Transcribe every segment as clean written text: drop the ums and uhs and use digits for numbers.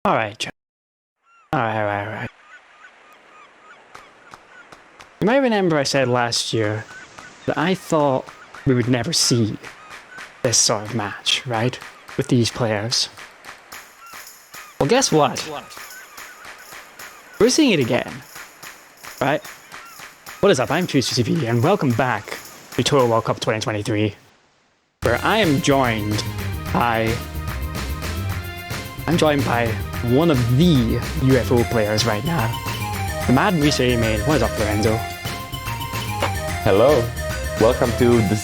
Alright, John. Alright. You might remember I said last year that I thought we would never see this sort of match, right? With these players. Well, guess what? We're seeing it again, right? What is up? I'm TruesPCB, and welcome back to Touhou World Cup 2023, where I am joined by one of the UFO players right now. The Mad Research main. What is up, Lorenzo? Hello. Welcome to the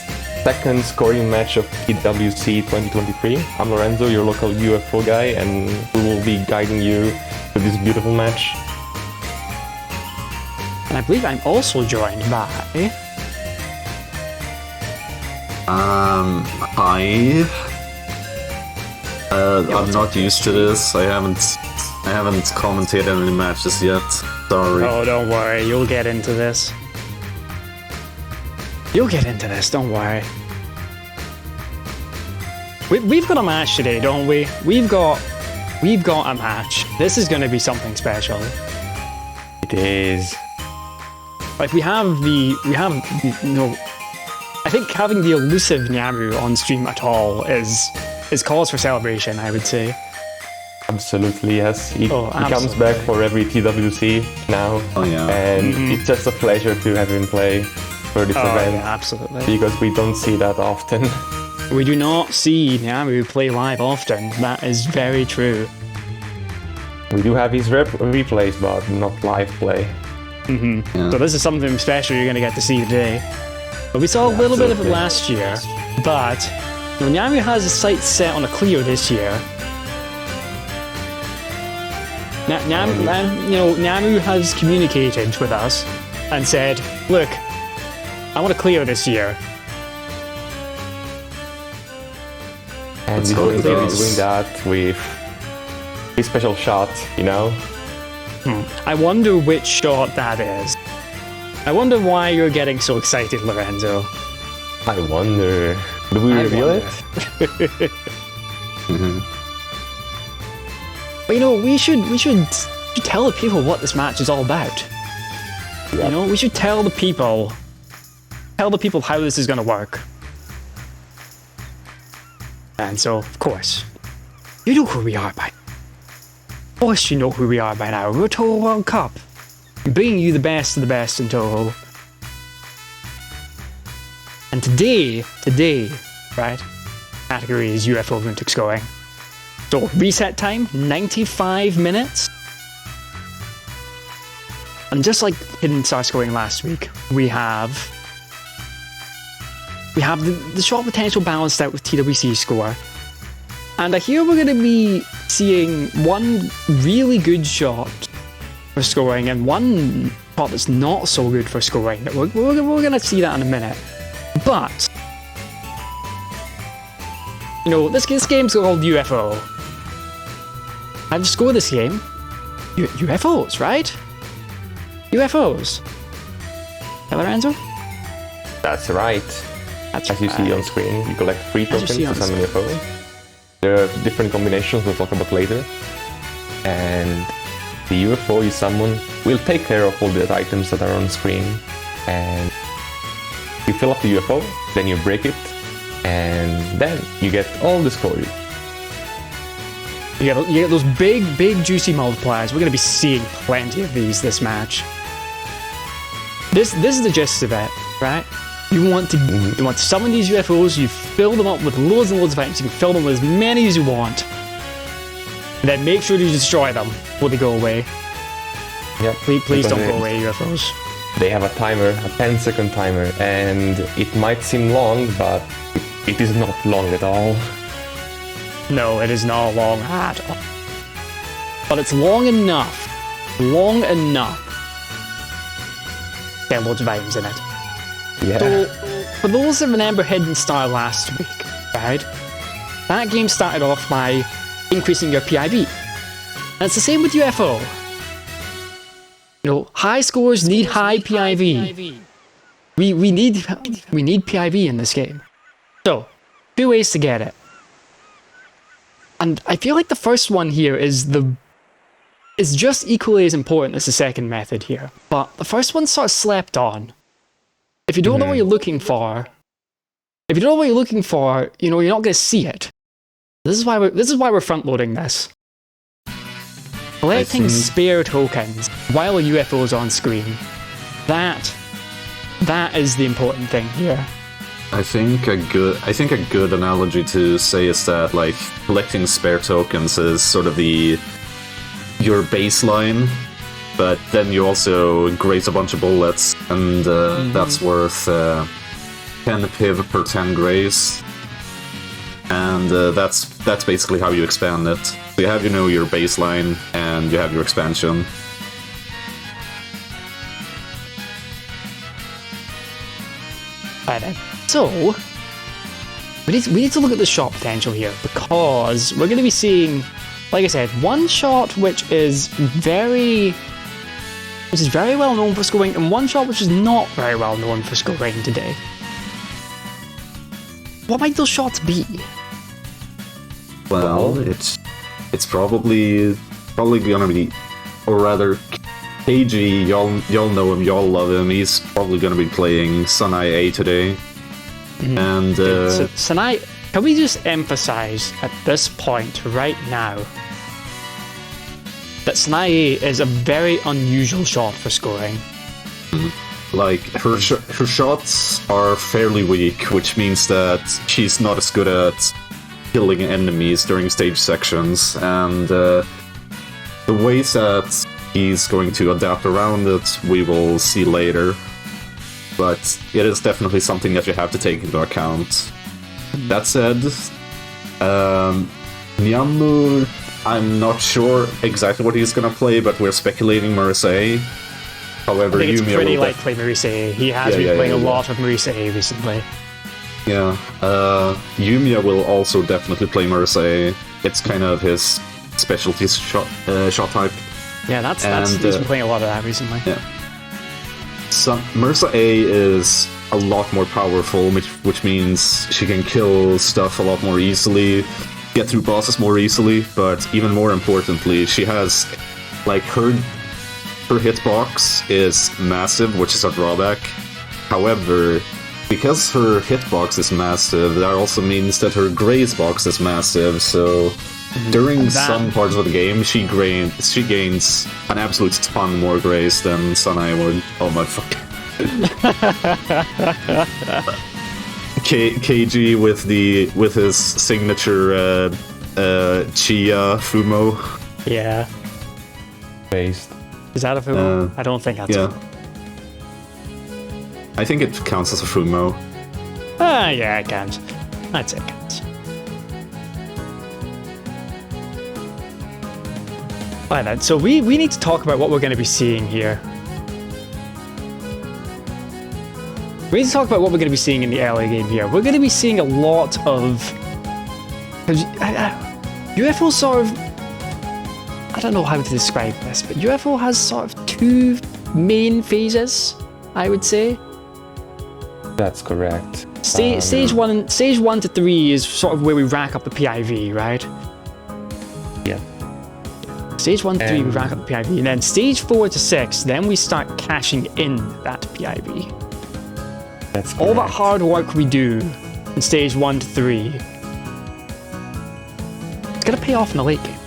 second scoring match of TWC 2023. I'm Lorenzo, your local UFO guy, and we will be guiding you to this beautiful match. And I believe I'm also joined by... Hi. I'm not used to this. I haven't commentated any matches yet. Sorry. Oh, don't worry. You'll get into this. Don't worry. We've got a match today, don't we? We've got a match. This is going to be something special. It is. Like I think having the elusive Nyamu on stream at all is cause for celebration, I would say. Absolutely, yes. He absolutely. Comes back for every TWC now. Oh yeah. And it's just a pleasure to have him play for this event. Yeah, absolutely. Because we don't see that often. We do not see Nyamu play live often. That is very true. We do have his replays, but not live play. Yeah. So this is something special you're going to get to see today. But we saw a little bit of it last year, but Nyamu has his sights set on a clear this year. Nyamu has communicated with us and said, look, I want to clear this year. And he's going to be doing that with a special shot, you know? I wonder which shot that is. I wonder why you're getting so excited, Lorenzo. I wonder. Do we reveal it? But we should tell the people what this match is all about. Yep. We should tell the people how this is going to work. And so, of course, you know who we are by now. Of course you know who we are by now. We're Touhou World Cup. Bringing you the best of the best in Touhou. And today, right, category is UFO Lunatic scoring. So, reset time, 95 minutes. And just like Hidden Star scoring last week, we have the shot potential balanced out with TWC score. And I hear we're going to be seeing one really good shot for scoring and one shot that's not so good for scoring. We're going to see that in a minute. But, this game's called UFO. I've scored this game. UFOs, right? UFOs. Lorenzo? That's right. As you see on screen, you collect 3 tokens to summon UFO. There are different combinations we'll talk about later. And the UFO you summon will take care of all the items that are on screen. And you fill up the UFO, then you break it, and then you get all the score. You get those big juicy multipliers. We're going to be seeing plenty of these this match. This is the gist of it, right? You want to summon these UFOs, you fill them up with loads and loads of items, you can fill them with as many as you want. And then make sure you destroy them before they go away. Yep. Please don't go away, UFOs. They have a timer, a 10-second timer, and it might seem long, but it is not long at all. No, it is not long at all. But it's long enough. Long enough. Get loads of items in it. Yeah. So, for those that remember Hidden Star last week, right? That game started off by increasing your PIV. And it's the same with UFO. High scores need high PIV. We need PIV in this game. So, 2 ways to get it. And I feel like the first one here is the is just equally as important as the second method here, but the first one's sort of slept on. If you don't know what you're looking for, you know, you're not going to see it. This is why we're front loading this. Collecting spare tokens while a UFO is on screen. That is the important thing here. I think a good analogy to say is that like collecting spare tokens is sort of your baseline, but then you also graze a bunch of bullets, and that's worth 10 piv per 10 graze, and that's basically how you expand it. So you have, you know, your baseline and you have your expansion. Right. So we need to look at the shot potential here, because we're going to be seeing, like I said, one shot which is very well known for scoring, and one shot which is not very well known for scoring today. What might those shots be? Well, it's probably gonna be, or rather, KG. Y'all know him, y'all love him. He's probably gonna be playing Sunai A today. And so Sunai, can we just emphasize at this point right now that Sunai A is a very unusual shot for scoring. Like, her shots are fairly weak, which means that she's not as good at killing enemies during stage sections, and the ways that he's going to adapt around it we will see later, but it is definitely something that you have to take into account. That said, Nyamur, I'm not sure exactly what he's gonna play, but we're speculating Marseille. However, I think it's YU-MIYA pretty likely Marseille. He has been playing a lot of Marseille recently. Yeah, YU-MIYA will also definitely play Marseille. It's kind of his specialty shot type. Yeah, that's he's been playing a lot of that recently. Yeah. Marseille is a lot more powerful, which means she can kill stuff a lot more easily, get through bosses more easily, but even more importantly, she has, like, her hitbox is massive, which is a drawback. However, because her hitbox is massive, that also means that her graze box is massive, so during some parts of the game, she gains an absolute ton more graze than Sunai would. Oh my fuck. KG with his signature Chia Fumo. Yeah. Based. Is that a Fumo? I don't think that's a Fumo. I think it counts as a Fumo. Yeah, it counts. I'd say it counts. Alright then, so we need to talk about what we're going to be seeing here. We need to talk about what we're going to be seeing in the early game here. We're going to be seeing a lot of... UFO sort of... I don't know how to describe this, but UFO has sort of two main phases, I would say. That's correct. Stage 1 to 3 is sort of where we rack up the PIV, right? Yeah. Stage 1 to 3 we rack up the PIV, and then stage 4 to 6, then we start cashing in that PIV. That's correct. All that hard work we do in stage 1 to 3, it's gonna pay off in the late game.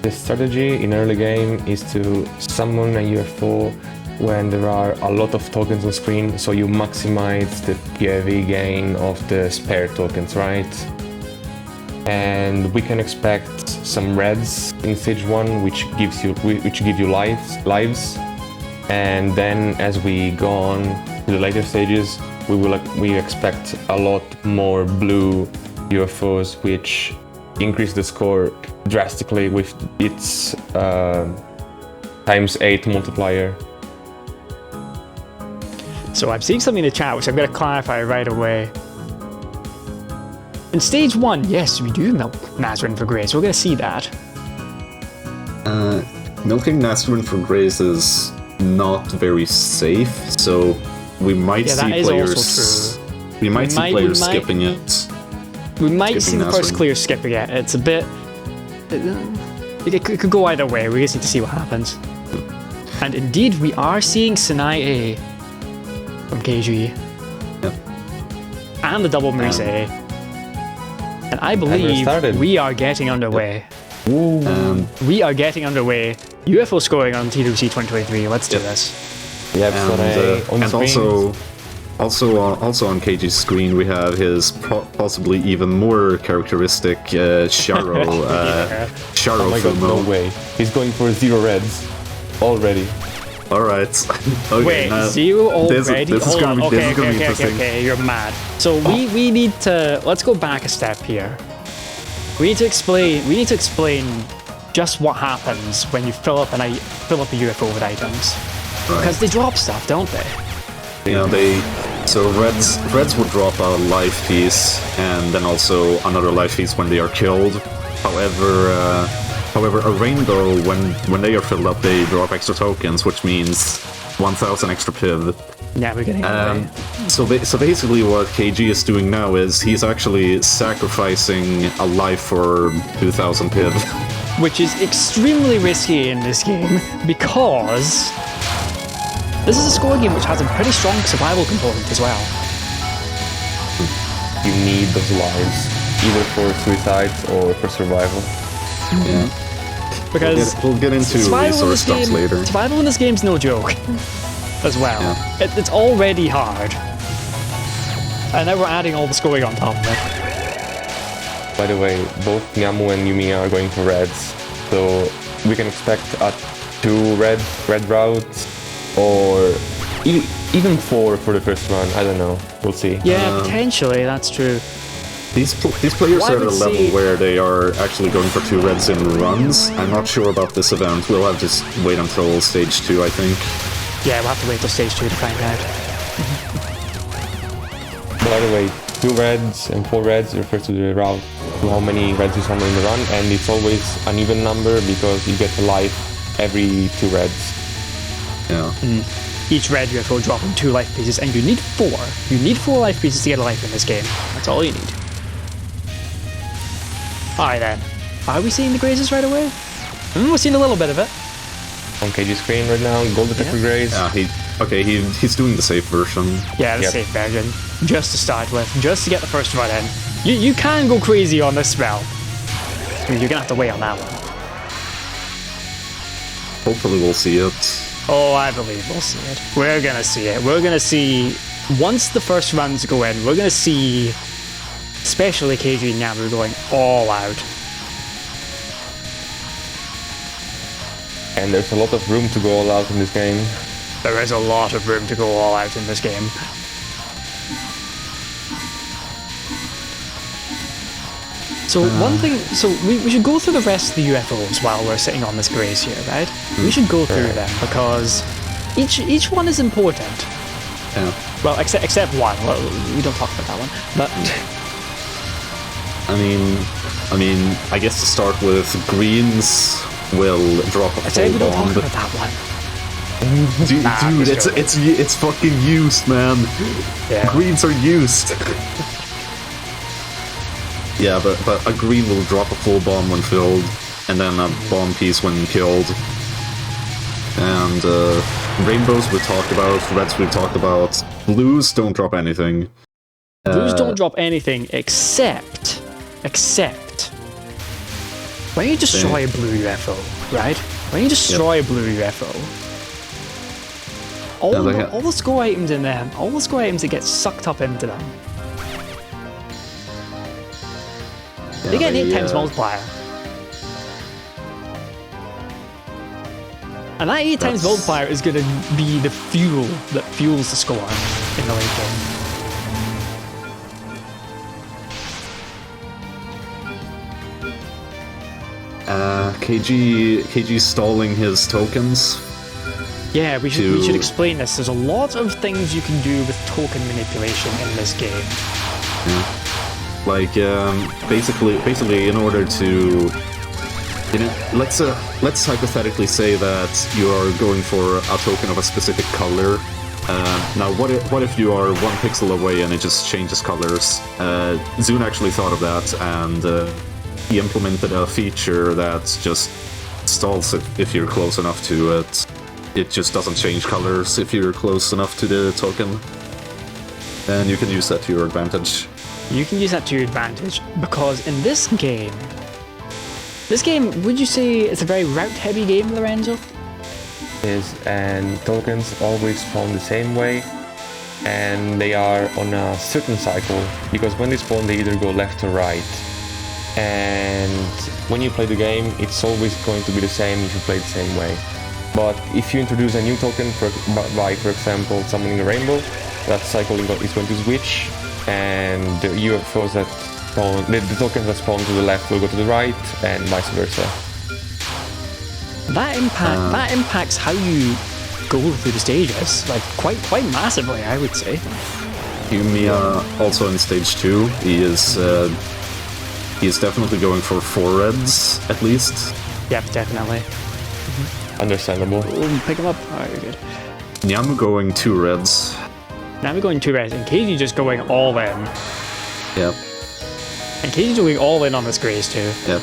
The strategy in early game is to summon a UFO when there are a lot of tokens on screen, so you maximize the PIV gain of the spare tokens, right? And we can expect some reds in stage 1, which give you lives, and then as we go on to the later stages, we expect a lot more blue UFOs, which increase the score drastically with its ×8 multiplier. So I'm seeing something in the chat which I'm going to clarify right away. In stage 1, yes, we do milk Nazarene for grace. We're going to see that. Milking Nazarene for grace is not very safe, so we might see players. We might see players skipping it. We might see the first clear skipping it. It's a bit... It could go either way. We just need to see what happens. And indeed, we are seeing Sinai A from KG. Yep. And the double Moose A. And I believe we are getting underway. We are getting underway. UFO scoring on TWC 2023. Let's do this. Yeah, and also on KG's screen we have his possibly even more characteristic Sharo. Sharo oh my god, no way. He's going for 0 reds already. Alright. Okay, wait, 0 already? This is gonna be interesting. Okay, you're mad. So we need to, let's go back a step here. We need to explain just what happens when you fill up a UFO with items. Because they drop stuff, don't they? Yeah, so reds would drop a life piece and then also another life piece when they are killed. However, a rainbow, when they are filled up, they drop extra tokens, which means 1,000 extra PIV. Yeah, we're getting away. So basically what KG is doing now is he's actually sacrificing a life for 2,000 PIV. Which is extremely risky in this game, because this is a score game which has a pretty strong survival component as well. You need those lives, either for suicides or for survival. Yeah. Because we'll get into resource stuff later. Survival in this game's no joke, as well. Yeah. It's already hard. And now we're adding all the scoring on top of it. By the way, both Nyamu and YU-MIYA are going for reds, so we can expect a 2 red route, or even 4 for the first run. I don't know. We'll see. Yeah, potentially. That's true. These players are at a level where they are actually going for 2 reds in runs. I'm not sure about this event. We'll have to wait until stage 2, I think. Yeah, we'll have to wait till stage 2 to find out. By the way, 2 reds and 4 reds refers to the route, to how many reds you summon in the run, and it's always an even number because you get a life every 2 reds. Yeah. Each red UFO dropping 2 life pieces, and you need 4. You need 4 life pieces to get a life in this game. That's all you need. Alright then. Are we seeing the grazes right away? We're seeing a little bit of it. On KG screen right now, gold detector graze. Yeah, he's doing the safe version. Yeah, the safe version. Just to start with, just to get the first run in. You can go crazy on this spell. I mean, you're gonna have to wait on that one. Hopefully we'll see it. Oh, I believe we'll see it. We're gonna see it. We're gonna see, once the first runs go in, we're gonna see, especially KG and Nyamu going all out. And there's a lot of room to go all out in this game. There is a lot of room to go all out in this game. So one thing, so we should go through the rest of the UFOs while we're sitting on this grace here, right? We should go through them because each one is important. Yeah. Well, except one. Well, we don't talk about that one. But I mean, I guess to start with, greens will drop a full we don't bomb. talk about that one. Dude, it's fucking used, man. Yeah. Greens are used. Yeah, but a green will drop a full bomb when filled, and then a bomb piece when killed. And rainbows we talked about, reds we talked about, blues don't drop anything. Blues don't drop anything except when you destroy a blue UFO, right? When you destroy a blue UFO, all the score items in them, all the score items that get sucked up into them, they get an 8 times multiplier. And that 8 times multiplier is going to be the fuel that fuels the score in the late game. KG stalling his tokens. Yeah, we should explain this. There's a lot of things you can do with token manipulation in this game. Yeah. Like basically, in order to, let's hypothetically say that you are going for a token of a specific color. Now, what if you are 1 pixel away and it just changes colors? Zune actually thought of that, and he implemented a feature that just stalls if you're close enough to it. It just doesn't change colors if you're close enough to the token. And you can use that to your advantage. You can use that to your advantage, because in this game, would you say it's a very route-heavy game, Lorenzo? And tokens always spawn the same way, and they are on a certain cycle, because when they spawn they either go left or right. And when you play the game, it's always going to be the same if you play the same way. But if you introduce a new token, for example, summoning a rainbow, that cycle is going to switch, and the UFOs that spawn, the tokens that spawn to the left will go to the right, and vice versa. That impacts how you go through the stages, like quite massively, I would say. YU-MIYA also in stage 2, he is definitely going for 4 reds at least. Yep, definitely. Understandable. Ooh, pick him up. Oh, you're good. Nyamu going 2 reds. Now we're going 2 reds, and Keiji just going all in. Yep. And Keiji's going all in on this Grace too. Yep.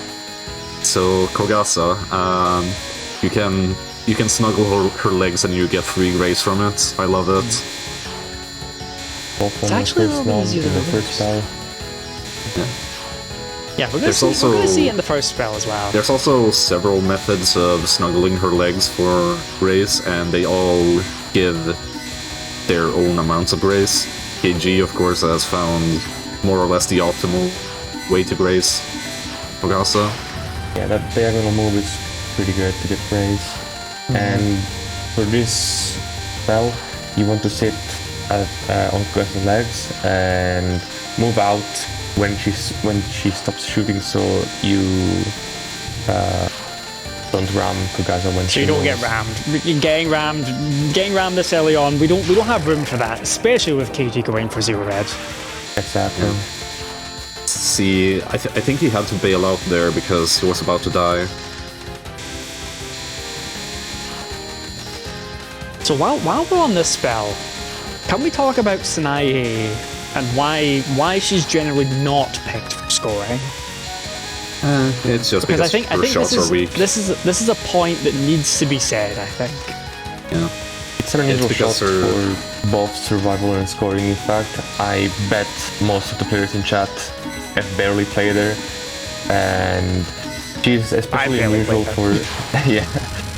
So Kogasa, you can snuggle her legs and you get free Grace from it. I love it. It's actually a little easier than the first spell. Yeah, we're gonna see it in the first spell as well. There's also several methods of snuggling her legs for Grace, and they all give their own amounts of Grace. KG, of course, has found more or less the optimal way to Grace Kogasa. Yeah, that diagonal move is pretty good to get Grace. And for this spell, you want to sit on Kogasa's legs and move out when she stops shooting, so you don't ram Kogasa when she moves. So you don't get rammed. Getting rammed this early on, we don't have room for that, especially with KG going for 0 reds. Exactly. Yeah. See, I think he had to bail out there because he was about to die. So while we're on this spell, can we talk about Sanae and why she's generally not picked for scoring? It's just because I think shots are weak. This is a point that needs to be said, I think. Yeah. It's an unusual shot for both survival and scoring. In fact, I bet most of the players in chat have barely played her, and she's especially unusual for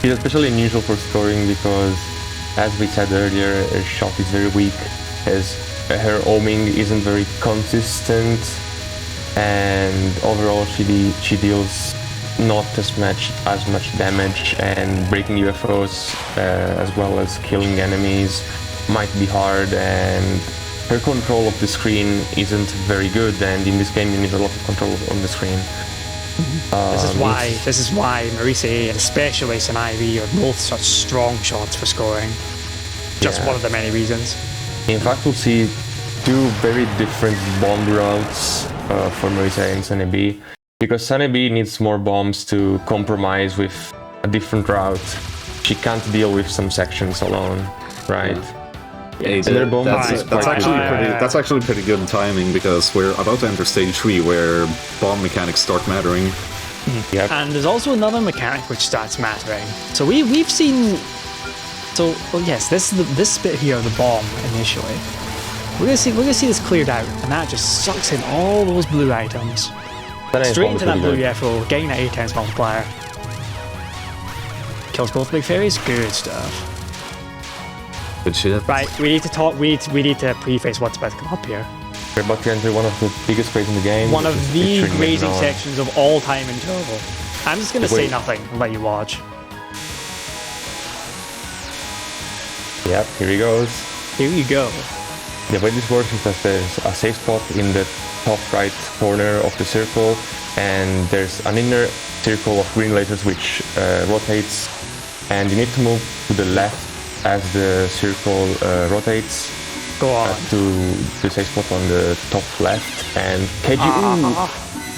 she's especially unusual for scoring because, as we said earlier, her shot is very weak, as her oming isn't very consistent, and overall she deals not as much damage, and breaking UFOs as well as killing enemies might be hard, and her control of the screen isn't very good, and in this game you need a lot of control on the screen. This is why Marise and especially Sanae are both such strong shots for scoring. Just one of the many reasons. In fact, we'll see 2 very different bomb routes for Marise and Sanae, because Sanae needs more bombs to compromise with a different route. She can't deal with some sections alone, right? Yeah, that's actually pretty good timing, because we're about to enter stage 3 where bomb mechanics start mattering. Yep. And there's also another mechanic which starts mattering. So we've seen. So yes, this bit here, the bomb initially. We're gonna see this cleared out, and that just sucks in all those blue items. Straight into that blue UFO, getting that 8 times multiplier. Kills both big fairies. Good stuff. Good shit. Right, we need to talk. We need to preface what's about to come up here. We're about to enter one of the biggest plays in the game. One of the grazing sections of all time in Touhou. I'm just gonna say nothing and let you watch. Yep, here he goes. Here you go. The way this works is that there's a safe spot in the top right corner of the circle, and there's an inner circle of green lasers which rotates, and you need to move to the left as the circle rotates. Go on. To the safe spot on the top left, and KG.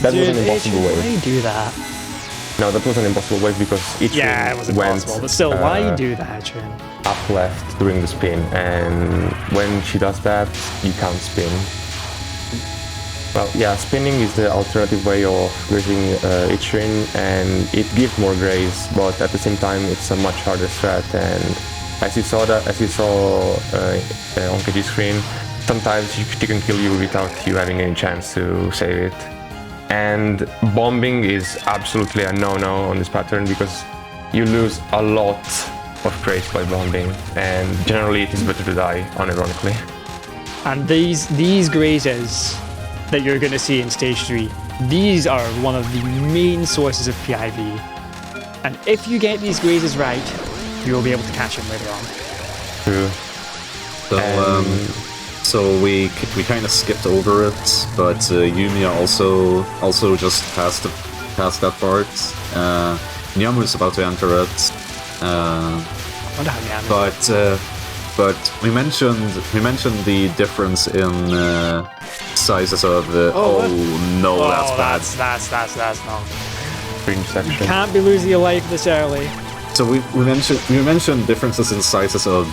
That was an impossible wave. Why you do that? No, that was an impossible wave because it was impossible. But still, why you do that, Jun? Up left during the spin, and when she does that, you can't spin. Well, yeah, spinning is the alternative way of grazing Ichirin, and it gives more graze, but at the same time it's a much harder strat. And as you saw on KG's screen, sometimes she can kill you without you having any chance to save it. And bombing is absolutely a no-no on this pattern because you lose a lot of graze by bombing, and generally it is better to die, unironically. And these grazes that you're going to see in stage 3, these are one of the main sources of PIV. And if you get these grazes right, you'll be able to catch him later on. True. So we kind of skipped over it, but YU-MIYA also just passed that part. Nyamu is about to enter it. Wonder how Nyamu. But we mentioned the difference in sizes of the. That's bad. That's not. Fringe section. Can't be losing your life this early. So we mentioned differences in sizes of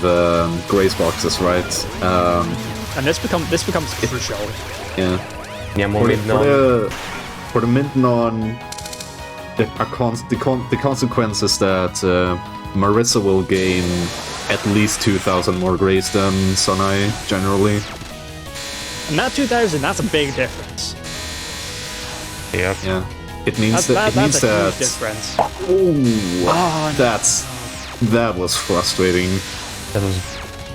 graze boxes, right? And this becomes crucial. Yeah. Nyamu mid-non. For the mid-non, the consequence is that Marissa will gain at least 2,000 more graze than Sanai, generally. And that 2,000, that's a big difference. Yep. Yeah. It means That's a huge that. difference. That was frustrating. That was.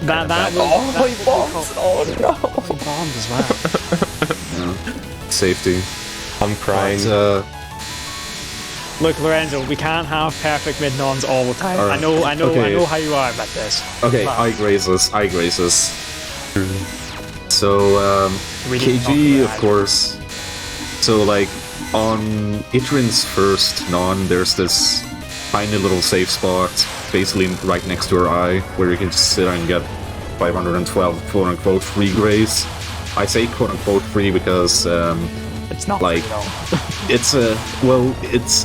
He bombed as well. Yeah. Safety. I'm crying. But, Look, Lorenzo, we can't have perfect mid-nons all the time. Right. I know Okay. how you are about this. okay, But eye grazes. So we need to talk KG, about of that. course. So like on Ichirin's first non, there's this tiny little safe spot, basically right next to her eye, where you can just sit and get 512 quote-unquote free graze. I say quote-unquote free because It's not like, free at all.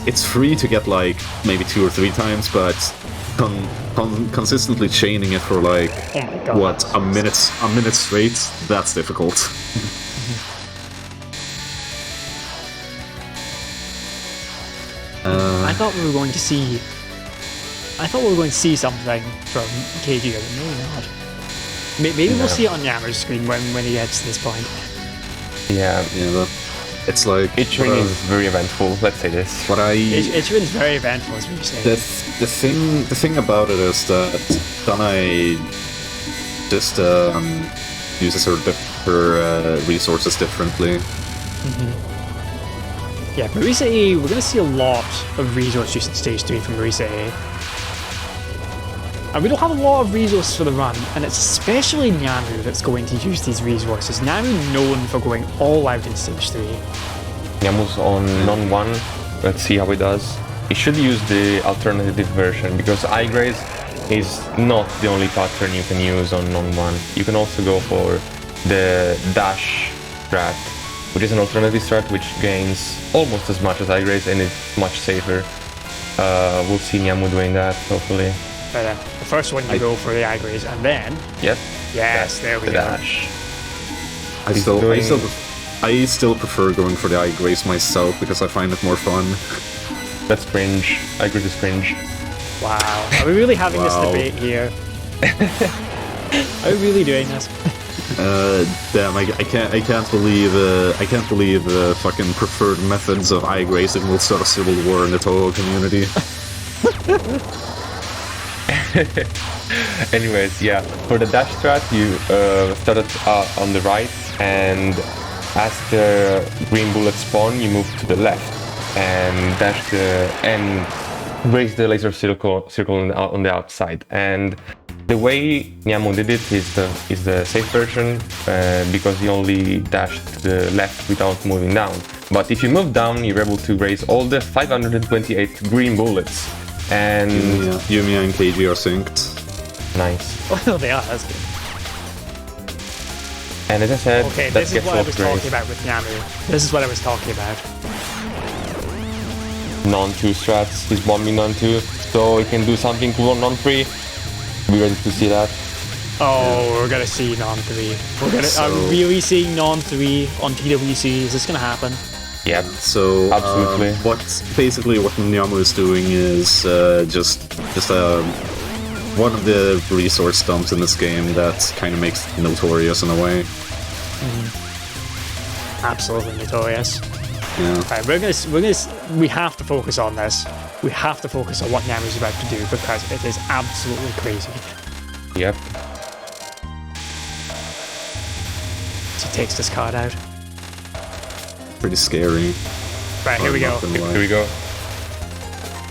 it's free to get like maybe 2 or 3 times, but consistently chaining it for like Oh my God. what, a minute straight, that's difficult. I thought we were going to see something from KG, but maybe not. Maybe we'll see it on Yammer's screen when he gets to this point. Yeah. Yeah, it's like Ichirin is very eventful, let's say this. Ichirin's very eventful, as we say. The thing about it is that Danai just uses her resources differently. Yeah, Marisa A, we're going to see a lot of resource use in stage 3 from Marisa A. And we don't have a lot of resources for the run, and it's especially Nyamu that's going to use these resources. Nyamu known for going all out in stage 3. Nyamu's on non-1, let's see how he does. He should use the alternative version, because eye graze is not the only pattern you can use on non-1. You can also go for the dash strat, which is an alternative strat which gains almost as much as eye graze and is much safer. We'll see Nyamu doing that, hopefully. But the first one you go for the eye graze, and then... Yep. Yes, there we the go. dash. I still prefer going for the eye graze myself because I find it more fun. That's cringe. Eye graze is cringe. Wow. Are we really having this debate here? Are we really doing this? Damn! I can't believe fucking preferred methods of eye grazing will start a civil war in the Touhou community. Anyways, yeah, for the dash strat, you started on the right, and as the green bullets spawn, you move to the left and dash and raise the laser circle on the outside. And the way Nyamu did it is the safe version, because he only dashed to the left without moving down. But if you move down, you're able to raise all the 528 green bullets. And YU-MIYA and KG are synced. Nice. Oh, they are, that's good. And as I said, Okay, that this is gets what I was grace. talking about with Nyamu. This is what I was talking about. Non-2 strats, he's bombing non-2, so he can do something cool on non-3. Be ready to see that. Oh, we're gonna see Non 3. I'm really seeing Non 3 on PWC. Is this gonna happen? Yep. So absolutely. What Nyamu is doing is just one of the resource dumps in this game that kind of makes it notorious in a way. Absolutely notorious. Yeah. Right, we have to focus on this. We have to focus on what Nyamu's about to do because it is absolutely crazy. Yep. So he takes this card out. Pretty scary. Right, here we go. Here we go.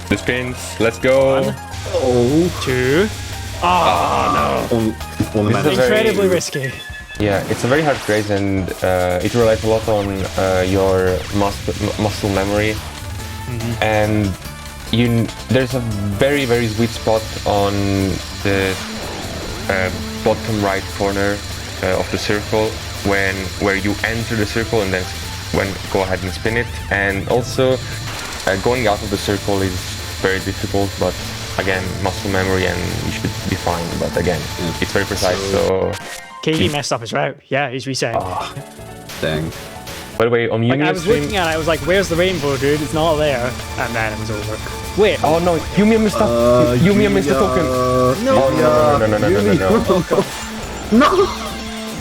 The spins. Let's go. 1, Oh. 2. Oh, Only This is managed. incredibly risky. Yeah, it's a very hard graze, and it relies a lot on your muscle memory. And there's a very, very sweet spot on the bottom right corner of the circle where you enter the circle and then go ahead and spin it. And also going out of the circle is very difficult, but again, muscle memory and you should be fine. But again, it's very precise. So KD messed up his route. Yeah, he's resetting. Dang. by the way, on Like, I YU-MIYA was stream. looking at it, I was like, where's the rainbow, dude? It's not there. And then it was over. Wait. Oh no, YU-MIYA missed up. YU-MIYA missed the token. No. No. No!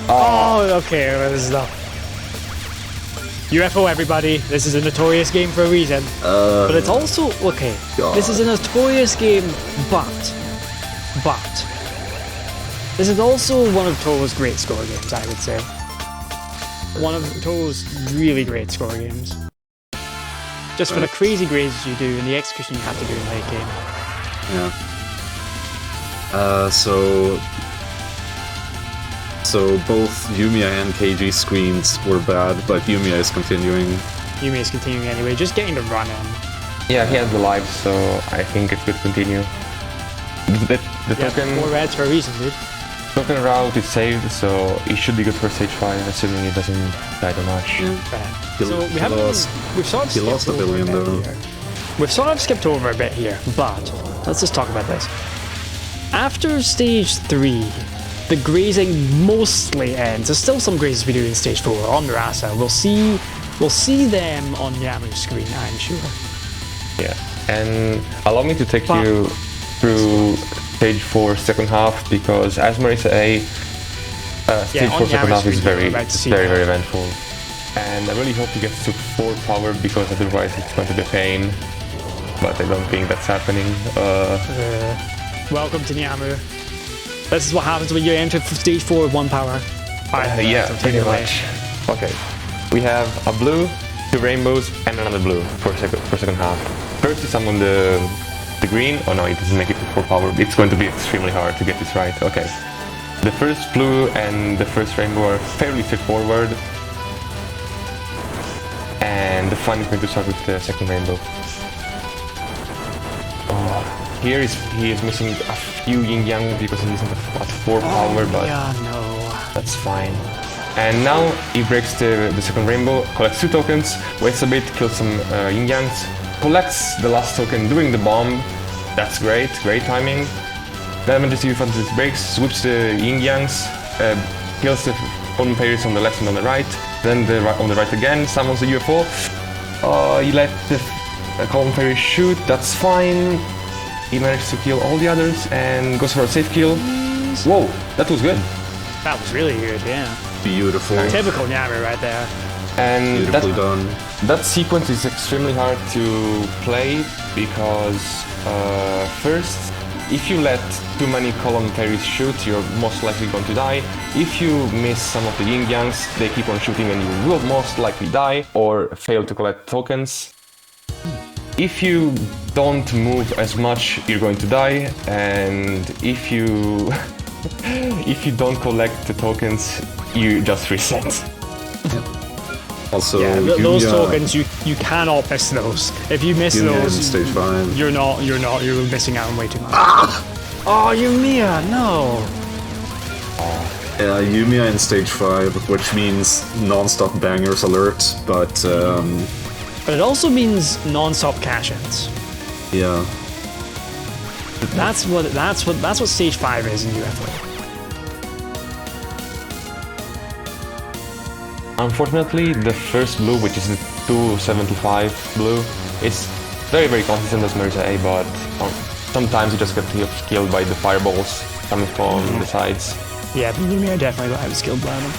Oh, okay. Well, this is the UFO, everybody. This is a notorious game for a reason. But it's also okay. God. This is a notorious game, but this is also one of Touhou's great score games, I would say. One of Touhou's really great score games. Just for the crazy grazes you do and the execution you have to do in late game. Yeah. So both YU-MIYA and KG screens were bad, but YU-MIYA is continuing. YU-MIYA is continuing anyway, just getting the run in. Yeah, he has the life, so I think it could continue. The Yeah, token 4 reds for a reason, dude. token route is saved, so it should be good for stage 5, assuming it doesn't die too much. Right. He- So he we haven't. lost- We've sort of he skipped lost a over billion, bit though. here. We've sort of skipped over a bit here, but let's just talk about this. After stage 3, the grazing mostly ends. There's still some grazes we do in stage 4 on Rasa. We'll see them on Yamu's screen, I'm sure. Yeah, and allow me to take But- you through stage 4 second half, because as Marissa A, stage on 4 second Yamu's half is screen, very, we're about to see very, that. very eventful. And I really hope he gets to 4 power, because otherwise it's going to be a pain. But I don't think that's happening. Welcome to Nyamu. This is what happens when you enter stage 4 with 1 power. Yeah, So take pretty it away. much. Okay, we have a blue, 2 rainbows, and another blue for second half. First to summon the green. Oh no, it doesn't make it to 4 power. It's going to be extremely hard to get this right. Okay, the first blue and the first rainbow are fairly straightforward, and the fun is going to start with the second rainbow. Here he is missing a few yin yang because he's not at 4 power, but Yeah, no. that's fine. And now he breaks the second rainbow, collects 2 tokens, waits a bit, kills some yin yangs, collects the last token doing the bomb. That's great timing. Then when the UFO breaks, switches the yin yangs, kills the commentators on the left and on the right. Then on the right again, summons the UFO. He let the commentators shoot, that's fine. He managed to kill all the others and goes for a safe kill. Whoa, that was good. That was really good, yeah. Beautiful. Typical Nyamu right there. And Beautifully done. that sequence is extremely hard to play because first, if you let too many commentaries shoot, you're most likely going to die. If you miss some of the yin yangs, they keep on shooting and you will most likely die or fail to collect tokens. If you don't move as much, you're going to die, and if you don't collect the tokens, you just reset. Also, Yeah, those YU-MIYA tokens, you cannot miss those. If you miss YU-MIYA in those, stage 5. you're missing out on way too much. Oh, YU-MIYA, no. YU-MIYA in stage 5, which means non-stop bangers alert, but But it also means non-stop cash-ins. yeah. That's what stage 5 is in UFO. Unfortunately, the first blue, which is the 275 blue, is very, very consistent as Marisa A, but sometimes you just get killed by the fireballs coming from the sides. Yeah, but YU-MIYA definitely got skilled by them.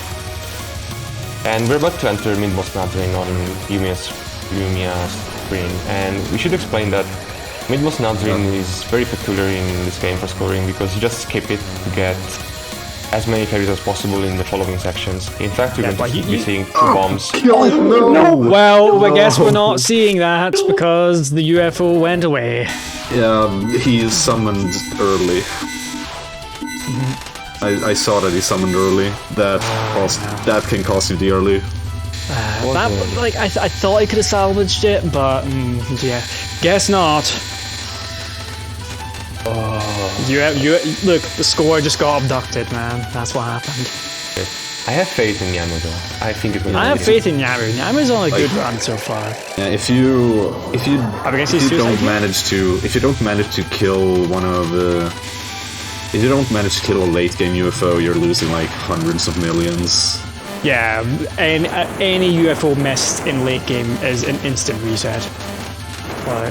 And we're about to enter mid-boss Nazarin on YU-MIYA's screen, and we should explain that mid-boss Nazarin is very peculiar in this game for scoring because you just skip it to get as many carries as possible in the following sections. In fact, we're going to be seeing 2 bombs. No! Well, I guess we're not seeing that because the UFO went away. Yeah, he is summoned early. I saw that he summoned early. That can cost you dearly. I thought I could have salvaged it, but yeah, guess not. Look, the score just got abducted, man. That's what happened. I have faith in Yamu though. I think it's going to. I have faith in Yamu. Yamu's on a good run so far. Yeah, if you don't manage to kill one of the. If you don't manage to kill a late game UFO, you're losing like hundreds of millions. Yeah, and any UFO missed in late game is an instant reset. But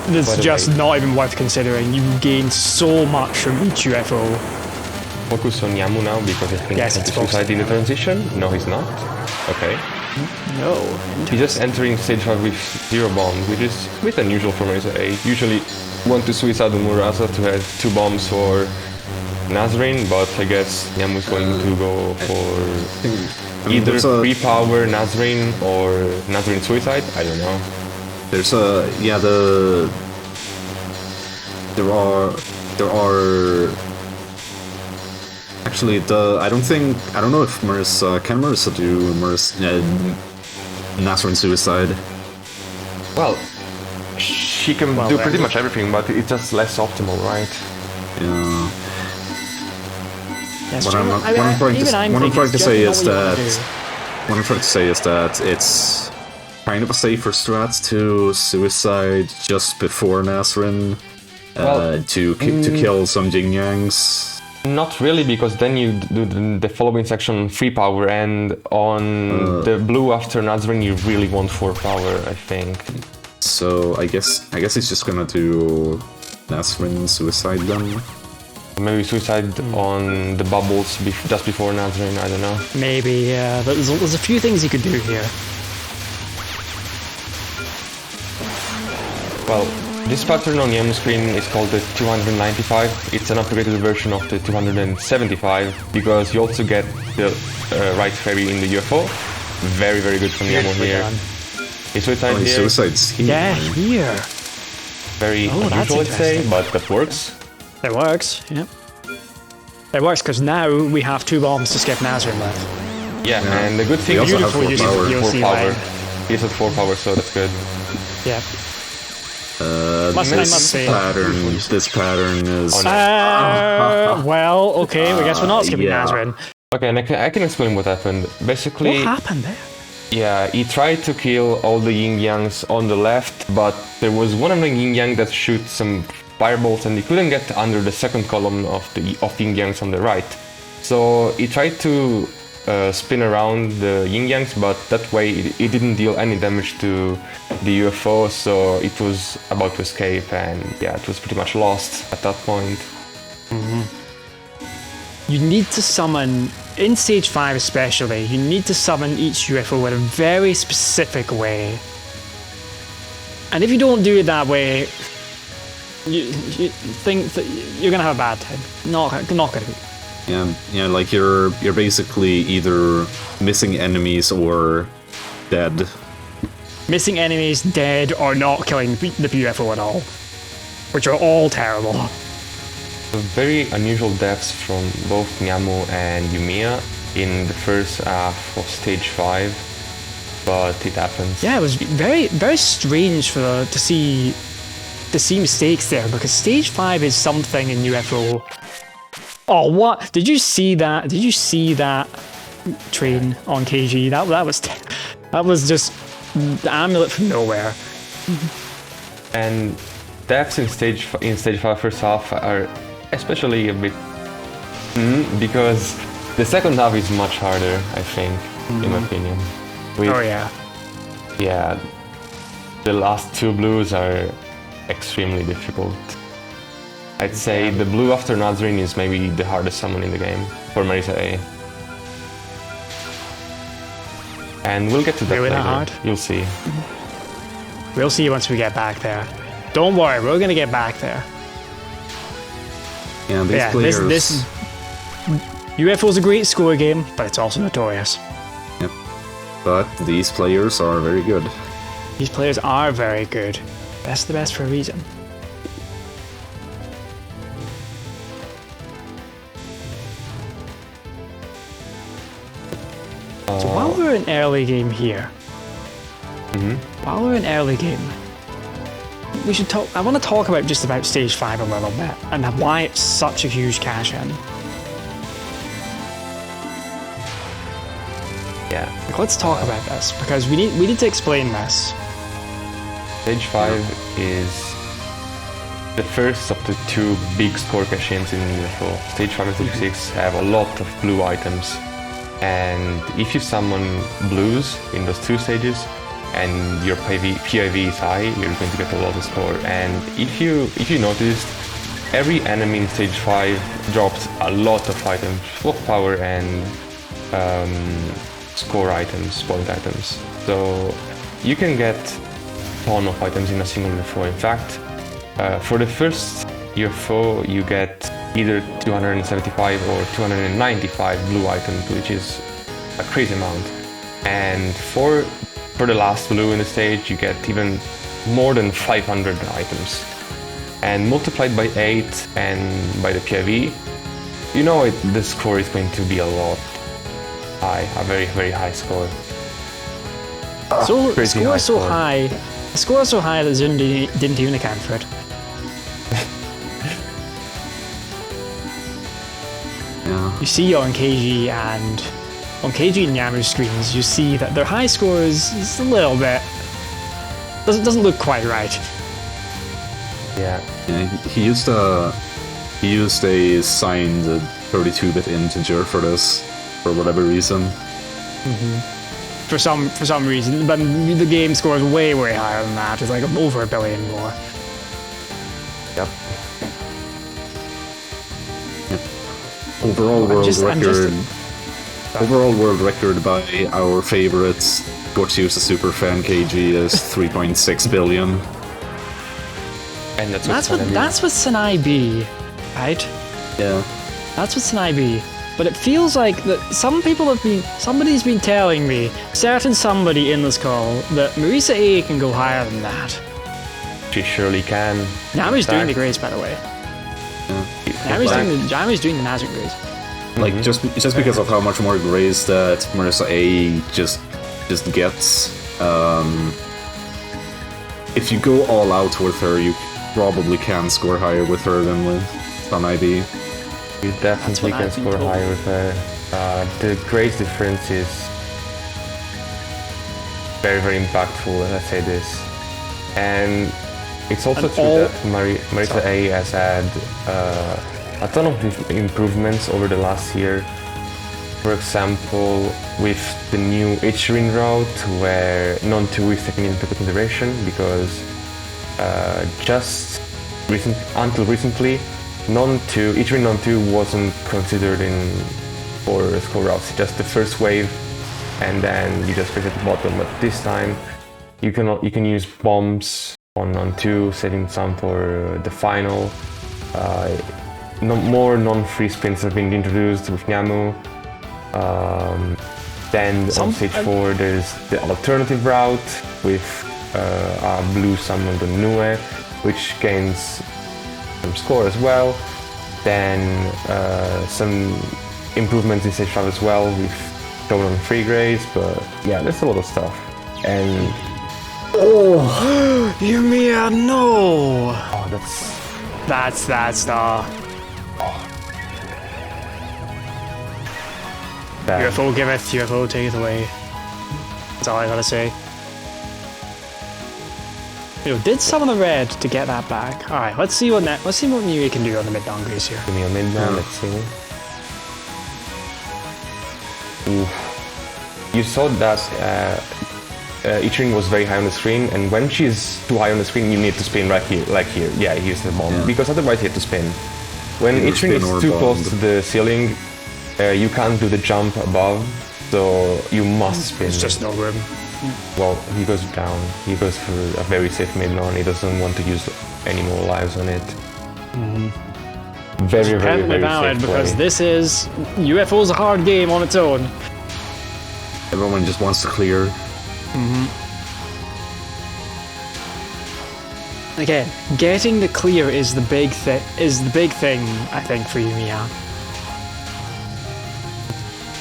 it's just not even worth considering. You gain so much from each UFO. Focus on Yamu now because I think he's suicide in the transition. No, he's not. Okay. No. He's just entering stage 5 with 0 bombs, which is a bit unusual for Marisa A. Usually want to suicide on Murasa to have 2 bombs for Nazarin, but I guess Yamu's going to go for either free power Nazarin or Nazarin suicide. I don't know. There's there are actually I don't know if can Marisa do Nazarin suicide. Well, she can do pretty much everything, but it's just less optimal, right? Yeah. What I'm trying to say is that it's kind of a safer strat to suicide just before Nazarin to kill some Jing-Yangs. Not really, because then you do the following section free power, and on the blue after Nazarin you really want 4 power, I think. So I guess he's just gonna do Nazarin suicide then. Maybe suicide on the bubbles just before Nazarin, I don't know. Maybe, yeah. But there's a few things you could do here. Well, this pattern on Yamu's screen is called the 295. It's an upgraded version of the 275 because you also get the right fairy in the UFO. Very, very good from Yamu here. He suicides here. Suicides here. Yeah, here. Very unusual, let's say, but that works. It works, yeah. It works because now we have 2 bombs to skip Nazarin left. Yeah, and the good thing is also have 4 power. He's at 4 power, so that's good. Yeah. This pattern is... well, okay, I guess we're not skipping Nazarin. Okay, and I can explain what happened. Basically... What happened there? Yeah, he tried to kill all the yin-yangs on the left, but there was one of the yin-yang that shoots some firebolts and he couldn't get under the second column of yin-yangs on the right. So he tried to spin around the yin-yangs, but that way it didn't deal any damage to the UFO, so it was about to escape, and yeah, it was pretty much lost at that point. You need to summon, in stage 5 especially, you need to summon each UFO in a very specific way. And if you don't do it that way, you think that you're gonna have a bad time. Not gonna be. Yeah, like you're basically either missing enemies or dead. Missing enemies, dead, or not killing the UFO at all. Which are all terrible. Very unusual deaths from both Yamu and YU-MIYA in the first half of stage 5, but it happens. Yeah, it was very, very strange to see mistakes there, because stage 5 is something in UFO. Oh, what? Did you see that? Did you see that train on KG? That was just the amulet from nowhere. And deaths in stage 5 first half are especially a bit because the second half is much harder, I think. in my opinion. Oh yeah. Yeah, the last two blues are extremely difficult. I'd say the blue after Nazrin is maybe the hardest summon in the game for Marisa A. And we'll get to that Really later. hard? You'll see. We'll see once we get back there. Don't worry, we're gonna get back there. Yeah, these players... This UFO's a great score game, but it's also notorious. Yep. But these players are very good. These players are very good. Best of the best for a reason. So while we're in early game here, while we're in early game, we should talk. I want to talk about just about stage 5 a little bit and why it's such a huge cash in. Yeah. Like, let's talk about this because we need to explain this. Stage 5 is the first of the two big score cash-ins in UFO. Stage 5 and Stage 6 have a lot of blue items. And if you summon blues in those two stages and your PIV is high, you're going to get a lot of score. And if you noticed, every enemy in stage 5 drops a lot of items, full of power and score items, point items. So you can get a ton of items in a single UFO. In fact, for the first UFO you get either 275 or 295 blue items, which is a crazy amount. And for the last blue in the stage, you get even more than 500 items. And multiplied by 8 and by the PIV, you know the score is going to be a lot high, a very, very high score. So the score is so high. The score is so high that Zun didn't even account for it. Yeah. You see on KG and Yamu's screens, you see that their high score is a little bit doesn't look quite right. Yeah. He used a signed 32-bit integer for this, for whatever reason. For some reason, but the game score is way higher than that. It's like over 1 billion more. Yep. Overall world record by our favorite Sports User Superfan KG is 3.6 billion. And that's what Sanai B, right? Yeah. That's what Sanai B. But it feels like that somebody's been telling me, somebody in this call, that Marisa A can go higher than that. She surely can. Yamu's doing the grades, by the way. Yamu's doing the Nazareth grades. Like just because of how much more grades that Marisa A just gets. If you go all out with her, you probably can score higher with her than with Sanai B. You definitely can score higher with her. The grades difference is very, very impactful, as I say this. And it's also true that Marisa A has had a ton of improvements over the last year. For example, with the new H-Ring route, where non-2 is taken into consideration, because until recently, H-Ring non-2 wasn't considered for score routes, just the first wave, and then you just place at the bottom. But this time, you can use bombs on non-2, saving some for the final. More non-free spins have been introduced with Yamu. Then on stage 4 there's the alternative route with a blue summon on Nue, which gains some score as well. Then some improvements in stage 5 as well with shown on free grades, but yeah, there's a lot of stuff. And YU-MIYA, no! Oh, That's UFO giveth, UFO taketh away. That's all I gotta say. Did summon the red to get that back. Alright, let's see what YU-MIYA can do on the mid-down grease here. Give me a mid-down, let's see. Ooh. saw that Ichirin was very high on the screen, and when she's too high on the screen, you need to spin right here, like here. Yeah, here's the bomb, because otherwise you have to spin. When Ichirin is too close to the ceiling, you can't do the jump above, so you must spin. There's just no room. Well, he goes down. He goes for a very safe mid-non. He doesn't want to use any more lives on it. Very, very valid, safe because play. this is UFO's a hard game on its own. Everyone just wants to clear. Again, getting the clear is the big thing. I think for YU-MIYA.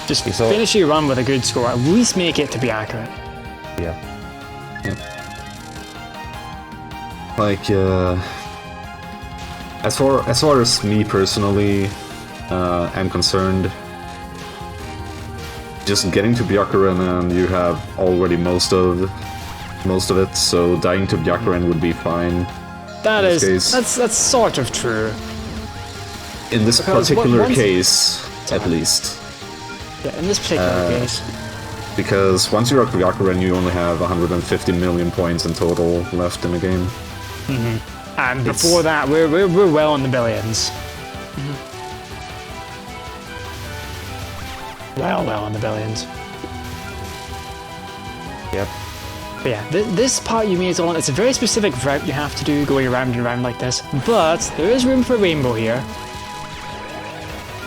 Just finish your run with a good score. At least make it to be accurate. Yeah. Like, as far as me personally am concerned, just getting to Byakuren and you have already most of it, so dying to Byakuren would be fine. That's sort of true. In this particular case, at least. Yeah, in this particular case. Because once you're at Byakuren, you only have 150 million points in total left in the game. And before that, we're well in the billions. Well in the billions. Yep. But yeah, this part YU-MIYA is on. It's a very specific route you have to do, going around and around like this. But there is room for rainbow here.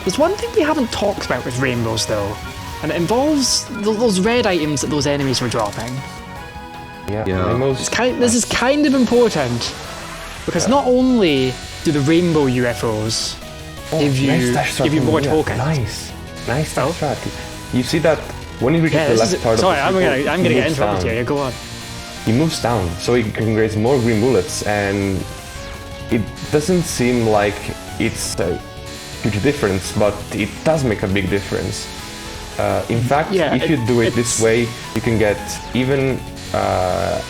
There's one thing we haven't talked about with rainbows though, and it involves those red items that those enemies were dropping. Yeah. This is kind of important, because not only do the rainbow UFOs give you more tokens. Nice strat. You see that when he reaches the left part of the I'm gonna get interrupted here. Go on. He moves down, so he can raise more green bullets, and it doesn't seem like it's a huge difference, but it does make a big difference. In fact, if you do it this way, you can get even a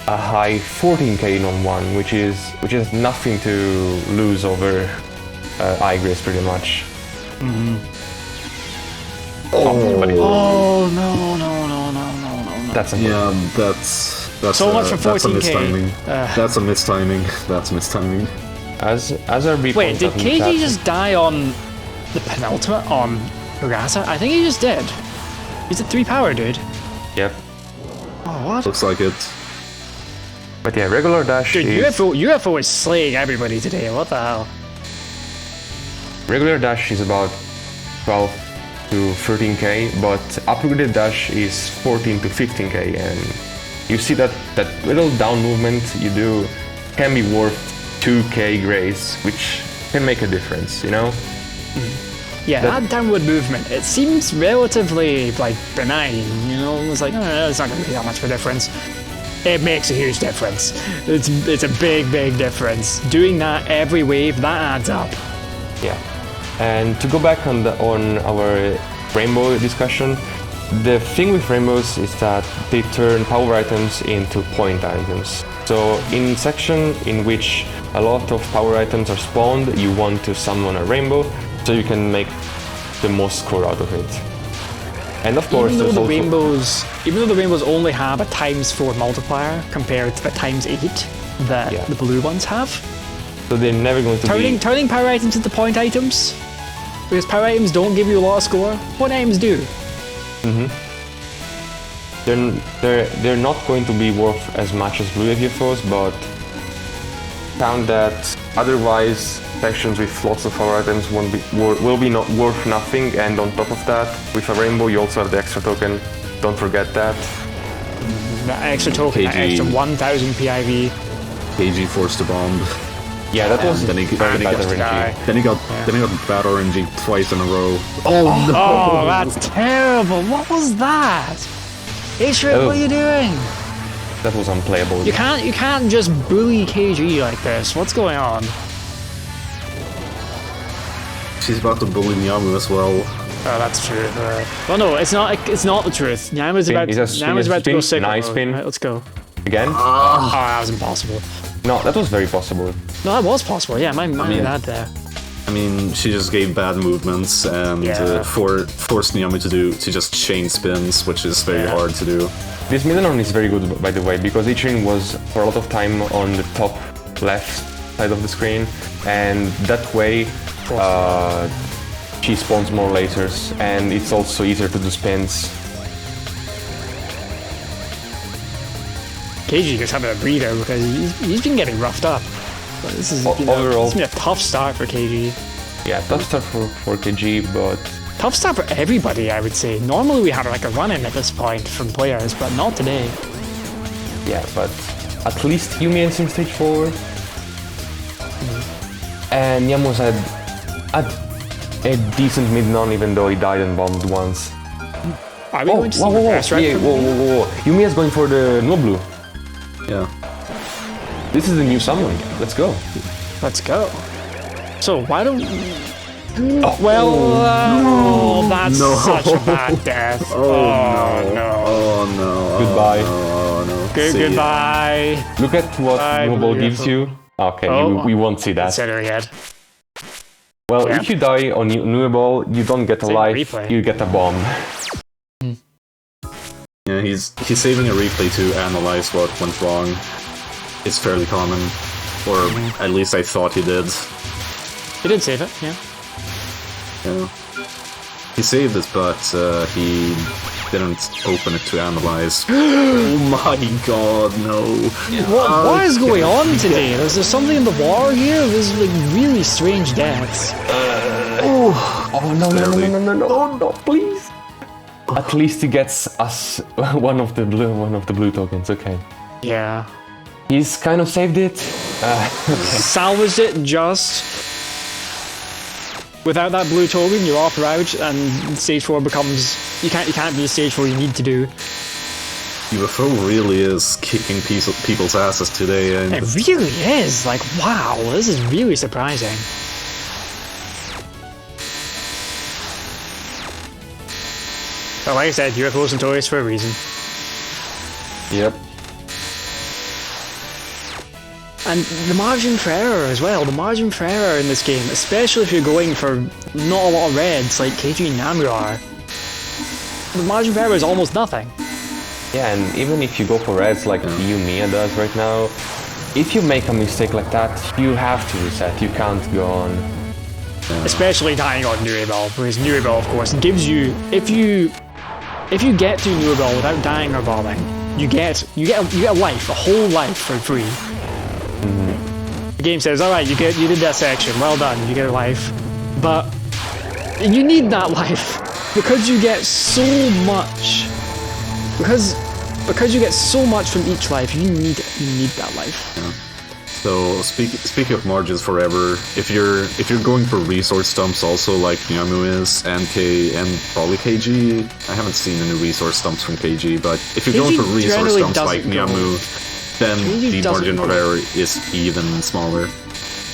high 14k on one, which is nothing to lose over Igris pretty much. Oh no. That's a that's so much for 14k. That's a mistiming. As our replay. Wait, did KG just die on the penultimate on Urasa? I think he just did. He's a 3 power dude. Yep. Oh, what? Looks like it. But yeah, regular dash Dude, is... UFO is slaying everybody today. What the hell? Regular dash is about 12 to 13k, but upgraded dash is 14 to 15k, and you see that little down movement you do can be worth 2k grace, which can make a difference, you know? Yeah, that downward movement, it seems relatively, like, benign, you know? It's like, it's not going to be that much of a difference. It makes a huge difference. It's a big difference. Doing that every wave, that adds up. Yeah. And to go back on our rainbow discussion, the thing with rainbows is that they turn power items into point items. So in section in which a lot of power items are spawned, you want to summon a rainbow so you can make the most score out of it. And of course, even though the rainbows only have a ×4 multiplier compared to the ×8 that the blue ones have. So they're never going to turning power items into point items, because power items don't give you a lot of score. Point items do. They're not going to be worth as much as blue UFOs, but found that otherwise sections with lots of power items will be not worth nothing. And on top of that, with a rainbow, you also have the extra token. Don't forget that. That extra token, that extra 1000 PIV. KG forced a bomb. Yeah, that was then he bad RNG. Then he got bad RNG twice in a row. Oh no! Oh, that's terrible! What was that? H-Rip, what are you doing? That was unplayable. You can't just bully KG like this. What's going on? She's about to bully Nyamu as well. Oh, that's true. Well, no, it's not. It's not the truth. Nyamu's about to go sick. Nice spin. Right, let's go. Again? Oh, that was impossible. No, that was very possible. No, that was possible. Yeah, my bad there. I mean, she just gave bad movements and forced Niamu to just chain spins, which is very hard to do. This middle one is very good, by the way, because Ichirin was for a lot of time on the top left side of the screen, and that way she spawns more lasers, and it's also easier to do spins. KG just having a breather because he's been getting roughed up. But this is overall, it's been a tough start for KG. Yeah, tough start for KG, but tough start for everybody, I would say. Normally we have like a run-in at this point from players, but not today. Yeah, but at least YU-MIYA is in stage 4. And Yamos had a decent mid-non, even though he died and bombed once. Are we going to see the first right? Yeah, whoa. YU-MIYA is going for the no blue. Yeah. This is the new summon. Let's go. Let's go. So why don't... that's such a bad death. Oh no. Goodbye. Oh no. Goodbye. Look at what Nubble gives you. Okay, we won't see that. Well, if you die on Nubble, you don't get a life, you get a bomb. Yeah, he's saving a replay to analyze what went wrong. It's fairly common, or at least I thought he did. He did save it, yeah. Yeah. He saved it, but he didn't open it to analyze. Oh my god, no. What is going on today? Is there something in the water here? There's like really strange deaths. No, please. At least he gets us one of the blue tokens, okay. Yeah. He's kind of saved it. Salvaged it just. Without that blue token, you're off route, and stage 4 becomes... You can't do the stage 4 you need to do. UFO really is kicking people's asses today. And it really is! Like, wow, this is really surprising. But like I said, UFO's notorious for a reason. Yep. And the margin for error as well, the margin for error in this game, especially if you're going for not a lot of reds like KG and Namu are, the margin for error is almost nothing. Yeah, and even if you go for reds like YU-MIYA does right now, if you make a mistake like that, you have to reset, you can't go on. Especially dying on Nuribel, because Nuribel of course gives you, if you get through Nuribel without dying or bombing, you get a life, a whole life for free. The game says, alright, you did that section, well done, you get a life. But you need that life because you get so much. Because you get so much from each life, you need that life. Yeah. So speaking of margins forever, if you're going for resource stumps also like Niamu is, and probably KG, I haven't seen any resource stumps from KG, but if you're going for resource stumps like Niamu, then the margin for error is even smaller.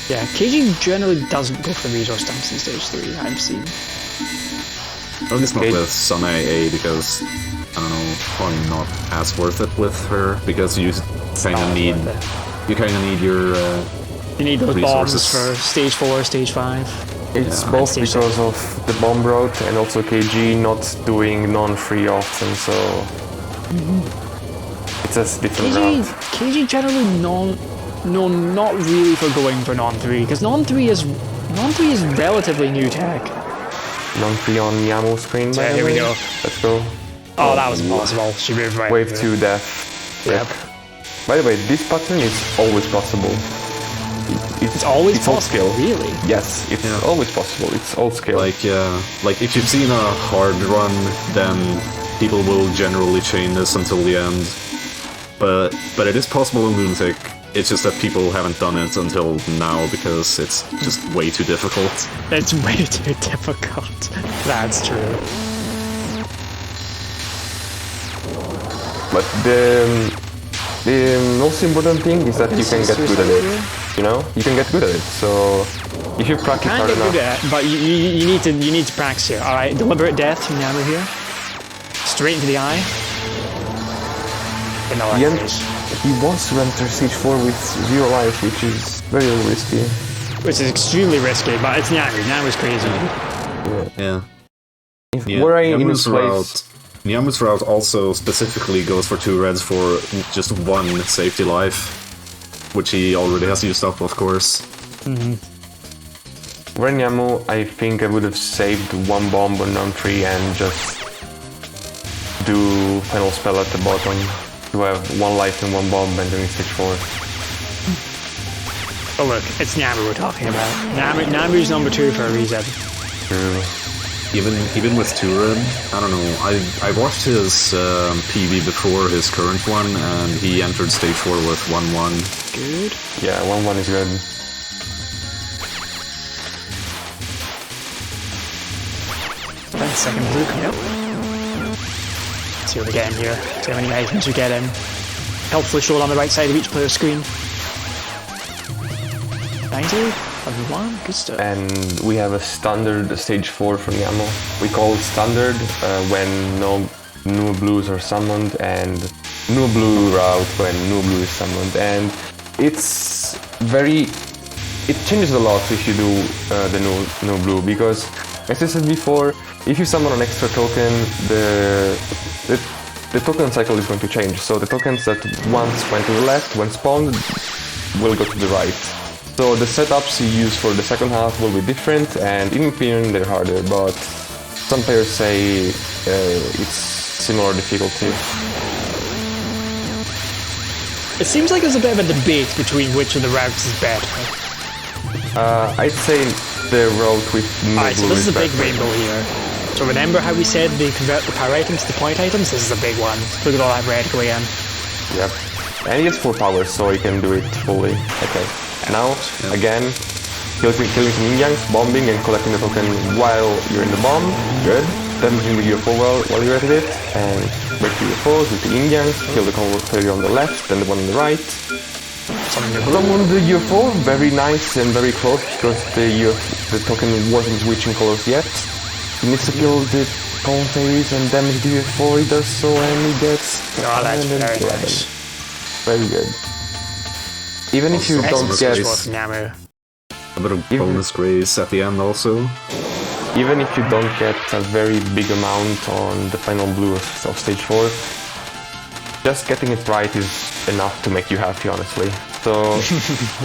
Yeah, KG generally doesn't go for resource stumps in stage 3, I've seen. At least not with Sun AA, because, I don't know, probably not as worth it with her, because you kind of need your you need those resources. bombs for stage 4, stage 5. It's both because of the bomb route and also KG not doing non-free often, so it's a different route. KG generally not really for going for non-3, because non-3 is relatively new tech. Non-free on Yamo screen, by the way. Here we go. Let's go. Oh, that was impossible. She moved right. Wave 2 death. Yep. By the way, this pattern is always possible. It's always possible, all skill. Really? Yes, it's always possible. It's all skill. Like if you've seen a hard run, then people will generally chain this until the end. But it is possible in Lunatic. It's just that people haven't done it until now because it's just way too difficult. It's way too difficult. That's true. But the most important thing is that you can get good at it. You know, you can get good at it. So if you practice hard enough, good at it, but you need to practice here. All right, deliberate death from Namu here, straight into the eye. He wants to enter stage 4 with 0 life, which is very risky. which is extremely risky, but it's Nyamu. Nyamu's crazy. Yeah. Were I in his place... Nyamu's route also specifically goes for 2 reds for just 1 safety life, which he already has used up, of course. Were Nyamu, I think I would have saved 1 bomb on Norm 3 and just do final spell at the bottom to have 1 life and 1 bomb and then stage 4. Oh look, it's Nyamu we're talking about. Nyamu's number 2 for a reason. True. Even with Turin, I don't know. I watched his PB before his current one, and he entered stage 4 with 1-1. Good. Yeah, 1-1 is good. Then second blue coming up. See what we get in here. See how many items we get in. Helpfully shown on the right side of each player's screen. 90. 1, good stuff. And we have a standard stage 4 for Nyamu. We call it standard when no blues are summoned, and no blue route when no blue is summoned. And it's very... It changes a lot if you do the no blue, because as I said before, if you summon an extra token, the token cycle is going to change. So the tokens that once went to the left, when spawned, will go to the right. So the setups you use for the second half will be different, and in my opinion they're harder, but some players say it's similar difficulty. It seems like there's a bit of a debate between which of the routes is better. I'd say the route with no Alright, so blue this is a big better. rainbow here. So remember how we said they convert the power items to point items? This is a big one. Look at all that red going in. Yep. And he gets 4 powers, so he can do it fully. Okay. Now, again, killing some yin-yangs, bombing and collecting the token while you're in the bomb. Good. Damaging the UFO while you're at it. And break the UFOs with the yin-yangs, kill the player on the left and the one on the right. Summon the UFO, very nice and very close because the token wasn't switching colors yet. He needs to kill the commentators and damage the UFO, he does so, and he gets... Oh, that's very nice. Very good. Even if you don't get... Nyamu. A bit of bonus grace at the end also. Even if you don't get a very big amount on the final blue of stage 4, just getting it right is enough to make you happy, honestly. So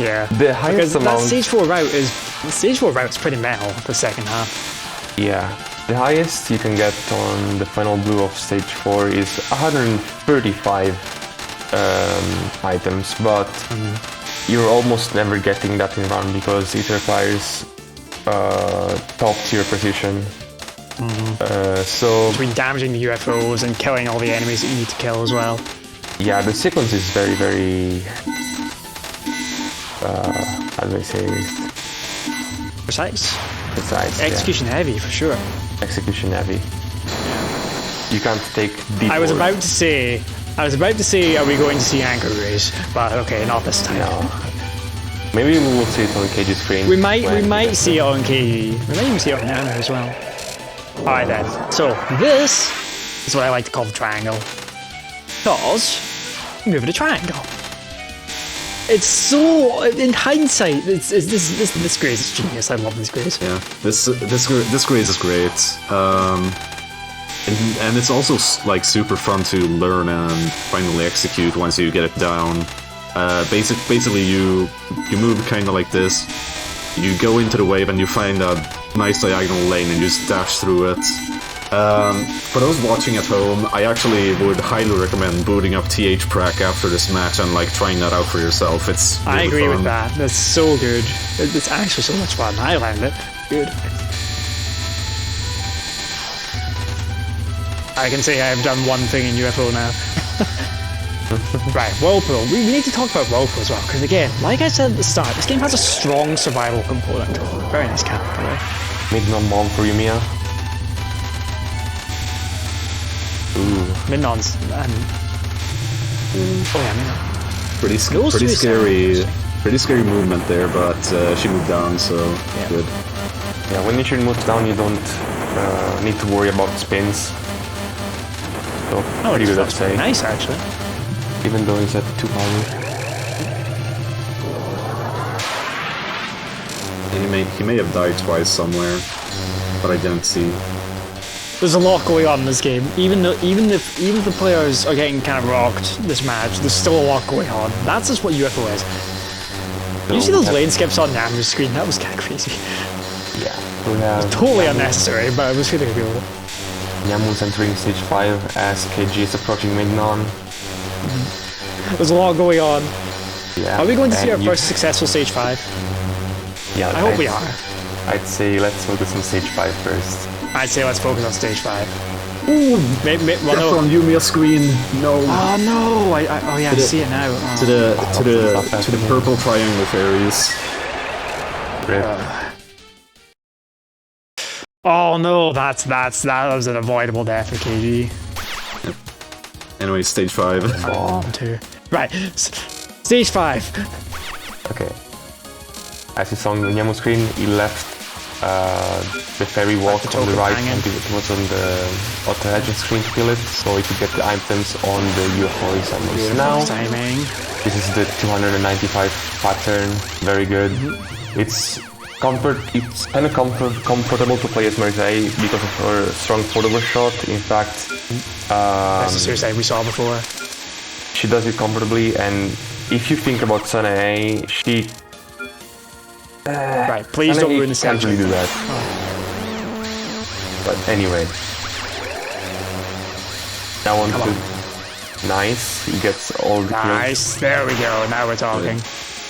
yeah, the highest because amount... that stage 4 route is... Stage 4 route's pretty metal, the second half. Yeah, the highest you can get on the final blue of stage 4 is 135 items, but you're almost never getting that in run because it requires top tier precision. So between damaging the UFOs and killing all the enemies that you need to kill as well. Yeah, the sequence is very, very... how do I say it? Precise. Precise, execution heavy, for sure. Execution heavy. You can't take deep. I was about to say, are we going to see anchor rays? But okay, not this time. No. Maybe we will see it on KG screen. We might see it on KG. We might even see it on Nano as well. Alright then. So this is what I like to call the triangle. Because we move it a triangle. It's so, in hindsight, this graze is genius. I love this graze. Yeah, this graze is great. And it's also like super fun to learn and finally execute once you get it down. Basically you move kind of like this. You go into the wave and you find a nice diagonal lane and you just dash through it. For those watching at home, I actually would highly recommend booting up TH-Prac after this match and like trying that out for yourself. It's really I agree fun. with that. That's so good. It's actually so much fun. I learned it. Good. I can say I've done one thing in UFO now. Right, Whirlpool. We need to talk about Whirlpool as well, because again, like I said at the start, this game has a strong survival component. Very nice cap, by the way. Mid-non bomb for YU-MIYA. Ooh. Mid-nons. Oh yeah, Mid-non. Pretty scary movement there, but she moved down, so yeah. Good. Yeah, when you move down, you don't need to worry about spins. So, pretty good, I'd say. Nice, actually. Even though he's at 2 power. he may have died twice somewhere, but I didn't see. There's a lot going on in this game. Even if the players are getting kind of rocked this match, there's still a lot going on. That's just what UFO is. You see those lane skips on Namu's screen? That was kind of crazy. Yeah, we have Totally unnecessary, but it was really cool. Nyamu's entering stage 5 as KG is approaching Mignon. There's a lot going on. Yeah. Are we going to see our first successful stage 5? Yeah, I hope we are. I'd say let's focus on stage 5 first. I'd say let's focus on stage 5. Ooh, That's on YU-MIYA screen. No. Oh no! Oh yeah, I see it now. Oh. To the purple triangle fairies. Oh no, that was an avoidable death for KG. Anyway, stage 5. Right, stage 5. Okay. As you saw on the Nyamu screen, he left the fairy walk on the right and it was on the auto legend screen to kill it, so he could get the items on the UFO summons. Now, timing. This is the 295 pattern, very good. It's kind of comfortable to play as Merzei because of her strong forward shot. In fact, that's the suicide we saw before. She does it comfortably, and if you think about Sanae, she right, please don't ruin the can't really do that. But anyway, now on to nice. He gets all the nice. Kills. There we go. Now we're talking.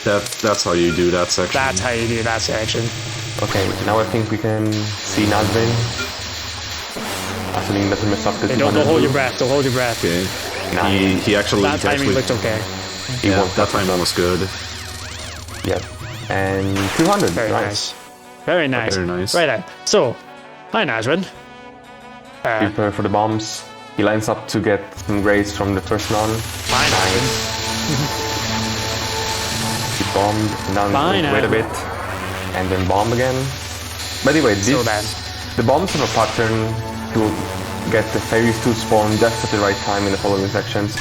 That's how you do that section. That's how you do that section. Okay, now I think we can see Nazrin. Assuming doesn't mess up the. Hey, don't hold your breath. Don't hold your breath. Okay. He actually. That timing looked okay. Yeah, that time was good. Yep. And 200. Very nice. Very nice. Okay. Very nice. Right then. So, hi Nazrin. Prepare for the bombs. He lines up to get some grades from the first non. Fine. Nice. He bombed, now wait a bit, and then bomb again. By the way, the bombs have a pattern to get the fairies to spawn just at the right time in the following sections.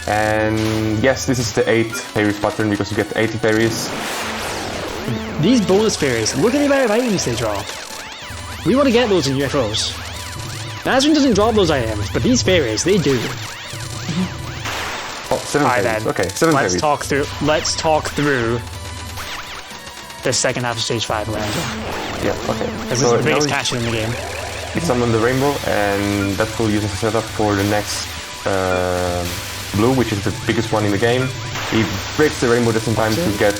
And yes, this is the 8 fairies pattern because you get 80 fairies. These bonus fairies, look at the amount of items they drop. We want to get those in UFOs. Nazrin doesn't drop those items, but these fairies, they do. Oh, 7 fairies. Then. Okay, 7 let's fairies. Let's talk through the second half of stage 5, Lorenzo. Yeah, okay. This is the biggest cash in the game. He summoned the rainbow, and that will use as a setup for the next blue, which is the biggest one in the game. He breaks the rainbow just in time to get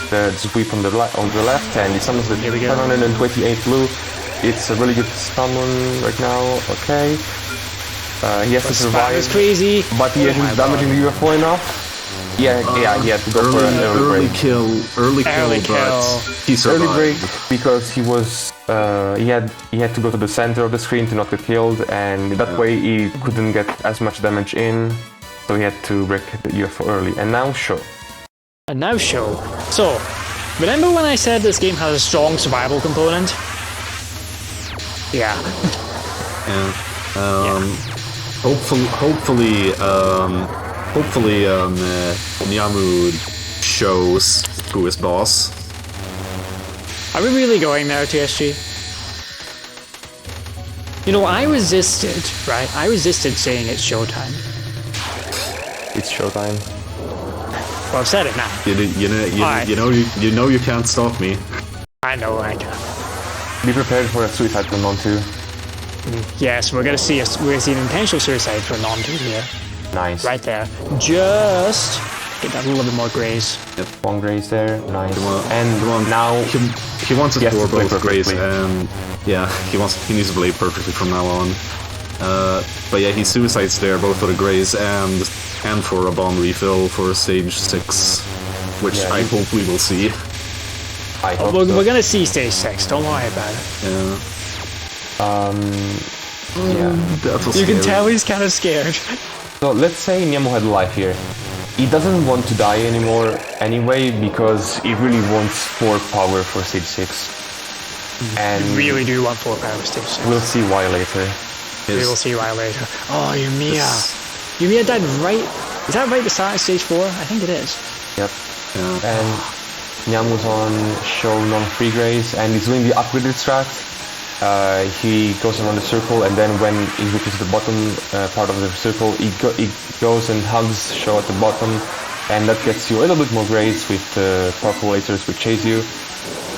the sweep on the left, and he summons the 728 blue. It's a really good summon right now. Okay. He has to survive. It's crazy. But he isn't damaging the UFO enough. Yeah, he had to go for an early kill, but he survived. Early break because he was he had to go to the center of the screen to not get killed, and that way he couldn't get as much damage in, so he had to break the UFO early. And now show. So, remember when I said this game has a strong survival component? Yeah. Hopefully, Nyamu shows who is boss. Are we really going there, TSG? You know, I resisted, right? I resisted saying it's showtime. It's showtime. Well, I've said it now. You know you can't stop me. I know I can. Be prepared for a suicide from Non-2. Yes, we're gonna see an intentional suicide for Non-2 here. Nice. Right there. Just get that a little bit more graze. Yep. 1 graze there. Nice. And now he wants to for both graze, and yeah, he needs to play perfectly from now on. But yeah, he suicides there both for the graze and for a bomb refill for stage 6, which I hope we will see. I hope we're gonna see stage 6. Don't worry about it. Yeah. You can tell he's kind of scared. So let's say Nyamu had life here. He doesn't want to die anymore anyway because he really wants 4 power for stage 6. And you really do want 4 power for stage 6. We'll see why later. We will see why later. Oh, YU-MIYA. YU-MIYA died right... Is that right beside stage 4? I think it is. Yep. Yeah. And Nyamu's on shown on free grace, and he's doing the upgraded strat. He goes around the circle, and then when he reaches the bottom part of the circle, he goes and hugs show at the bottom, and that gets you a little bit more grace with powerful lasers which chase you,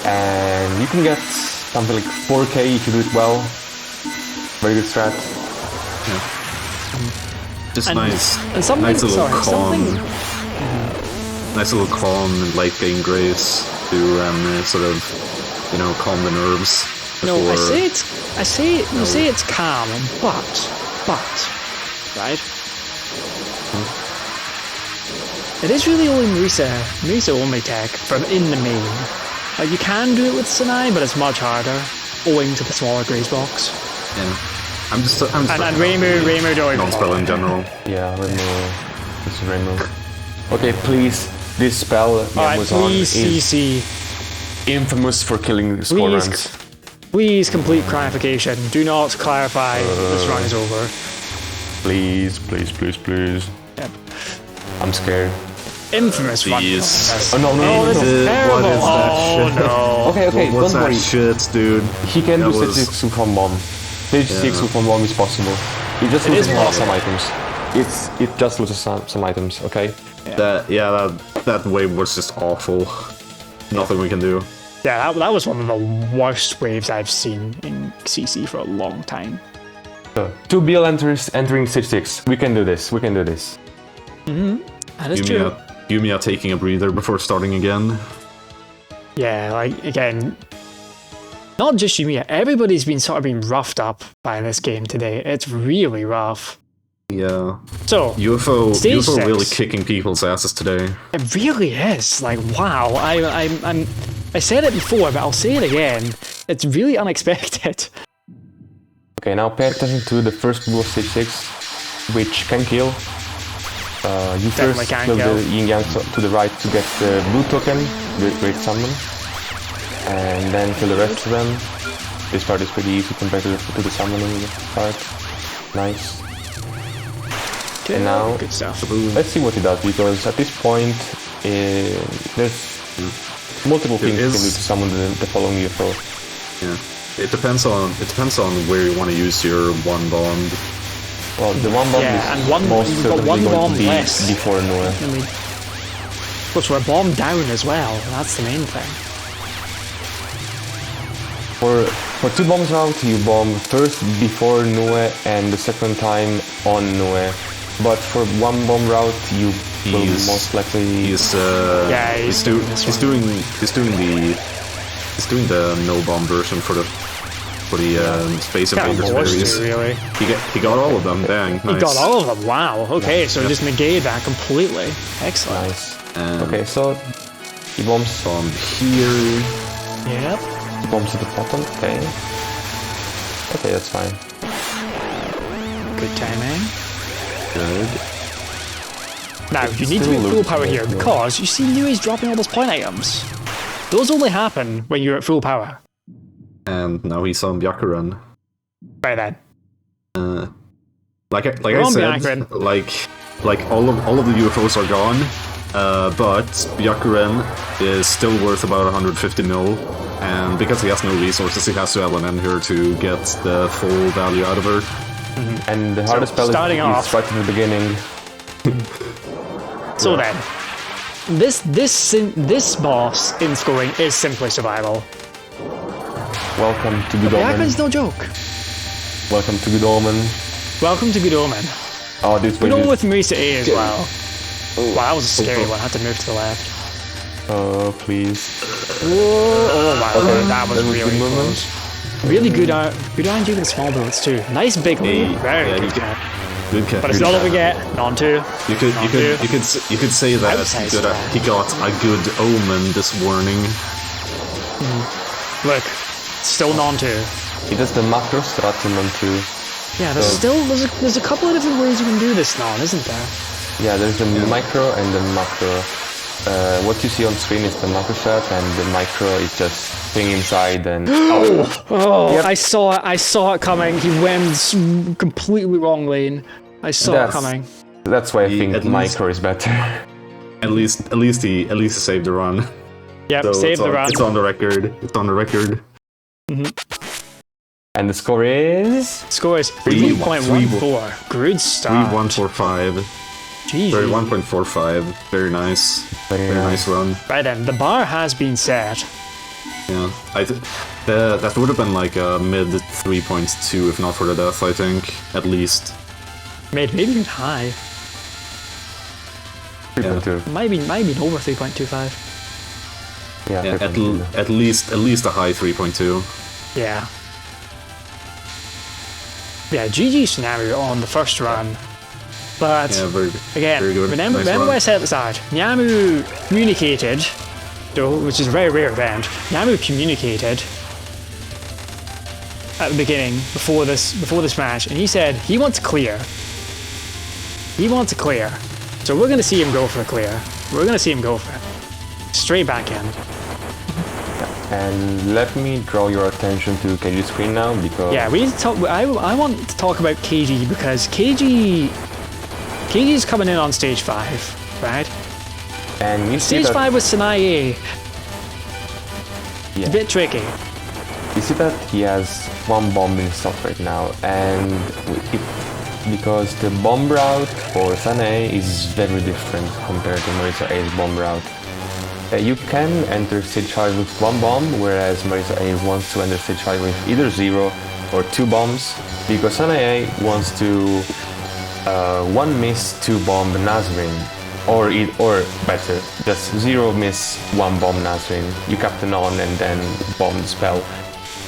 and you can get something like 4k if you do it well. Very good strat. Yeah. Just And- nice, and something- nice little sorry, calm, something- nice little calm and light game grace to sort of, you know, calm the nerves. No, I before- say you say it's calm, but, right? It is really only Marisa only tech from in the main. Like you can do it with Sinai, but it's much harder, owing to the smaller grace box. Yeah. I'm just And Reimu doing non-spell in general. Yeah, Remo. This is Remo. Okay, please. This spell Alright, Nyamu's on please is CC. infamous for killing the score Please. runs. Please complete clarification. Do not clarify this run is over. Please, please, please, please. Yep. I'm scared. Infamous run. Please. Oh no, no, Oh, no, this no. is terrible. What is that Oh shit? no. Okay, okay, What's don't that worry. shit, dude? He can That do was- stage 6 from bomb. Stage 6 from bomb is possible. He just It loses is some possible. items. It just loses some items, okay? That wave was just awful. Nothing we can do. Yeah, that was one of the worst waves I've seen in CC for a long time. So, 2 BL entering stage 6. We can do this. We can do this. That is true. YU-MIYA taking a breather before starting again. Yeah, like, again, not just YU-MIYA, everybody's been sort of being roughed up by this game today. It's really rough. Yeah. So, UFO Stage UFO really 6. kicking people's asses today. it really is. Like, wow. I said it before, but I'll say it again. It's really unexpected. Okay, now pay attention to the first move of stage 6, which can kill. You Definitely first can kill kill. the yin yang to the right to get the blue token, the great summon, and then kill the rest of them. This part is pretty easy compared to the summoning part. Nice. And now, Good stuff. let's see what he does, because at this point, there's multiple things you can do to summon the following UFO. Yeah. It depends on where you want to use your one bomb. Well, the one bomb Yeah, is and one- most you've got certainly one going bomb to be less. before Noah. I mean, plus we're bombed down as well. That's the main thing. For 2 bombs route, you bomb first before Noe and the second time on Noe. But for 1 bomb route, you will most likely. He's he's doing this doing the no bomb version for the Space Kind of Invaders forced berries. to, really. He got all of them. Dang, nice. He got all of them. Wow. Okay, so just negated that completely. Excellent. Nice. And Okay, so he bombs from here. Yep. he bombs at the bottom. Okay. Okay, that's fine. Good timing. Good. Now, you need to be at full power here because you see Nui's dropping all those point items. Those only happen when you're at full power. And now he's on Byakuran. Right then. Like I We're on said, Byakuran. like all of the UFOs are gone, but Byakuran is still worth about 150 mil, and because he has no resources, he has to LNN her to get the full value out of her. And the hardest spell starting is off- right in the beginning. So then, this boss in scoring is simply survival. Welcome to Good Byakuran's Omen. no joke. Welcome to Good Omen. Welcome to Good Omen. Oh, this Good wave Omen is... with Marisa A as well. Wow, that was a scary one. I had to move to the left. Oh, please. Oh wow, Okay, that was that was really good movement. close. Really good iron doing the small bullets too. Nice big lead. Very yeah, good he cat. Good catch. But it's not what we get. Non two. You could say that Outside he got a good omen this warning. Look, still non two. He does the macro strat in on 2. Yeah, there's a couple of different ways you can do this non, isn't there? Yeah, there's the micro and the macro. What you see on screen is the macro strat, and the micro is just thing inside and... Oh, Yep. I saw it coming. He went completely wrong lane. I saw it coming. That's why I think at least- micro is better. At least he saved the run. Yep, So save the run. it's on the record. It's on the record. And the score is... Score is 3.14. Good start. 3.145. GG. Sorry, 1.45. Very nice. Very nice run. Right then, the bar has been set. Yeah, that would have been like a mid 3.2 if not for the death, I think, at least. Maybe even high. 3.2. Maybe over 3.25. Yeah, Yeah, at least a high 3.2. Yeah. Yeah, GG scenario on the first run. But Yeah, very good. remember Nice what run. I said at the start. Nyamu communicated, though, which is a very rare event. Nyamu communicated at the beginning before this match, and he said he wants a clear. He wants a clear. So we're gonna see him go for a clear. We're gonna see him go for it. Straight back in. And let me draw your attention to KG's screen now, because... Yeah, we need to talk. I want to talk about KG because KG is coming in on stage 5, right? And you see Stage that... 5 with Sanae. Yeah. A bit tricky. You see that he has one bomb in stock right now, and because the bomb route for Sanae is very different compared to Marisa A's bomb route. You can enter stage 5 with one bomb, whereas Marisa A wants to enter stage 5 with either 0 or 2 bombs, because Sanae wants to 1 miss 2 bomb Nazrin, or better, just 0 miss 1 bomb Nazrin. You captain on and then bomb the spell.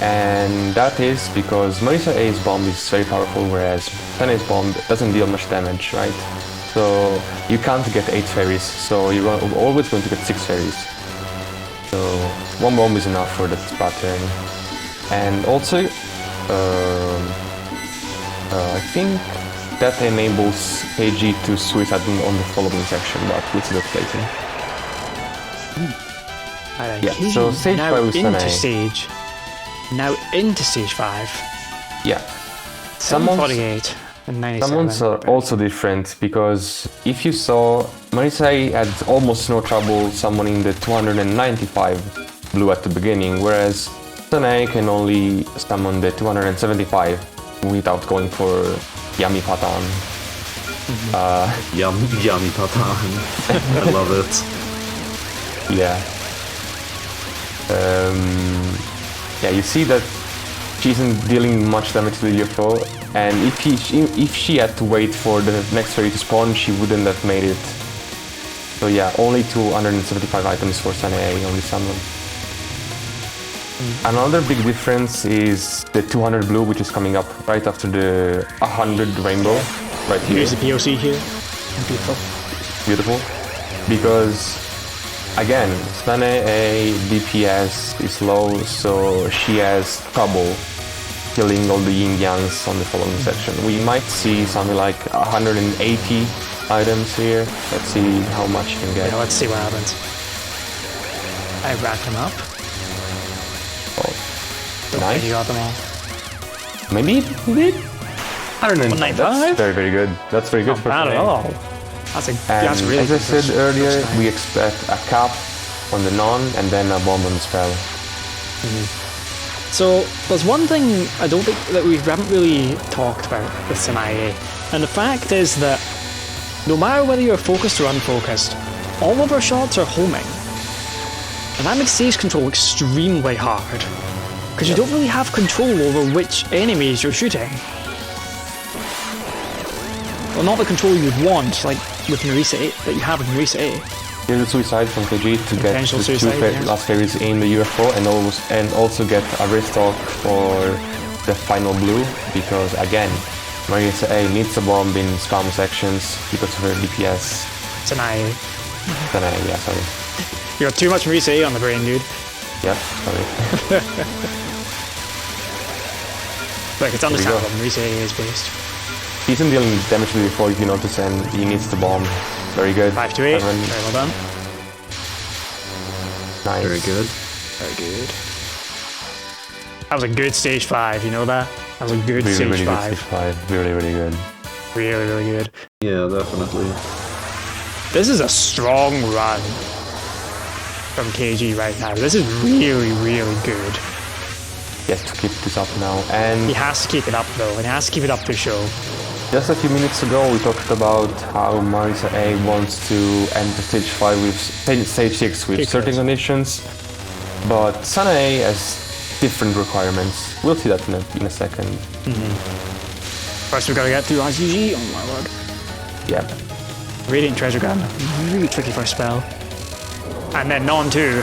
And that is because Marisa A's bomb is very powerful, whereas Sanae's bomb doesn't deal much damage, right? So you can't get 8 fairies, so you're always going to get 6 fairies. So 1 bomb is enough for that pattern. And also, I think that enables KG to suicide on the following section, but we'll see that later. Alright, Yeah, KG so stage now 5 with into Sanae. stage. Now into stage 5. Yeah. 748 and 97. Summons are also different, because if you saw, Marisa A had almost no trouble summoning the 295 blue at the beginning, whereas Sanae can only summon the 275 without going for Yummy Patan. Yummy Patan. I love it. Yeah. Yeah, you see that she isn't dealing much damage to the UFO, and if she had to wait for the next fairy to spawn, she wouldn't have made it. So yeah, only 275 items for Sanae, only summon. Another big difference is the 200 blue, which is coming up right after the 100 rainbow, right here. Here's the POC here. Beautiful. Beautiful. Because, again, Sanae DPS is low, so she has trouble killing all the yin-yangs on the following section. We might see something like 180 items here. Let's see how much you can get. Yeah, let's see what happens. I racked them up. Oh, Don't nice. think you got them all. Maybe he did? 195? That's very, very good. That's very good Not for bad at Sanae. all. That's And really as I good for said earlier, Sanae. we expect a cap on the non and then a bomb on the spell. So there's one thing I don't think that we haven't really talked about with Sanae, and the fact is that no matter whether you're focused or unfocused, all of her shots are homing. And that makes stage control extremely hard, because you don't really have control over which enemies you're shooting. Well, not the control you'd want, like with Marisa A, that you have with Marisa A. Here's a suicide from KG to get Potential the suicide, yes. last fairies in the UFO and also get a restock for the final blue, because again, Marisa A needs a bomb in spam sections because of her DPS. Sanae. Sanae, yeah, sorry. You got too much Marisa A on the brain, dude. Yeah, sorry. Like, it's understandable, Marisa A is based. He isn't dealing damage to the UFO, if you notice, and he needs the bomb. Very good. 5 to 8. 7. Very well done. Nice. Very good. Very good. That was a good stage 5, you know that? That was a good Really, stage really good 5. stage 5. Really, really good. Really, really good. Yeah, definitely. This is a strong run. from KG right now. This is really, really good. He has to keep this up now, and He has to keep it up though, and he has to keep it up to show. just a few minutes ago we talked about how Marisa A wants to enter stage 5 with stage 6 with certain conditions, but Sana A has different requirements. We'll see that in a second. First we gotta get through RCG, oh my word. Yeah. Radiant Treasure Gun, really tricky for a spell. And then Non 2,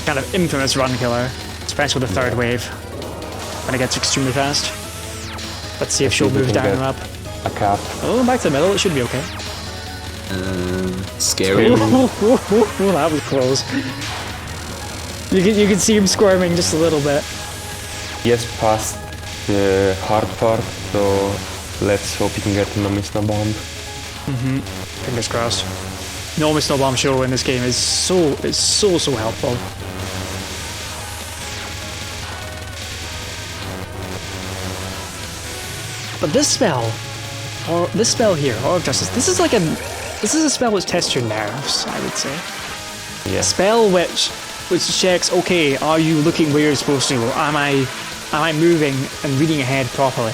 kind of infamous run killer, especially with the third wave, when it gets extremely fast. Let's see if she'll move down or up. A cap. Oh, back to the middle, it should be okay. Scary. Ooh, that was close. You can see him squirming just a little bit. He has passed the hard part, so let's hope he can get no miss no bomb. Fingers crossed. No miss no bomb show in this game is so helpful. But this spell here, Aura of Justice, this is a spell which tests your nerves, I would say. Yeah. A spell which checks, okay, are you looking where you're supposed to? Am I moving and reading ahead properly?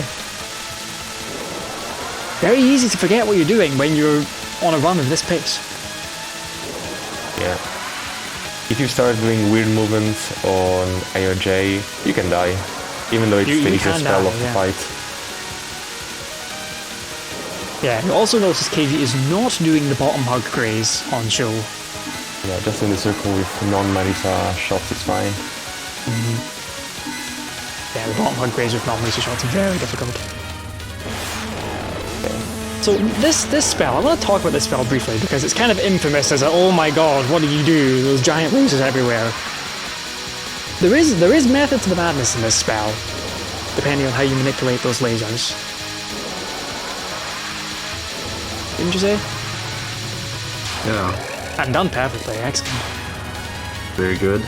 Very easy to forget what you're doing when you're on a run of this pace. Yeah. If you start doing weird movements on A or J, you can die, even though it's the easiest spell of the fight. Yeah, you also notice KG is not doing the bottom hug graze on show. Yeah, just in the circle with non-Marisa shots is fine. Yeah, the bottom hug graze with non-Marisa shots is very difficult. So this spell, I want to talk about this spell briefly because it's kind of infamous as a, oh my god, what do you do? Those giant lasers everywhere. There is method to the madness in this spell, depending on how you manipulate those lasers. Didn't you say? Yeah. And done perfectly, excellent. Very good.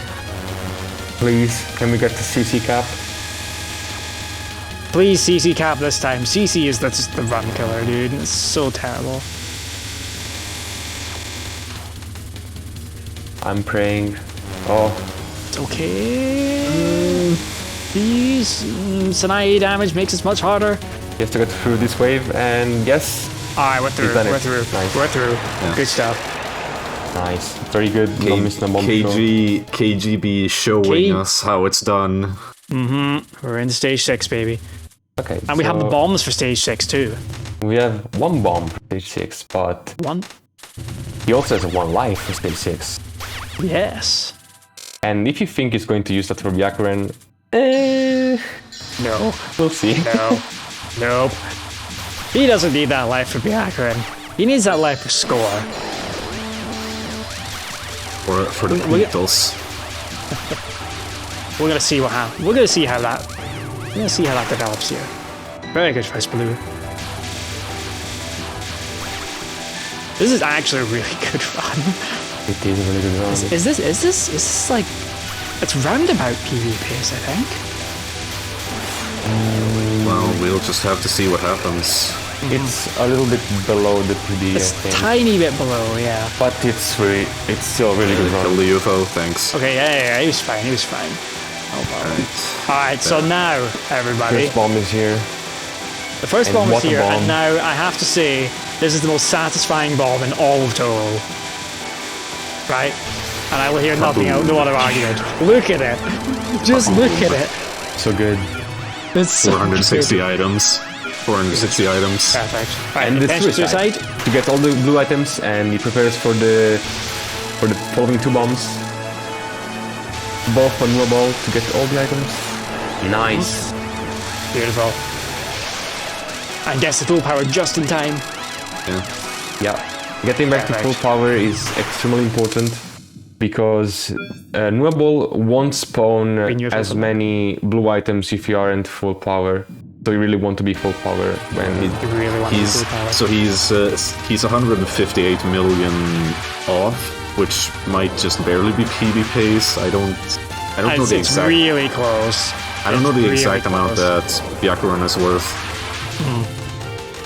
Please, can we get the CC cap? Please CC cap this time. CC is just the run killer, dude. It's so terrible. I'm praying. Oh. It's okay. Please. Sanae damage makes it much harder. He has to get through this wave, and yes. Alright, we're through. Nice. We're through. Yeah. Good stuff. Nice. Very good. No miss, no bomb. KGB showing us how it's done. We're in stage 6, baby. Okay. And we have the bombs for stage 6 too. We have one bomb for stage 6, but One? he also has one life for stage 6. Yes. And if you think he's going to use that for Byakuren, No. we'll see. No. Nope. He doesn't need that life for Byakuren. He needs that life for score. For the Beatles. We're gonna see what happens. We're gonna see how that develops here. Very good first blue. This is actually a really good run. It is a really good run. Is this like it's roundabout PB pace, I think. Well, we'll just have to see what happens. It's a little bit below the PD, It's I think. tiny bit below, yeah. But it's still a really good Kill run. the UFO, thanks. Okay, yeah, he was fine. Alright, so now, everybody, First bomb is here. the first and bomb is what a here, bomb. and now I have to say, this is the most satisfying bomb in all of Touhou. Right? And I will hear nothing else, no other argument. Look at it! Just look at it! So good. It's so 460 good. items. 460 items. Perfect. Right, And the attention suicide. To get all the blue items, and he prepares for the following two bombs. Both on ball to get all the items. Nice. Beautiful. And gets the full power just in time. Yeah. Getting back to full Perfect. power is extremely important because Nuaball won't spawn Renew as full many blue items if you aren't full power. So you really want to be full power when You really want the full power. So he's 158 million off, which might just barely be PB pace. I don't know the It's exact. really close. I don't know the really exact amount close. that Byakuren is worth.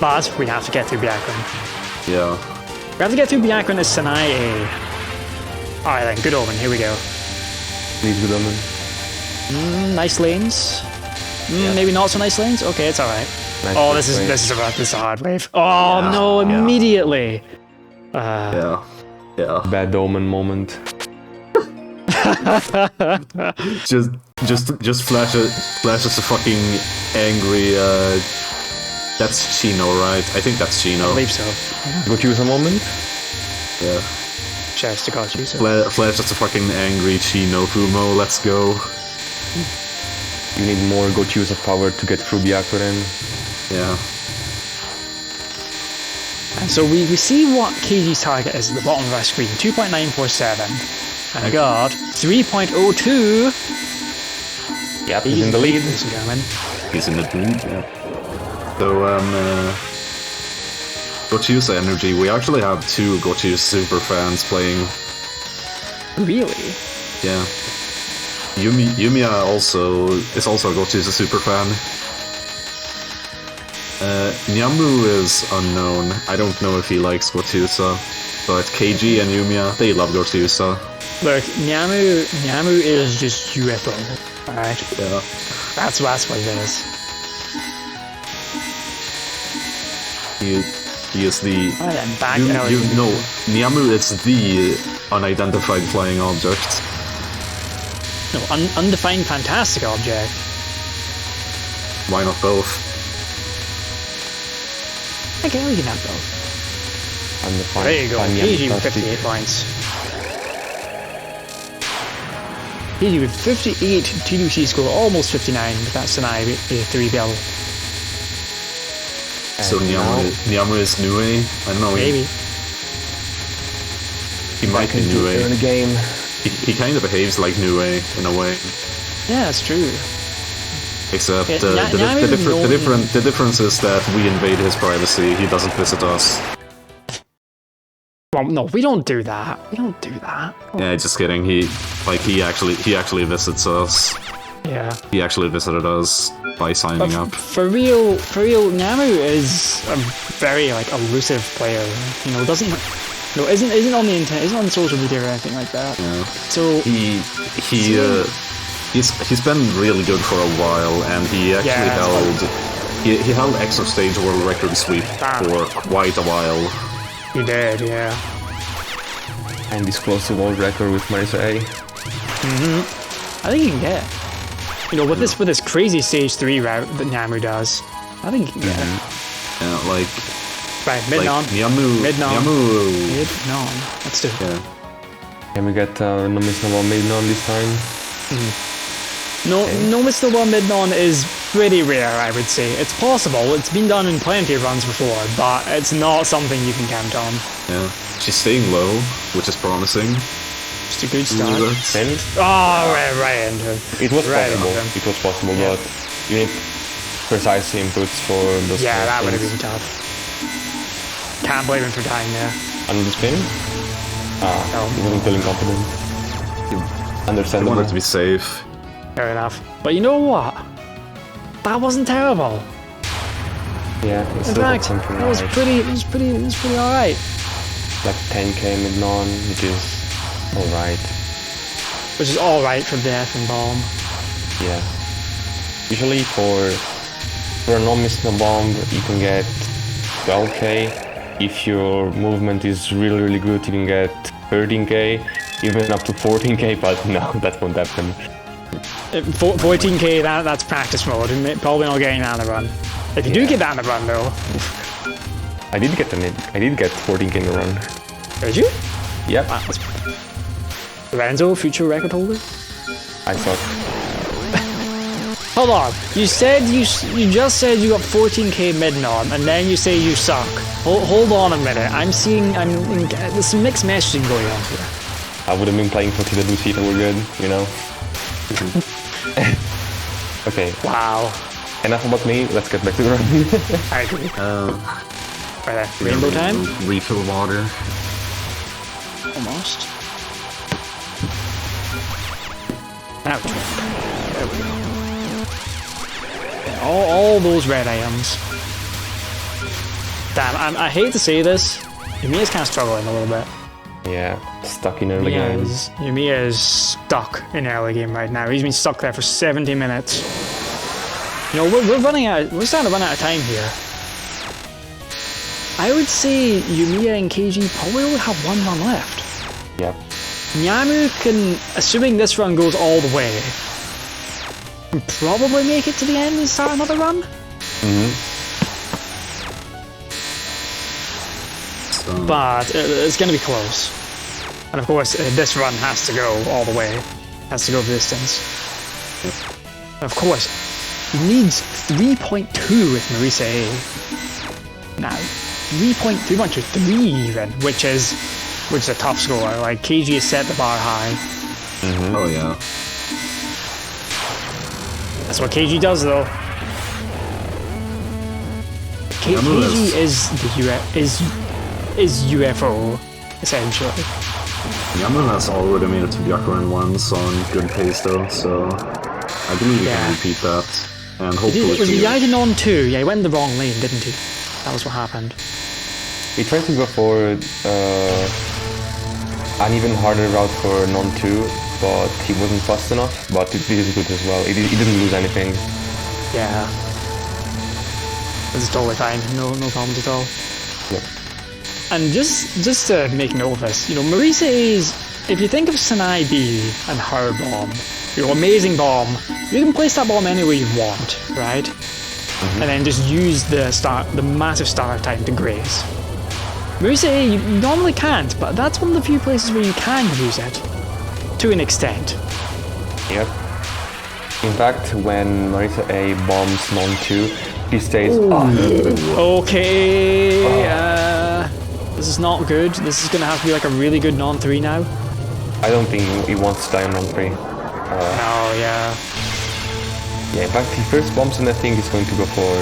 But we have to get through Byakuren. Yeah. We have to get through Byakuren as Sanae A. Alright then, good omen, here we go. Please, good omen. Nice lanes. Maybe not so nice lanes? Okay, it's alright. Nice Oh, first wave. this is a hard wave. Oh no, immediately! Yeah. Bad omen moment. Just flashes a fucking angry. That's Chino, right? I think that's Chino. I believe so. Go choose a moment. Yeah. Shouts to God, you so. Flashes a fucking angry Chino Fumo. Let's go. You need more go choose of power to get through Byakuren. Yeah. And so we see what KG's target is at the bottom of our screen, 2.947. And God, 3.02. Yep, he's in the lead. Ladies and gentlemen. He's in the lead. Yeah. So Gochiusa energy. We actually have 2 Gochiusa super fans playing. Really? Yeah. YU-MIYA is also a Gochiusa super fan. Nyamu is unknown. I don't know if he likes Gochiusa, but KG and YU-MIYA, they love Gochiusa. Look, Nyamu is just UFO. Alright? Yeah. That's what it is. He is the... Alright then, back No, Nyamu is the unidentified flying object. No, undefined fantastic object. Why not both? Okay, we can have both. And the fine, There you go, PG with 58 points. PG with 58 TDC score, almost 59 with that Sanai A3 bill. So Nyamu is Nue? I don't know. Maybe. He might be Nue. in the game. He kind of behaves like Nue in a way. Yeah, that's true. Except Yeah, the difference is that we invade his privacy. He doesn't visit us. Well, no, we don't do that. We don't do that. Yeah, just kidding. He actually visits us. Yeah. He actually visited us by signing up. For real, Nyamu is a very elusive player. You know, isn't on the internet, isn't on social media or anything like that. Yeah. So he's been really good for a while, and he actually he held extra stage world record sweep for quite a while. He did, yeah. And he's close to world record with Marisa A. I think he can get it. You know, with this crazy stage 3 route that Nyamu does, I think he can get it. Yeah, Right, mid-non. Nyamu. Mid-non. Let's do it. Yeah. Can we get no miss no mid-non this time? No Mr. 1 mid-non is pretty rare, I would say. It's possible, it's been done in plenty of runs before, but it's not something you can count on. Yeah. She's staying low, which is promising. Just a good start. And Oh, right into him. it was Right possible. into him. It was possible, Yeah. but you need precise inputs for those. Yeah, that would have things. been tough. Can't blame him for dying there. And the spin? No. He wasn't feeling confident. I Understandable. wanted to be safe. Fair enough. But you know what? That wasn't terrible. Yeah, it's In still got fact, something it was right. pretty alright. Like 10k mid-non, which is alright. Which is alright for Death and Bomb. Yeah. Usually for a non-miss no bomb, you can get 12k. If your movement is really good, you can get 13k, even up to 14k, but no, that won't happen. 14k, that's practice mode, and probably not getting that in the run. If you do get that in the run, though. I did get 14k in the run. Did you? Yep, Wow, Lorenzo, future record holder? I suck. Hold on, you just said you got 14k mid-non, and then you say you suck. Hold on a minute, there's some mixed messaging going on here. I would have been playing for Tita Lucy if I were good, you know? Okay, Wow. enough about me, let's get back to the run. I agree. Right there, rainbow time? Refill water. Almost. Now it's red. There we go. Yeah, all those red items. Damn, I hate to say this. YU-MIYA's kind of struggling a little bit. Yeah, stuck in early game. YU-MIYA is stuck in early game right now. He's been stuck there for 70 minutes. You know, we're starting to run out of time here. I would say YU-MIYA and KG probably only have one run left. Yep. Nyamu can, assuming this run goes all the way, can probably make it to the end and start another run. But it's going to be close. And of course, this run has to go all the way. Has to go the distance. And of course, he needs 3.2 with Marisa A. Now, 3.3 even, which is a top score. Like, KG has set the bar high. Oh yeah. That's what KG does, though. KG is UFO, essentially. Yamu has already made it to Byakuran once on good pace though, so I believe he can repeat that. And hopefully was he Yaiden on 2? Yeah, he went in the wrong lane, didn't he? That was what happened. He tried to go for an even harder route for non-2, but he wasn't fast enough, but it is good as well. He didn't lose anything. Yeah. This is totally fine, no problems at all. Yep. And just to make note of this, you know, Marisa is, if you think of Sanai B and her bomb, your amazing bomb, you can place that bomb anywhere you want, right? And then just use the massive start time to graze. Marisa A, you normally can't, but that's one of the few places where you can use it. To an extent. Yep. In fact, when Marisa A bombs non-2, he stays Okay, this is not good. This is gonna have to be like a really good non-3 now. I don't think he wants to die on non-3. Oh, yeah. Yeah, in fact, he first bombs and I think he's going to go for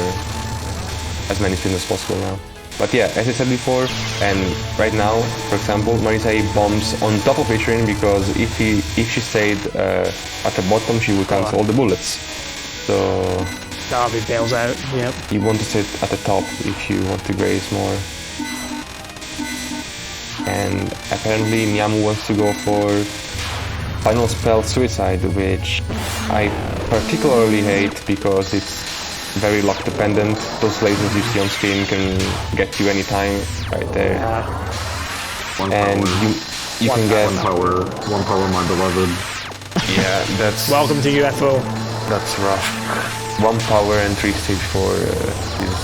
as many spins as possible now. But yeah, as I said before, and right now, for example, Marisa A bombs on top of Ichirin because if she stayed at the bottom, she would cancel all the bullets. So Darby bails out, yep. You want to sit at the top if you want to graze more. And apparently Nyamu wants to go for Final Spell Suicide, which I particularly hate because it's very luck dependent. Those lasers you see on screen can get you anytime, right there. And you can get one power, my beloved. Yeah, that's welcome to UFO. That's rough. 1 power and 3 stage 4 is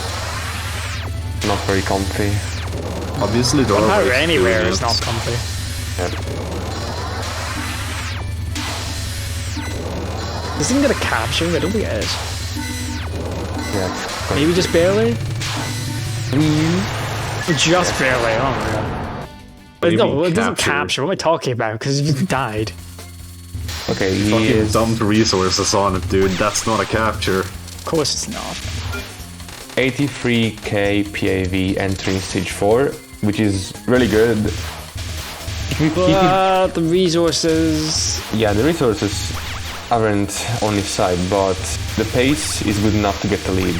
not very comfy. Obviously, the power anywhere is not comfy. Yeah. This isn't gonna capture, I don't think it is. Yeah. Maybe just barely? Just barely, oh my god. No, it doesn't capture, what am I talking about? Because he died. Okay, he fucking dumped resources on it, dude. That's not a capture. Of course it's not. 83k PAV entering stage 4, which is really good. But the resources... Yeah, the resources aren't on his side, but the pace is good enough to get the lead.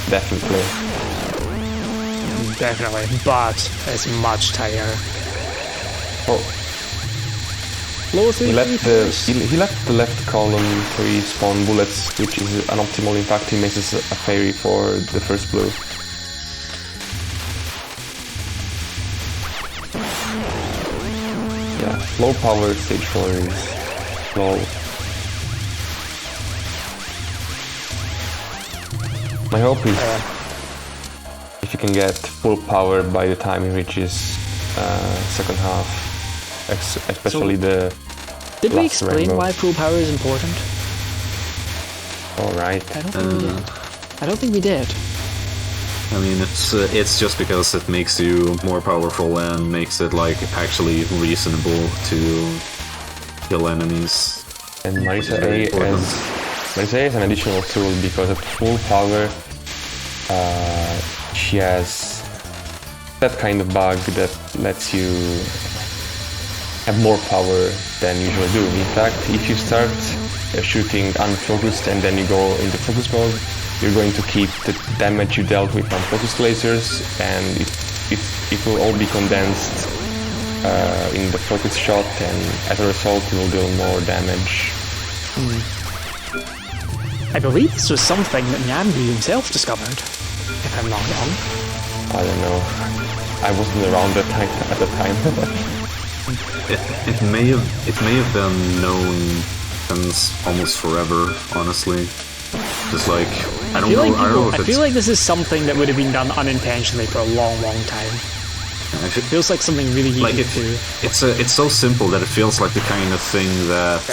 Definitely. Definitely, but it's much tighter. Oh. He left the left column to respawn bullets, which is unoptimal. In fact, he misses a fairy for the first blue. Yeah, low power stage 4 is low. My hope is if you can get full power by the time he reaches second half, especially the Did we explain rainbow. Why full power is important? Alright. I don't think we did. I don't think we did. I mean, it's just because it makes you more powerful and makes it like actually reasonable to kill enemies. And Marisa A is an additional tool because at full power she has that kind of bug that lets you have more power than you usually do. In fact, if you start shooting unfocused and then you go into focus mode, you're going to keep the damage you dealt with unfocused lasers, and it will all be condensed in the focus shot, and as a result, he will deal more damage. I believe this was something that Nyanru himself discovered, if I'm not wrong. I don't know. I wasn't around at the time. It may have been known since almost forever, honestly. Just like I don't know. I feel like this is something that would have been done unintentionally for a long, long time. It feels like something really easy like to do. It's so simple that it feels like the kind of thing that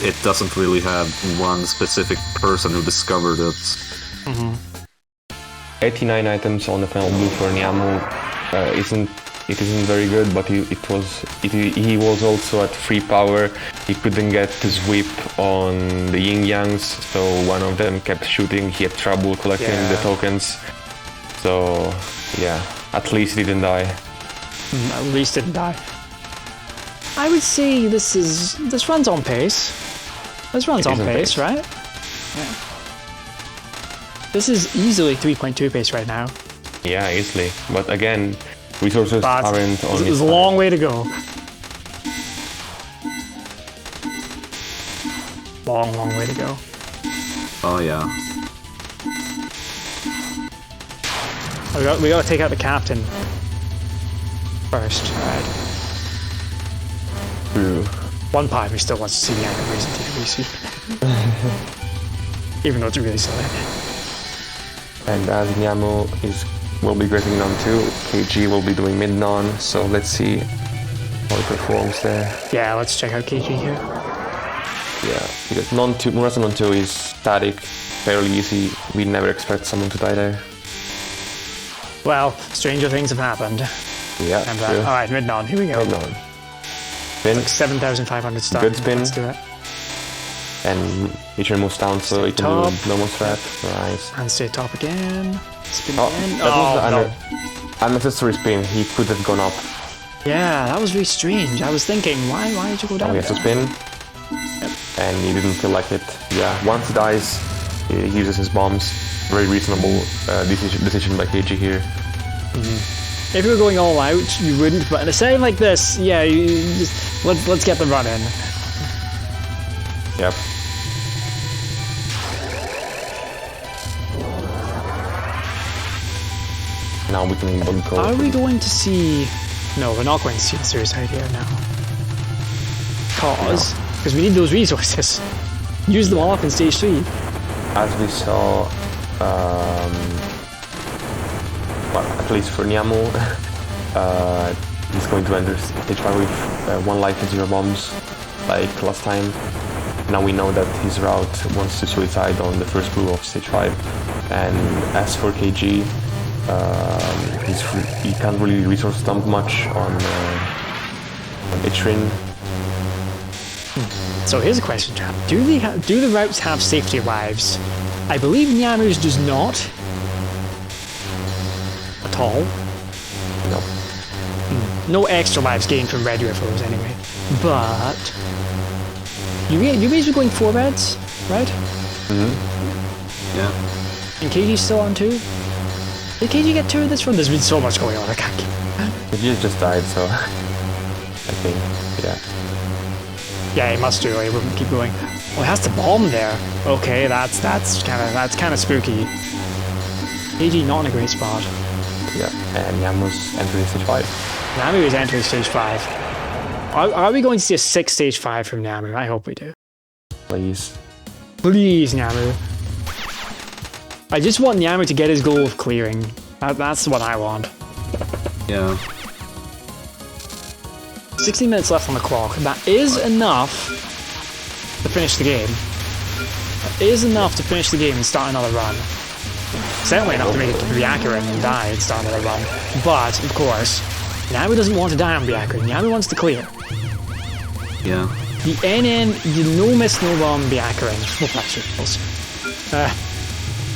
it doesn't really have one specific person who discovered it. 89 items on the final blue for Nyamu isn't very good, but he was also at free power. He couldn't get his whip on the yin yangs, so one of them kept shooting. He had trouble collecting the tokens. So yeah, at least he didn't die. At least didn't die. I would say this runs on pace. This runs on pace, right? Yeah. This is easily 3.2 pace right now. Yeah, easily. But again, resources aren't on his side. There's a long way to go. Long, long way to go. Oh yeah. We gotta take out the captain first, right? True. One part of me still wants to see the animes in TWC. Even though it's really silly. And as Nyamu will be getting non 2, KG will be doing mid non, so let's see how he performs there. Yeah, let's check out KG here. Yeah, because non 2, Murasa non 2 is static, fairly easy. We never expect someone to die there. Well, stranger things have happened. Yeah, true. Alright, mid non, here we go. Mid non. Spin. Like 7,500 stars. Good spin. Let's do it. And Ichiro moves down, so he can top. do normal strat. Nice. And stay top again. Spin again. That was the unnecessary spin. He could have gone up. Yeah, that was really strange. I was thinking, why did you go down? Oh, he has to spin. Yep. And he didn't feel like it. Yeah, once he dies, he uses his bombs. Very reasonable decision by KG here. If you were going all out, you wouldn't. But in a setting like this, yeah, you just let's get the run in. Yep. Now we can go. Are we going to see? No, we're not going to see the suicide here now. Because we need those resources. Use them all up in stage 3. As we saw, well, at least for Nyamu, he's going to enter stage 5 with 1 life and 0 bombs, like last time. Now we know that his route wants to suicide on the first blue of stage 5. And as for KG, he can't really resource dump much on Ichrin. So here's a question, Chap. Do the routes have safety lives? I believe Nyamu's does not. At all. No. No extra lives gained from red UFOs anyway. But you guys are going 4 reds, right? Yeah. And KG's still on 2? Did KG get 2 of this run? There's been so much going on, I can't keep. KG just died, so I think, yeah. Yeah, he must do. He wouldn't keep going. Oh, he has to bomb there. Okay, that's kind of spooky. KG not in a great spot. Yeah, and Nyamu's entering stage 5. Nyamu is entering stage 5. Are we going to see a 6 stage 5 from Nyamu? I hope we do. Please. Please, Nyamu. I just want Nyamu to get his goal of clearing. That's what I want. Yeah. 16 minutes left on the clock. That is enough to finish the game. That is enough to finish the game and start another run. Certainly enough to make it to Byakuren and die and start another run. But, of course, Nyamu doesn't want to die on Byakuren. Nyamu wants to clear. Yeah. The NN, the no miss no bomb Byakuren. Well, that's ridiculous.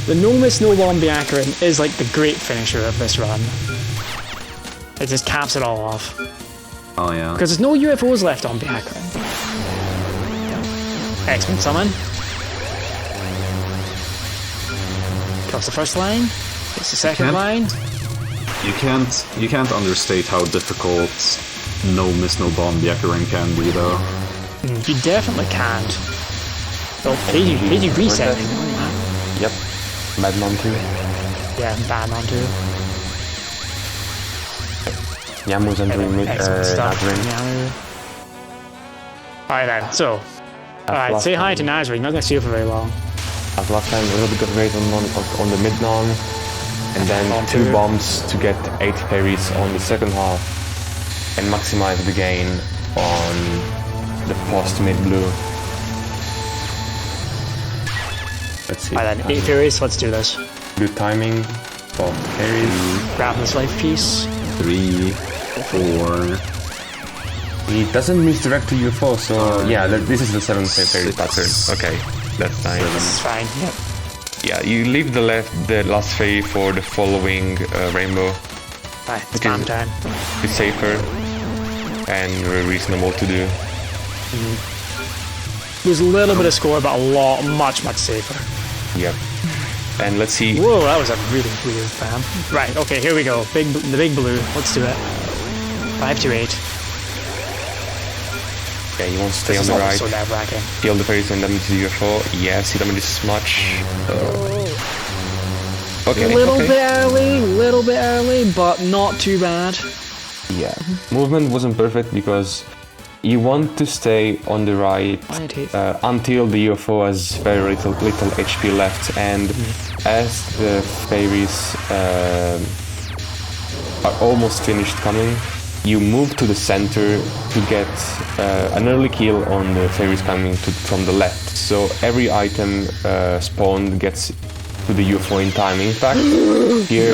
The no miss no bomb Byakuren is like the great finisher of this run. It just caps it all off. Oh yeah. Because there's no UFOs left on Byakuren. X-Men summon. Kills the first line. It's the second line. You can't understate how difficult no miss, no bomb Byakuren can be, though. You definitely can't. Oh, Keiji resetting. Yep. Badmon too. Yeah, Badmon too. Yamu's entering mid, Excellent stuff. Nazrin. Yamu. Alright then, so. Alright, say hi to Nazrin. Not gonna see you for very long. As last time, a little bit of rate on the mid non, and then 2 bombs to get 8 parries on the second half, and maximize the gain on the post mid blue. Let's see. Alright then, 8 parries, let's do this. Good timing, both parries. Grab this life piece. 3, 4. He doesn't misdirect to UFO, so yeah, this is the 7th parry pattern. Okay, that's nice. This is fine, yep. Yeah, you leave the last fairy for the following rainbow. Right, it's bomb time. It's safer and very reasonable to do. There's a little bit of score, but much safer. Yep. And let's see. Whoa, that was a really weird spam. Right, okay, here we go. The big blue. Let's do it. 5 to 8. Yeah, you want to stay on the right. So nerve-wracking. Heal the parries and damage the UFO. Yes, he damages much. Okay. Little bit early, but not too bad. Yeah. Movement wasn't perfect because you want to stay on the right until the UFO has very little HP left, and as the fairies are almost finished coming, you move to the center to get an early kill on the fairies coming from the left. So every item spawned gets to the UFO in time. In fact, here...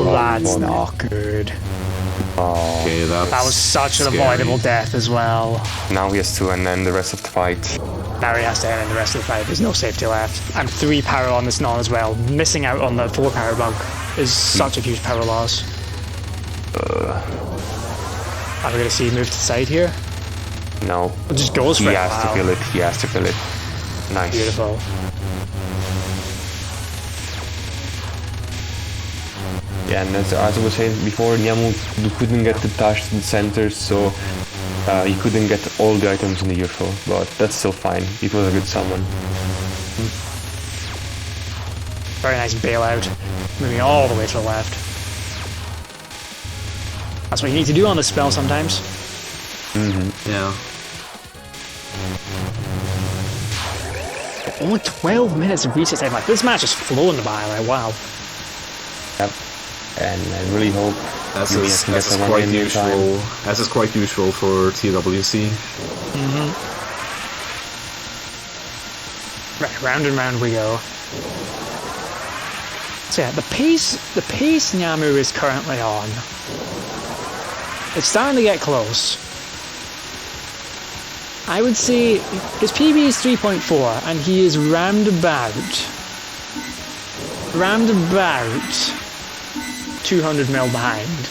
that's not good. Okay, that was such an avoidable death as well. Now he has to end the rest of the fight. Now he has to end the rest of the fight. There's no safety left. And 3 power on this non as well. Missing out on the 4 power bunk is such a huge power loss. Are we gonna see him move to the side here? No. It just goes for it. He has to kill it. He has to kill it. Nice. Beautiful. Yeah, and as I was saying before, Nyamu couldn't get to touch the center, so he couldn't get all the items in the UFO, but that's still fine. It was a good summon. Very nice bailout. Moving all the way to the left. That's what you need to do on this spell sometimes. Yeah. Only 12 minutes of reset time. Like, this match is flowing by. Like, wow. Yep. And I really hope As is quite usual for TWC. Right, round and round we go. So yeah, the pace Nyamu is currently on. It's starting to get close. I would say his PB is 3.4 and he is round about 200 mil behind.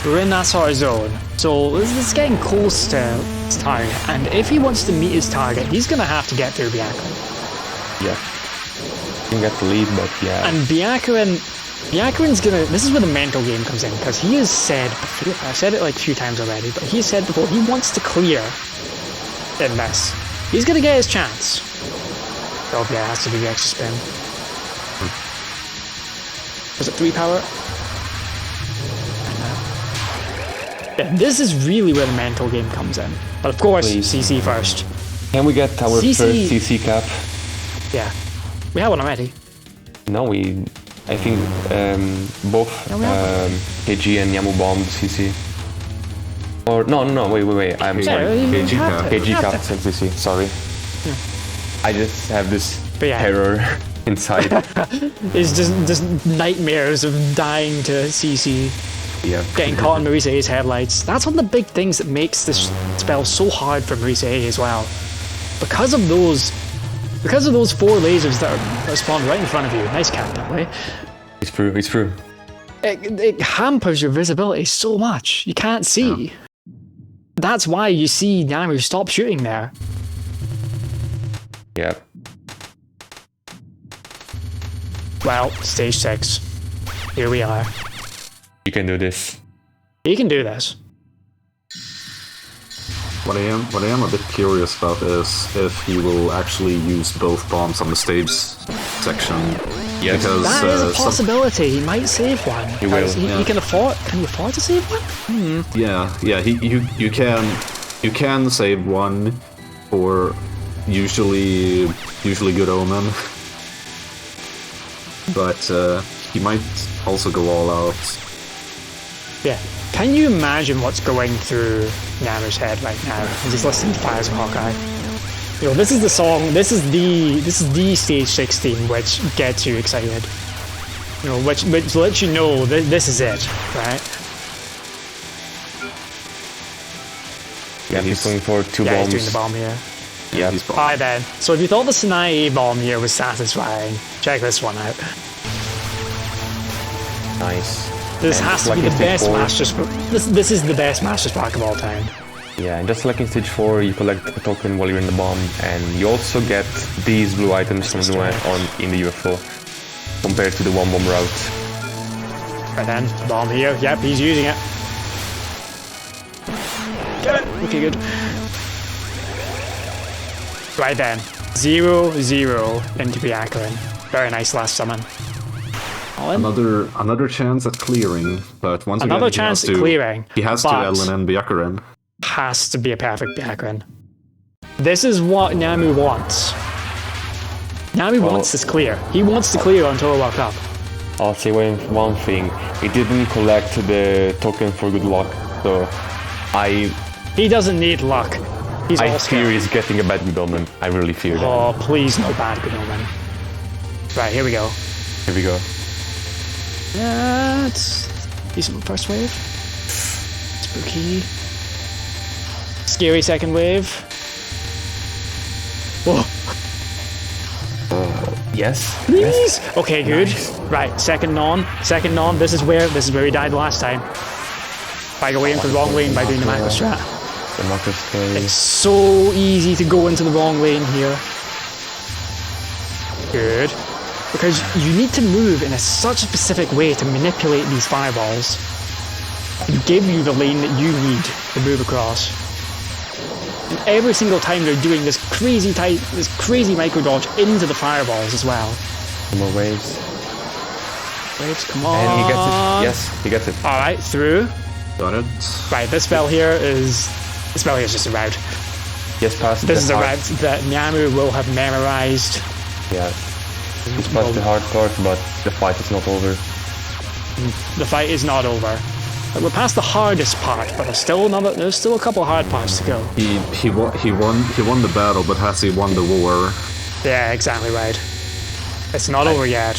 We're in that sort of zone. So this is getting close to his target, and if he wants to meet his target, he's gonna have to get through Byakuren. Yeah. You can get the lead, but yeah. And Byakuren's gonna... This is where the mental game comes in, because he has said before, I've said it like a few times already, but he said before he wants to clear in this. He's gonna get his chance. Oh yeah, it has to be the extra spin. Was it 3 power? Yeah, this is really where the mental game comes in. But of course, Please. CC first. Can we get our first CC cap? Yeah. We have one already. No, I think both KG and Nyamu bombed CC. Or no, wait. I'm sorry. KG cap and CC. Sorry. Yeah. I just have this yeah. terror inside. It's just nightmares of dying to CC. Yeah. Getting caught in Marise-A's headlights. That's one of the big things that makes this spell so hard for Marise-A as well. Because of those 4 lasers that are spawned right in front of you. Nice cap, that way. It's true. It hampers your visibility so much. You can't see. Yeah. That's why you see Nyamu stop shooting there. Yeah. Well, stage 6. Here we are. You can do this. He can do this. What I am a bit curious about is if he will actually use both bombs on the stage section. Yes. Because That is a possibility. He might save one. He will. He can afford. Can he afford to save one? yeah. You can save one for usually good omen, but he might also go all out. Yeah. Can you imagine what's going through Nana's head right now? He's just listening to Fires of Hawkeye. You know, this is the song. This is the stage 16 which gets you excited. You know, which lets you know that this is it, right? Yeah, he's going for two Yeah, bombs. he's doing the bomb here. Yeah, He's bomb. Alright then. So if you thought the Sinai bomb here was satisfying, check this one out. nice. This And has to like be in the stage best 4, Masters. This is the best Masters pack of all time. Yeah, and just like in stage 4, you collect a token while you're in the bomb, and you also get these blue items from Nue in the UFO, compared to the one bomb route. Right then, bomb here. Yep, he's using it. Get it. Okay, good. Right then, 0-0 into Byakurin. Very nice last summon. All in. Another chance at clearing, but once Another again, chance at clearing. He has to but LNN Byakurin. has to be a perfect Byakurin. This is what Namu wants. Namu wants this clear. He wants to clear on Touhou World Cup. I'll say one thing. He didn't collect the token for good luck, so He doesn't need luck. He's I all fear skill. he's getting a bad good omen. I really fear that. Oh, please, no bad good omen. Right, here we go. Here we go. It's decent first wave. Spooky. Scary second wave. Whoa, Yes. please. Okay, good. Right, second non. This is where he died last time. By going into the wrong lane by doing the macro strat. The macro scary. It's so easy to go into the wrong lane here. Good. Because you need to move in such a specific way to manipulate these fireballs and give you the lane that you need to move across. And every single time they're doing this crazy micro dodge into the fireballs as well. Some more waves. Waves, come on. And he gets it. Yes, he gets it. Alright, through. Got it. Right, this spell here is just a route. Yes, past This is the a hard. route that Namu will have memorized. Yeah. It's past the hard part, but the fight is not over. The fight is not over. We're past the hardest part, but there's still a couple of hard parts to go. He won the battle, but has he won the war? Yeah, exactly right. It's not over yet.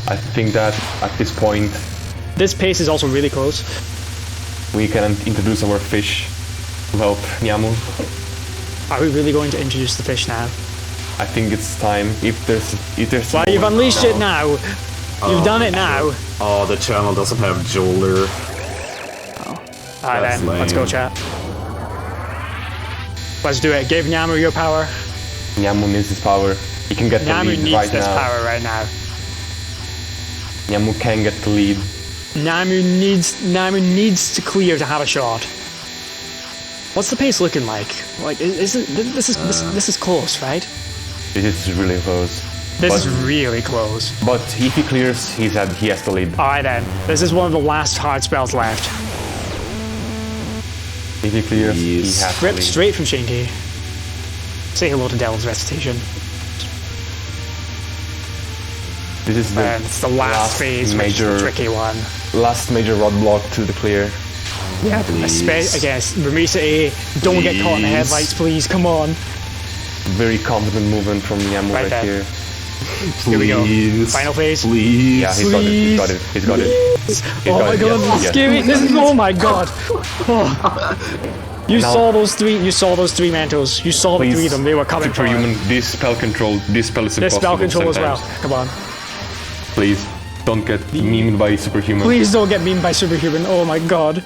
I think that at this point This pace is also really close. we can introduce our fish to help Nyamu. Are we really going to introduce the fish now? I think it's time. If there's Well, you've unleashed it now. You've done it now. Oh, the channel doesn't have Joler. Alright That's then, let's go lame. chat. Let's do it. Give Namu your power. Nyamu needs his power. He can get the Namu lead needs right this now. power right now. Nyamu can get the lead. Namu needs to clear to have a shot. What's the pace looking like? Like, this is close, right? This is really close. This is really close. But if he clears, he has the lead. Alright then, this is one of the last hard spells left. If he clears, he Yes. has the Ripped lead. straight from Shinki. Say hello to Devil's Recitation. This is the And it's the last phase, which is the tricky one. last major roadblock to the clear. Yeah, Please. I guess. Remisa A, don't get caught in the Please. headlights, please, come on. Very confident movement from Nyamu Right right, there. here. Here we go. Please. Final phase. Please. Yeah, he's got it. He's got it. He's got it. He's Oh got my it. god, Yes, this is yes. scary. This is, oh my god. Oh. You saw those three Mantos. You saw the three of them. They were coming for Superhuman, this spell control, this spell is this impossible spell control as well. sometimes. Come on. Please, don't get memed by Superhuman. Please don't get memed by Superhuman. Oh my god.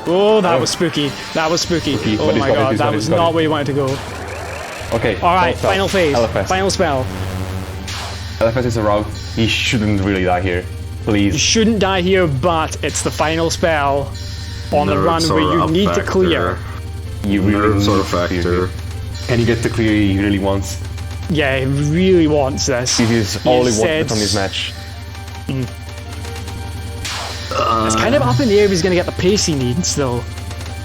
Oh, that was spooky. That was spooky. Spooky, Oh but he's my got it, god, he's that got it, was he's got not it. where you wanted to go. Okay, Alright, spell. final phase. LFS. Final spell. LFS is a route. He shouldn't really die here. You Please. shouldn't die here, but it's the final spell on the run where you need to clear. You really Nerves need are a to clear factor. here. Can he get the clear he really wants? Yeah, he really wants this. This is all he wanted from this match. It's kind of up in the air if he's going to get the pace he needs, though.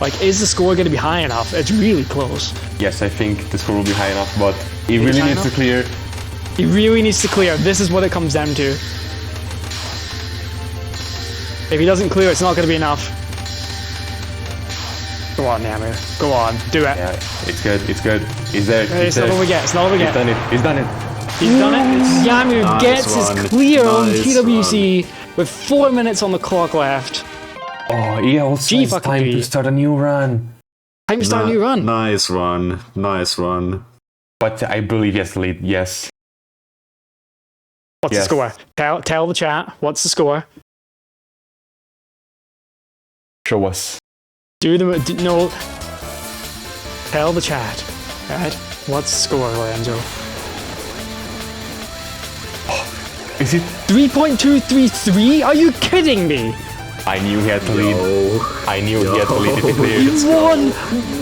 Like, is the score going to be high enough? It's really close. Yes, I think the score will be high enough, but he really high needs to enough? clear. He really needs to clear. This is what it comes down to. If he doesn't clear, it's not going to be enough. Go on, Namu. Go on. Do it. Yeah, it's good. It's good. He's there. It's not over yet. It's not over He's yet. done it. He's done it. He's done it. Yamu Nice gets one. his clear on Nice TWC with 4 minutes on the clock left. Oh, he also Gee, has fucking time B. to start a new run. Time to start a new run. Nice run. Nice run. But I believe he has to lead. Yes. What's Yes. the score? Tell the chat. What's the score? Show us. No. Tell the chat. Right? What's the score, Lorenzo? Is it? 3.233? Are you kidding me? I knew he had to lead. Oh. I knew he had to lead if he He cleared. won!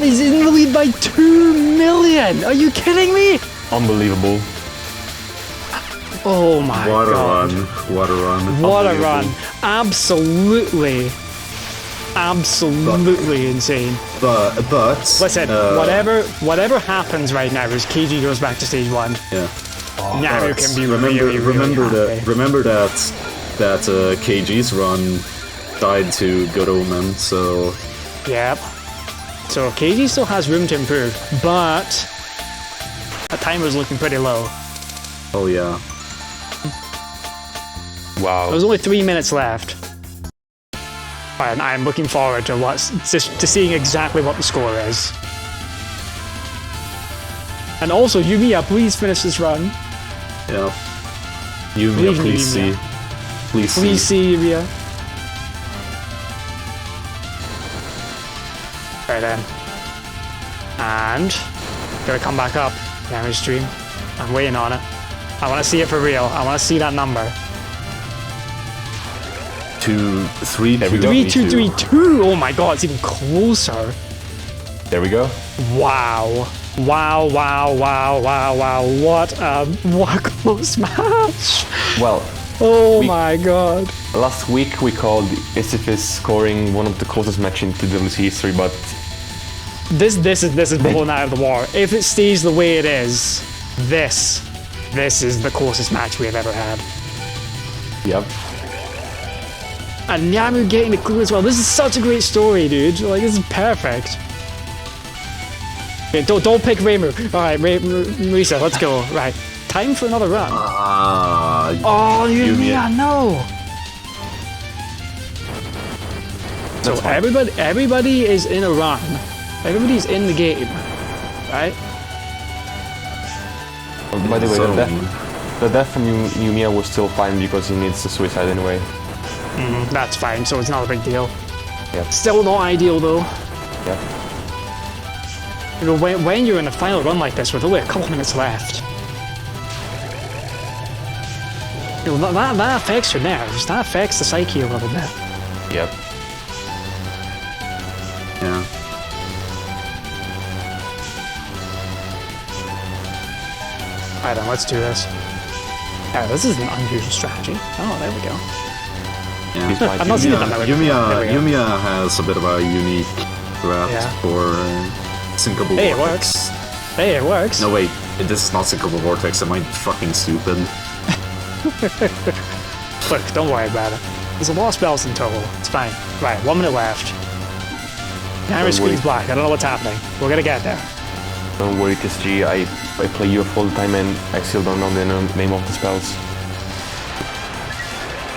He's in the lead by 2 million! Are you kidding me? Unbelievable. Oh my What a god. run. What a run. What a Unbelievable. run. Absolutely insane. But Listen, whatever happens right now as KG goes back to stage 1, yeah. Namu But can be remember really that KG's run died to Good Omen, so Yep. So KG still has room to improve, but that timer's looking pretty low. oh yeah. Wow. There's only 3 minutes left. And I'm looking forward to seeing exactly what the score is. And also, YU-MIYA, please finish this run. Yeah. YU-MIYA, Believe me, please see. YU-MIYA. Please see. Please see YU-MIYA. Right then. And gotta come back up. Damage stream. I'm waiting on it. I want to see it for real. I want to see that number. 2, 3, There we go. 3232. Oh my god, it's even closer. There we go. Wow. Wow. What a close match. Well, Oh my god. last week we called SFS scoring one of the closest matches in TWC history, but This is blown out of the water. If it stays the way it is, this is the closest match we have ever had. yep. And Namu getting the clue as well. This is such a great story, dude. Like, this is perfect. Okay, don't pick Reimu. Alright, Marisa, let's go. Right. Time for another run. Oh, YU-MIYA, no! So That's fine. everybody is in a run. Everybody's in the game. Right? By the way, So- the death from YU-MIYA was still fine because he needs the suicide anyway. That's fine, so it's not a big deal. Yep. Still not ideal though. Yep. You know, when you're in a final run like this with only a couple minutes left, you know, that affects your nerves. That affects the psyche a little bit. Yep. Yeah. Alright then, let's do this. Yeah, this is an unusual strategy. Oh, there we go. Yeah. He's right. I've not seen it done that way before. There we go. YU-MIYA has a bit of a unique draft Yeah. for Syncable Hey, it Vortex. Hey, it works. No, wait. This is not Syncable Vortex. Am I fucking stupid? Look, don't worry about it. There's a lot of spells in Touhou. It's fine. Right, 1 minute left. Camera screen's black. I don't know what's happening. We're gonna get there. Don't worry, TSG. I play UFO all the time and I still don't know the name of the spells.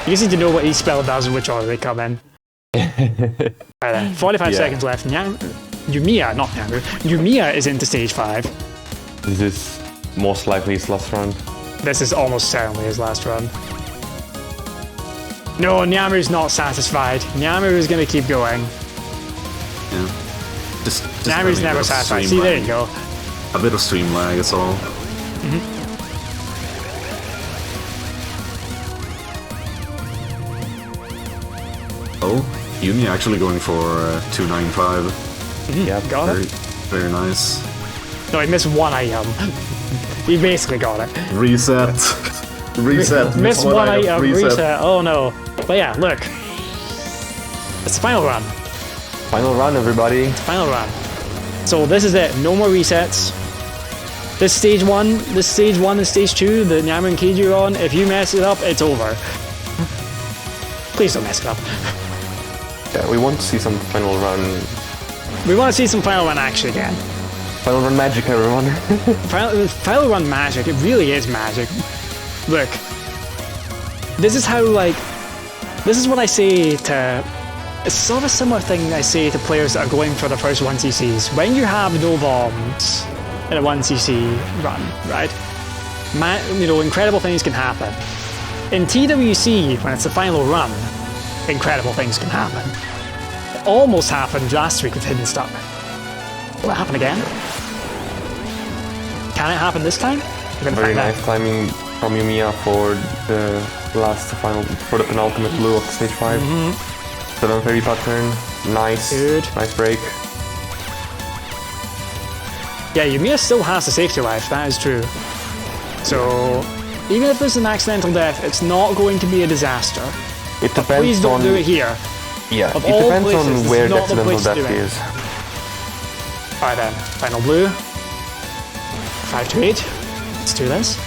You just need to know what each spell does and which order they come in. Alright then, 45 Yeah. seconds left. YU-MIYA, not Namu. YU-MIYA is into stage 5. This is most likely his last round. This is almost certainly his last run. No, Nyamu's not satisfied. Nyamu is gonna keep going. Yeah. Just Nyamu's having a bit never of satisfied. stream See, there lag. you go. A bit of stream lag, that's all. YU-MIYA actually going for 295. Yeah, Got it. Very nice. No, he missed one item. He basically got it. Reset. Reset. Missed one item. Reset. Oh no. But yeah, look. It's the final run. Final run, everybody. Final run. So this is it. No more resets. This stage 1 and stage 2 that Nyamu and Keiji are on, if you mess it up, it's over. Please don't mess it up. Yeah, we want to see some final run. We want to see some final run action again. Final run magic, everyone. Final run magic. It really is magic. Look. This is how, like... This is what I say to... It's sort of a similar thing I say to players that are going for the first 1ccs. When you have no bombs in a 1cc run, right? Incredible things can happen. In TWC, when it's the final run, incredible things can happen. It almost happened last week with Hidden Star. Will it happen again? Can it happen this time? Very nice timing from YU-MIYA for the penultimate blue of stage 5. 730 pattern, nice, Good. Nice break. Yeah, YU-MIYA still has the safety life, that is true. So, even if it's an accidental death, it's not going to be a disaster. It But please don't do it here. Yeah, Of it all depends places, on this where is the not the accidental place to do death it. is. Alright then, final blue. 5 to 8. Let's do this.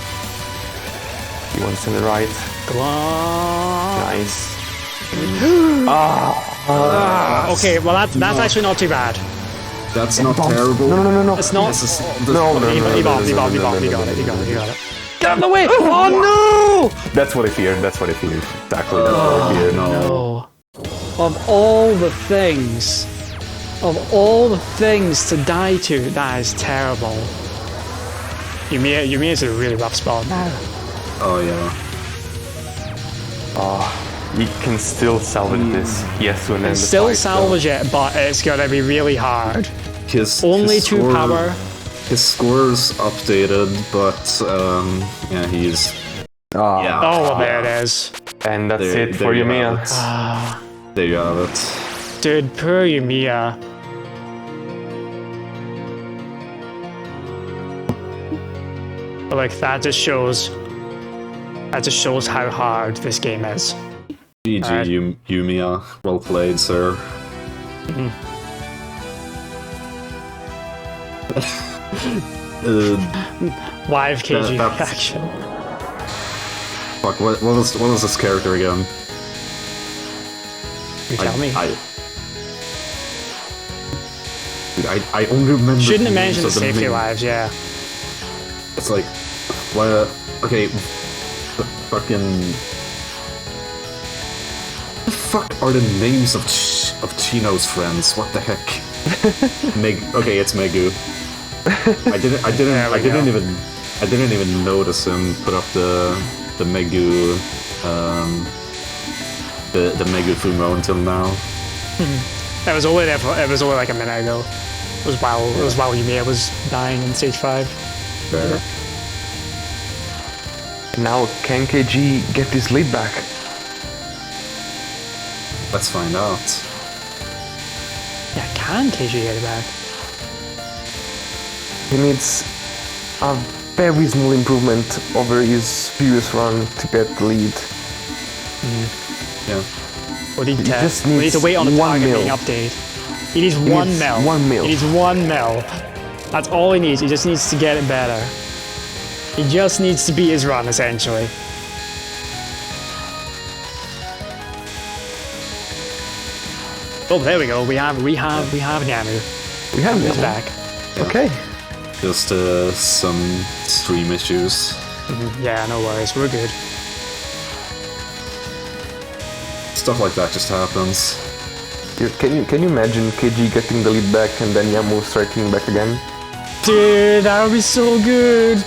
You want to send it right. Come on. Nice. Okay, well that's actually not too bad. That's not terrible. No. It's not. No. He got it. Get out of the way! Oh no! That's what I feared. Exactly, that's what I feared. No. Of all the things to die to, that is terrible. YU-MIYA is in a really rough spot now. Oh yeah. He can still salvage this. Yes, to an end. Still salvage it, but it's gonna be really hard. His Only his 2 score- power. His score's updated, but yeah, he's yeah. Oh, well, there it is. And that's There- it there for you YU-MIYA. have There you have it. Dude, poor YU-MIYA. But like that just shows how hard this game is. GG, Alright. YU-MIYA. Well played, sir. Live KG that's- reaction. Fuck, what was this character again? You tell me. Dude, I only remember. Shouldn't have names mentioned the of safety main- lives, yeah. It's like, what? Okay, the fucking. What the fuck are the names of Chino's friends? What the heck? Okay, it's Megu. I didn't even notice him put up the Megu, the Megu Fumo until now. It was only like a minute ago. It was while YU-MIYA was dying in stage 5. Fair. Now, can KG get this lead back? Let's find out. Yeah, can KG get it back? He needs a very small improvement over his previous run to get the lead. Yeah. We need just we need needs to wait on the 1 target mil. being updated. He needs 1 needs mil. 1 mil. He needs 1 mil. That's all he needs. He just needs to get it better. He just needs to beat his run, essentially. Oh, there we go. We have Nyamu. We have He's him. back. Okay. Just some stream issues. Yeah, no worries. We're good. Stuff like that just happens. Can you imagine KG getting the lead back and then Yamu striking back again? Dude, that would be so good.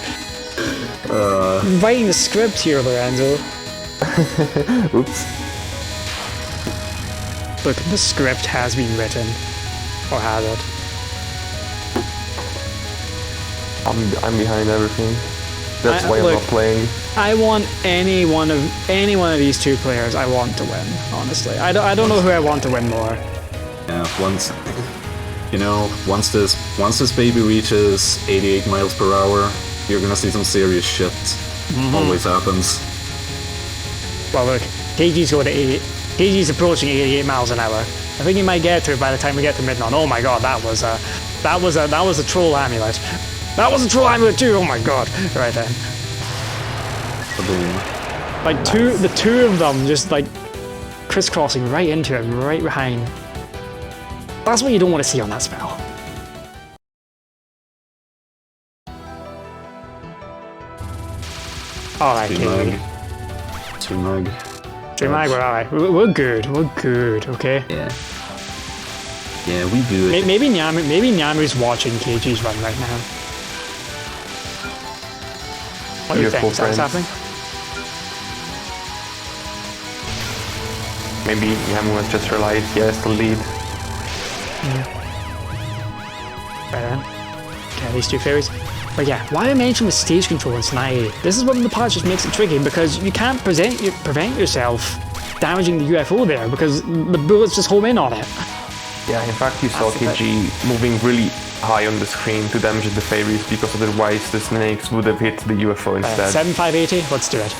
Uh, Writing the script here, Lorenzo. Oops. Look, the script has been written. Or has it? I'm behind everything. That's why I'm look, not playing. I want any one of these two players. I want to win. Honestly, I don't know who I want to win more. Yeah, once this baby reaches 88 miles per hour, you're gonna see some serious shit. Always happens. Well, look, KG's going to 80. KG's approaching 88 miles an hour. I think he might get to it by the time we get to Midnight. Oh my god, that was a troll amulet. That was a troll amulet too. Oh my god. Right then. Like the two of them just like crisscrossing right into him, right behind. That's what you don't want to see on that spell. Alright, KG. 2 mag. 2 mag, we're alright. We're good. We're good, okay? Yeah. Yeah, we good. Maybe Nyamu's watching KG's run right now. What do you think? Is that what's happening? Maybe Nyamu has just realized he has the lead. Right then. Okay, these two fairies. But yeah, why I mentioned the stage control in Scenario? This is one of the parts which makes it tricky because you can't prevent yourself damaging the UFO there because the bullets just home in on it. Yeah, in fact you saw KG moving really high on the screen to damage the fairies because otherwise the snakes would have hit the UFO instead. 7580, let's do it.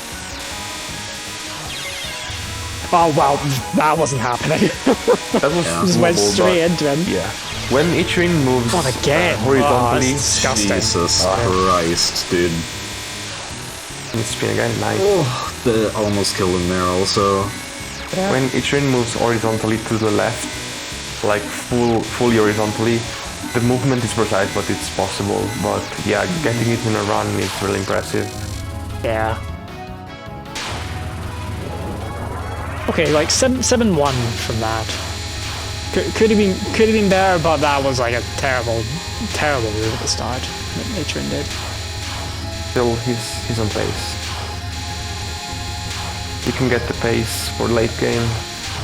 Oh wow, that wasn't happening. That was just went straight into him. Yeah. When Ichirin moves horizontally, Jesus Christ, dude. Spin again, nice. Oh, they almost killed him there also. Yeah. When Ichirin moves horizontally to the left, like fully horizontally, the movement is precise, but it's possible. But yeah, getting it in a run is really impressive. Yeah. Okay, like 7-1 from that. Could have been better, but that was like a terrible move at the start that Ichirin did. Still, he's on pace. You can get the pace for late game.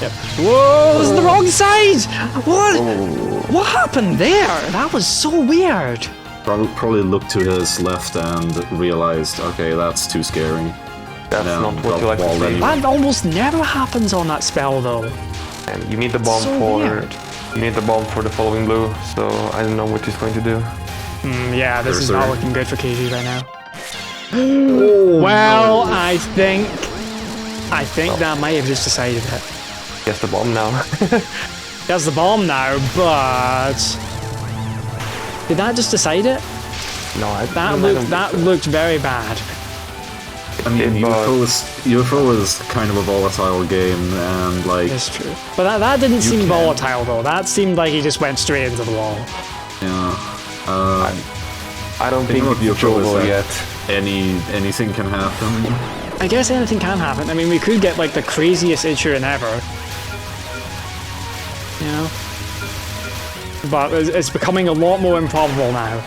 Yep. Whoa! It was the wrong side! What? Oh. What happened there? That was so weird. Probably looked to his left and realized, okay, that's too scary. That's not what you like to see. That almost never happens on that spell, though. And you need the bomb for the following blue. So I don't know what he's going to do. Yeah, this is not looking good for KG right now. Well, I think that might have just decided it. He has the bomb now. He has the bomb now, but did that just decide it? No, that looked very bad. I mean, UFO is kind of a volatile game, and like... That's true. But that didn't seem volatile, though. That seemed like he just went straight into the wall. Yeah. I don't think it's over yet. Anything can happen. I guess anything can happen. I mean, we could get, like, the craziest Ichirin ever. You know? But it's becoming a lot more improbable now.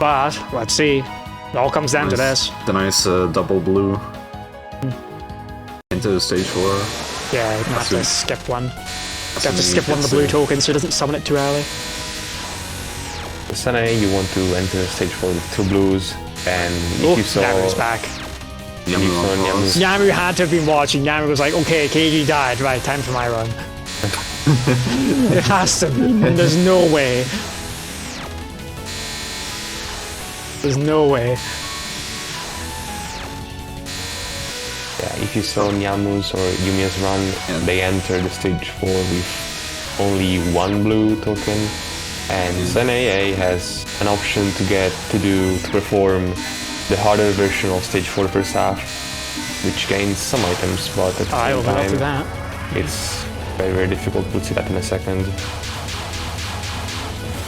But, let's see. It all comes down to this. The nice double blue into stage 4. Yeah, you have to skip one. You have to skip one of the blue tokens so it doesn't summon it too early. Sanae, you want to enter stage 4 with 2 blues, and if you saw... Nyamu's back. Nyamu had to have been watching. Nyamu was like, okay, KG died, right, time for my run. It has to be. There's no way. There's no way. Yeah, if you saw Nyamu's or Yumiya's run, they enter the stage 4 with only 1 blue token, and Sanae has an option to perform the harder version of stage 4 first half, which gains some items, but at the same time, it's very, very difficult. We'll see that in a second.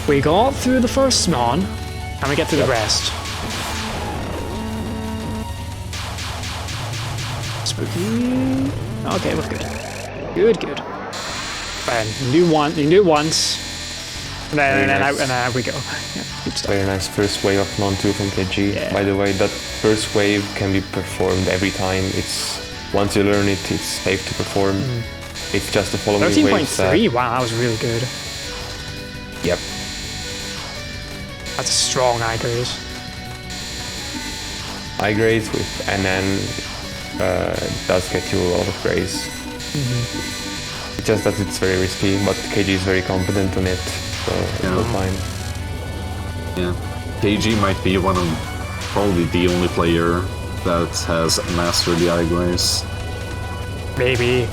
We got through the first Snon, and we get through the rest. Spooky. Okay, we're good. Good. Fine. You can do it once. And then out we go. Yeah, good stuff. Very nice first wave of non-2 from KG. Yeah. By the way, that first wave can be performed every time. Once you learn it, it's safe to perform. It's just the following wave. 13.3, wow, that was really good. Yep. That's a strong eye gaze. high grades with NN does get you a lot of grace. It's just that it's very risky, but KG is very confident on it, so it'll be fine. Yeah, KG might be probably the only player that has mastered the high grace. Maybe.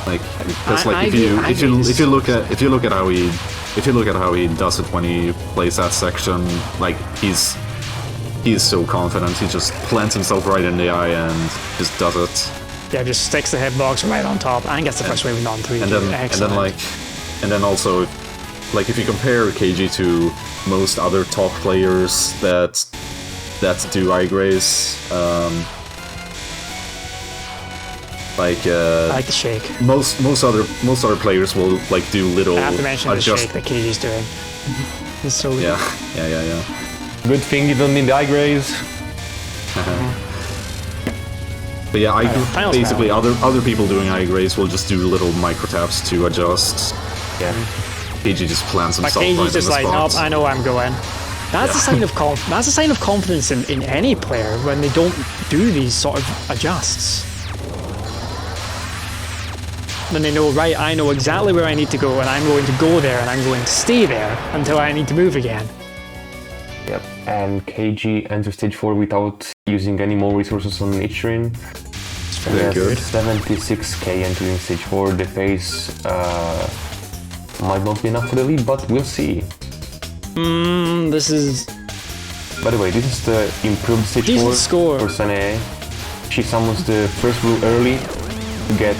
Like, because like if you look at how he does it when he plays that section, like he's so confident. He just plants himself right in the eye and just does it. Yeah, just sticks the hitbox right on top and gets the first wave in on 3. And then also, like if you compare KG to most other top players that do high grace, like I like the shake. Most other players will like do little. I have to mention the shake that KG's doing. It's so good. Yeah. Good thing you don't need the high grades. But yeah, basically other people doing high grades will just do little micro taps to adjust. Yeah. KG just plants himself right in KG's just the like, spot. nope, I know where I'm going. That's a sign of that's a sign of confidence in any player when they don't do these sort of adjusts. Then they know, right, I know exactly where I need to go, and I'm going to go there, and I'm going to stay there until I need to move again. Yep, and KG enters stage 4 without using any more resources on Ichirin. Very good. 76k entering stage 4. The phase might not be enough for the lead, but we'll see. This is... By the way, this is the improved stage 4 score for Sanae. She summons the first blue early to get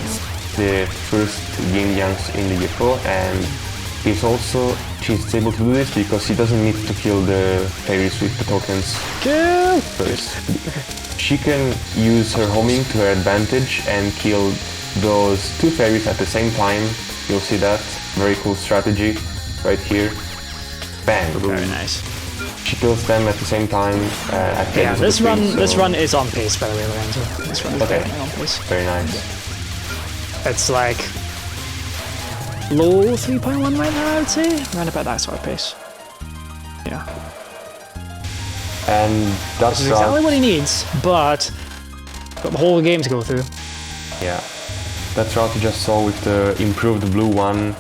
the first yin-yangs in the UFO, and she's able to do this because she doesn't need to kill the fairies with the tokens first. She can use her homing to her advantage and kill those 2 fairies at the same time. You'll see that. Very cool strategy right here. Bang. Very nice. She kills them at the same time. At the end of the screen, this run is on pace, by the way, Lorenzo. This run is definitely on pace. Very nice. It's like low 3.1 right now, I would say. Around about that sort of pace. Yeah. And that's exactly what he needs, but got the whole game to go through. Yeah. That route you just saw with the improved blue one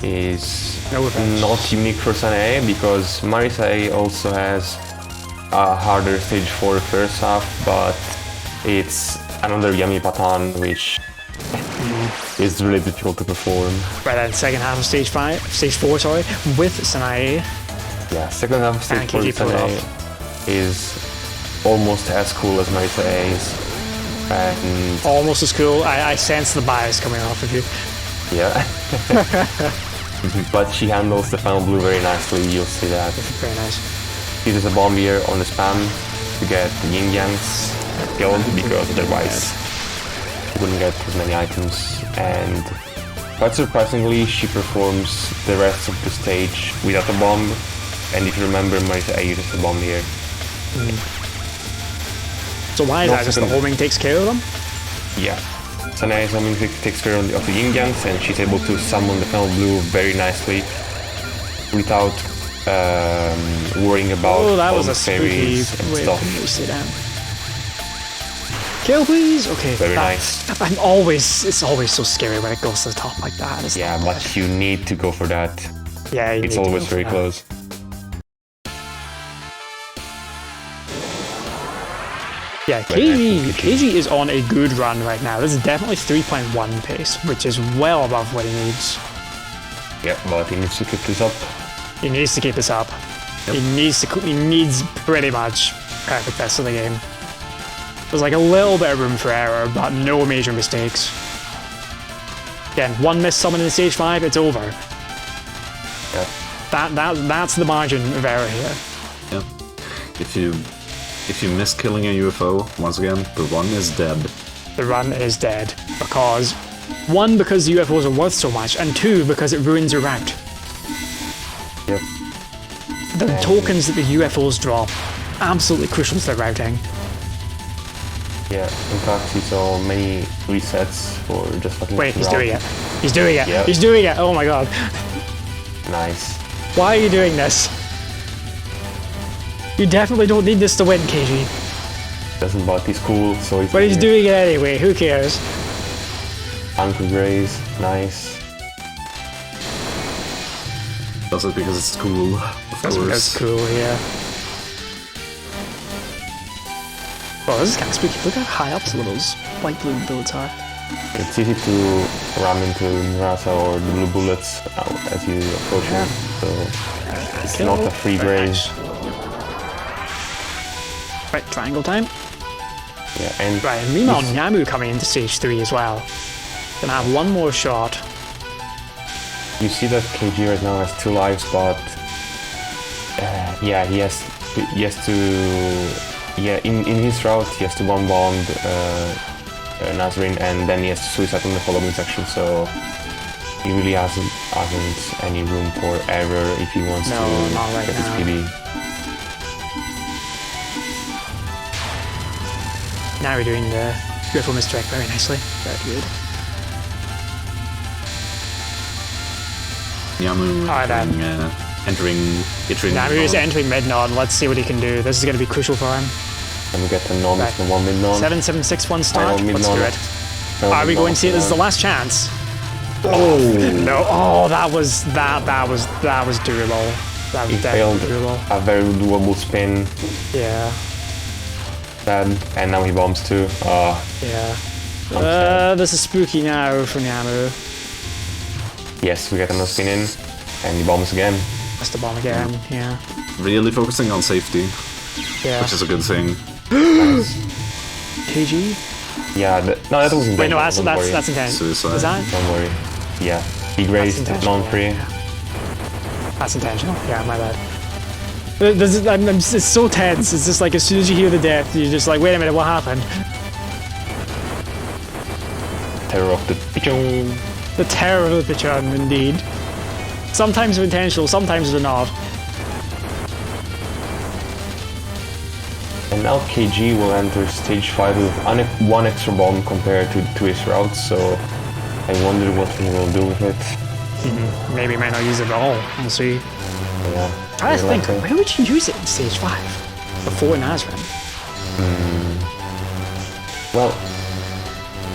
is not unique for Sanae, because Marisa A also has a harder stage 4 first half, but it's another yummy pattern which is really difficult to perform. Right then, second half of stage 4, with Sanae. Yeah, second half of stage 4 with Sanae is almost as cool as Marisa A is. And almost as cool. I sense the bias coming off of you. Yeah. But she handles the final blue very nicely, you'll see that. Very nice. Uses a bomb here on the spam to get the yin-yangs killed, because otherwise she wouldn't get as many items. And quite surprisingly, she performs the rest of the stage without a bomb. And if you remember, Marisa A uses a bomb here. So why is that? Just the homing takes care of them? Yeah. Sanae's homing takes care of the yin-yangs, and she's able to summon the final blue very nicely without worrying about all the fairies and stuff. Kill, please! Okay. Very nice. It's always so scary when it goes to the top like that. Yeah, but you need to go for that. Yeah, it's always very close. Yeah, KG is on a good run right now. This is definitely 3.1 pace, which is well above what he needs. Yeah, but he needs to keep this up. He needs to keep this up. Yep. He needs pretty much perfect best of the game. There's like a little bit of room for error, but no major mistakes. Again, one miss summon in stage 5, it's over. Yeah. That's the margin of error here. Yeah. If you miss killing a UFO, once again, the run is dead. The run is dead. Because, 1, because UFOs are worth so much, and 2, because it ruins your route. Yep. The tokens that the UFOs drop, absolutely crucial to their routing. Yeah, in fact, he saw many resets for just fucking... Wait, he's doing it. He's doing it. Yep. He's doing it. Oh my god. Nice. Why are you doing this? You definitely don't need this to win, KG. Doesn't bot, he's cool, so he's... But he's doing it anyway, who cares? Anchor Graze, nice. Does it because it's cool, of course. That's cool, yeah. Oh, this is kind of spooky. Look how high up some of those light blue bullets are. It's easy to ram into Nurasa or the blue bullets as you approach him, so it's not a free graze. Right, triangle time. Yeah, and Right, and meanwhile, Nyamu coming into stage 3 as well. Gonna have one more shot. you see that KG right now has 2 lives, but yeah, he has to in his route he has to one bomb Nazarene, and then he has to suicide in the following section, so he really hasn't any room for error if he wants to not right get his now. PB. Now we're doing the UFO misdirect very nicely. Very good. Nyamu entering Nyamu is entering mid-nod. Let's see what he can do. This is going to be crucial for him. And we get the non Right. from 1 mid-non. 7-7-6-1 start. Final Let's do mid-non. it. Final Are we mid-non, going to see it? This is the last chance. Oh! No. Oh, that was doable. That was He definitely failed doable. a very doable spin, Yeah. and now he bombs too. Yeah. sad. This is spooky now for Nyamu. Yes, we get another spin in, and he bombs again. That's the bomb again. Yeah. Really focusing on safety, Yeah. which is a good thing. Nice. KG? Yeah, no, that wasn't Wait, no, intentional, don't worry. that's intense. Suicide. Is that? Don't worry. Yeah, he grazed intentional, non-free. That's intentional. Yeah, my bad. It's so tense. It's just like as soon as you hear the death, you're just like, wait a minute, what happened? Terror of the pigeon. The terror of the Pichon, indeed. Sometimes they're intentional, sometimes they're not. And now KG will enter stage 5 with 1 extra bomb compared to his route, so I wonder what he will do with it. Maybe he might not use it at all. We'll see. Yeah. I really think, like it. where would you use it in stage 5? Before Nazarene? Well,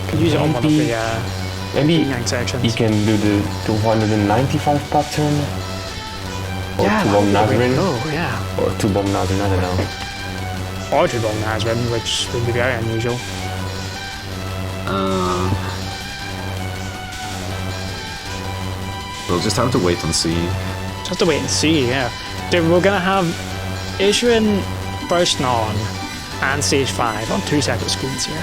You could use it on one of the maybe nine sections. he can do the 295 pattern, or Yeah, 2 that bomb would be the way to Nazarene, go, yeah. or 2 bomb Nazarene, I don't know. Or 2 bomb Nazarene, which would be very unusual. We'll just have to wait and see. Just have to wait and see, yeah. Dude, we're gonna have Issuing first non and stage 5 on 2 separate screens here.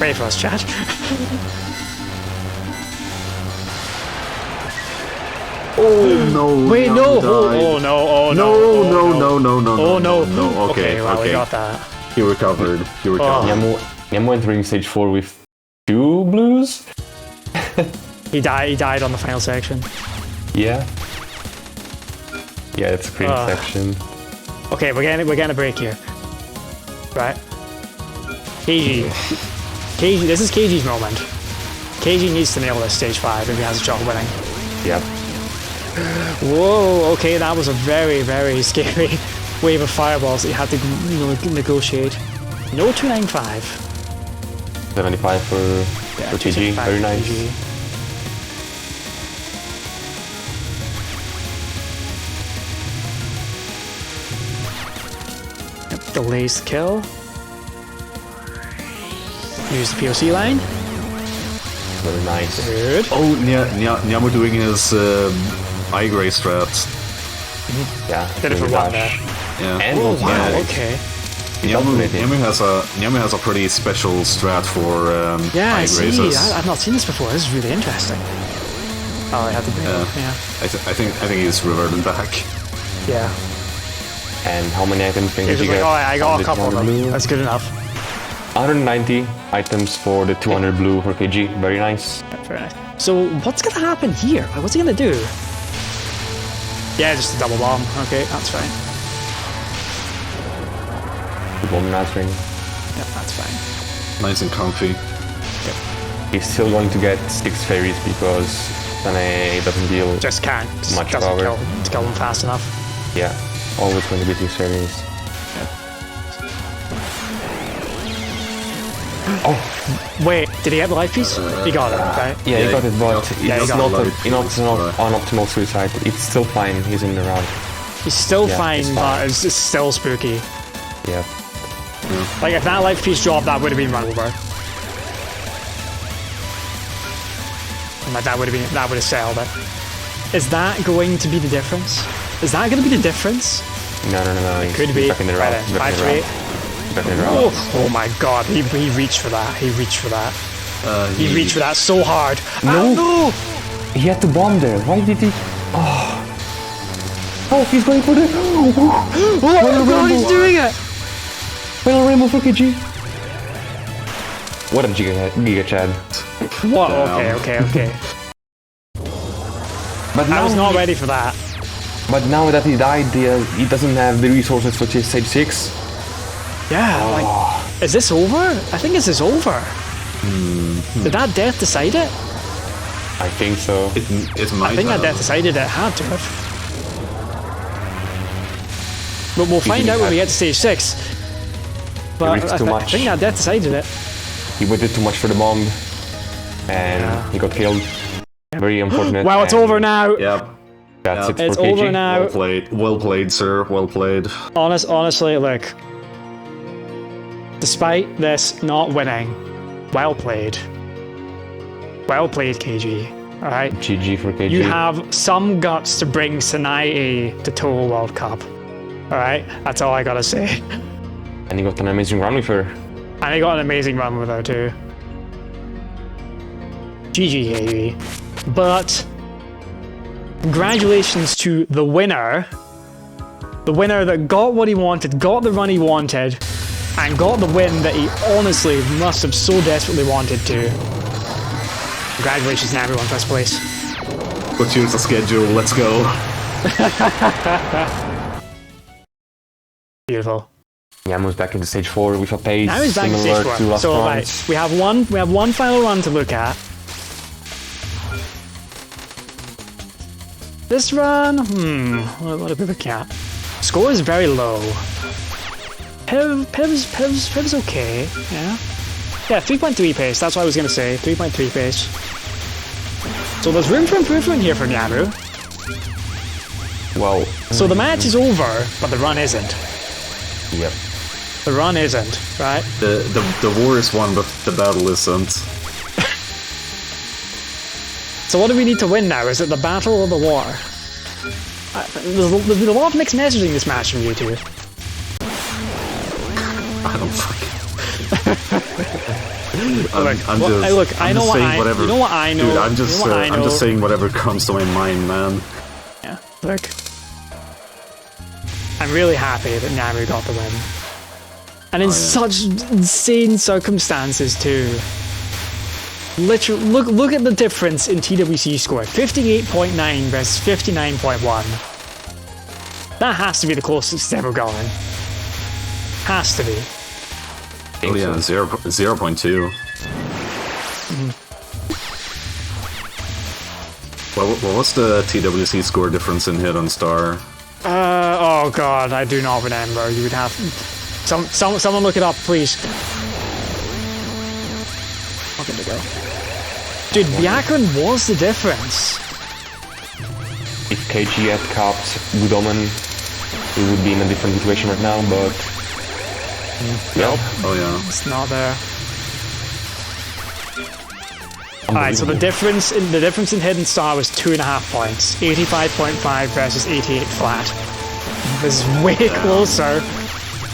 Ready for us, chat? Oh no! Wait, no! Oh no! Oh no! Oh no! No. Okay, well, we okay. got that. He recovered. He recovered. Nyamu entering stage 4 with 2 blues? He died on the final section. Yeah. Yeah, it's a green section. Okay, we're getting a break here. Right. KG. This is KG's moment. KG needs to nail this stage 5 if he has a shot of winning. Yep. Whoa, okay, that was a very, very scary wave of fireballs that you had to negotiate. No 295. 75 for KG, 275 very nice. KG. Yep, delays the kill. Use the POC line. Very nice. Good. Oh, Nyamu doing his eye gray strat. Yeah. Did it for really one dash. there. Yeah. And Oh also wow, magic. okay. Nyamu has a pretty special strat for Yeah, I eye see. grazes. I've not seen this before. This is really interesting. Oh, I had to bring it up, yeah. I think he's reverted back. Yeah. And how many items can He was you like, get? oh, I got a couple of them. Blue? That's good enough. 190 items for the 200 blue for KG. Very nice. Very nice. So, what's gonna happen here? Like, what's he gonna do? Yeah, just a double bomb. Okay, that's fine. The bomb Nazarene. Yeah, that's fine. Nice and comfy. He's still going to get 6 fairies because Tane doesn't deal. Just can't. Much doesn't power. kill them fast enough. Yeah, always going to be 6 fairies. Wait, did he get the life piece? He got it, right? Yeah, he got it, but it's got not the an life piece, optimal suicide. It's still fine. He's in the round. He's still Yeah, fine, it's but fine. it's still spooky. Yeah. Like, if that life piece dropped, that would have been run over. Like, that would have settled it. Is that going to be the difference? Is that going to be the difference? No. It could be. Back in the round. Right then, 5-3. Back in the round. Oh my god, he reached for that. He reached for that. He reached for that so hard. No. No! He had to bomb there. Why did he? Oh, he's going for the. Oh my god, he's doing it! Final rainbow for KG. What a Giga Chad. What? Okay. But I now was not ready for that. But now that he died, he doesn't have the resources for stage 6. Yeah, like, is this over? I think this is over. Did that death decide it? I think so. It might I think that have. death decided it had to have. But we'll find out when we get to stage 6. But risked too I much. think that death decided it. He waited too much for the bomb, and he got killed. Very unfortunate. Well, it's and over now. Yep. That's it It's for KG. over now. Well played, sir. Well played. Honestly, look. Despite this not winning, well played. Well played, KG. Alright? GG for KG. You have some guts to bring Sanae to Touhou World Cup. Alright? That's all I gotta say. And he got an amazing run with her. And he got an amazing run with her too. GG, KG. But congratulations to the winner. The winner that got what he wanted, got the run he wanted, and got the win that he honestly must have so desperately wanted to. Congratulations to everyone, first place. Let's use the schedule. Let's go. Beautiful. Yeah, moves back into stage 4 with a pace Now he's back in similar stage to 4. last So round. right, we have one final run to look at. This run, what a bit of a cap. Score is very low. Piv's okay, yeah. Yeah, 3.3 pace, that's what I was gonna say, 3.3 pace. So there's room for improvement here for Nyaru. Well, So the match is over, but the run isn't. yep. The run isn't, right? The war is won, but the battle isn't. So what do we need to win now? Is it the battle or the war? There's been a lot of mixed messaging this match from you two. I don't fucking. Look, I know what I know. You know what I know. Dude, I'm just, you know what I know. I'm just saying whatever comes to my mind, man. Yeah, look. I'm really happy that Nyaru got the win. And in such insane circumstances too. Literally, look at the difference in TWC score. 58.9 versus 59.1. That has to be the closest it's ever gone. Has to be. Oh yeah, 0.2. What was the TWC score difference in Hit on Star? Oh god, I do not remember. You would have... Someone look it up, please. Okay, to go. Dude, Byakuren was the difference. If KG had capped Gudoman, we would be in a different situation right now, but... Yep. Oh yeah. It's not there. Alright, so the difference in Hidden Star was 2.5 points. 85.5 versus 88 flat. This is way closer.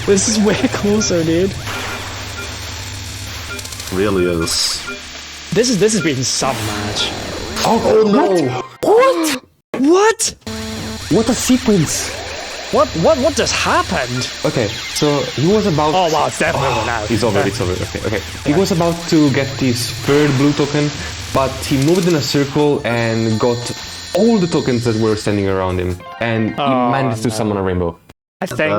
This is way closer, dude. Really is. This has been some match. Oh no! What? What a sequence! What just happened? Okay, so he was about... Oh wow, it's definitely over now. It's over. It's over. Okay. He was about to get his third blue token, but he moved in a circle and got all the tokens that were standing around him, and he managed to summon a rainbow. I think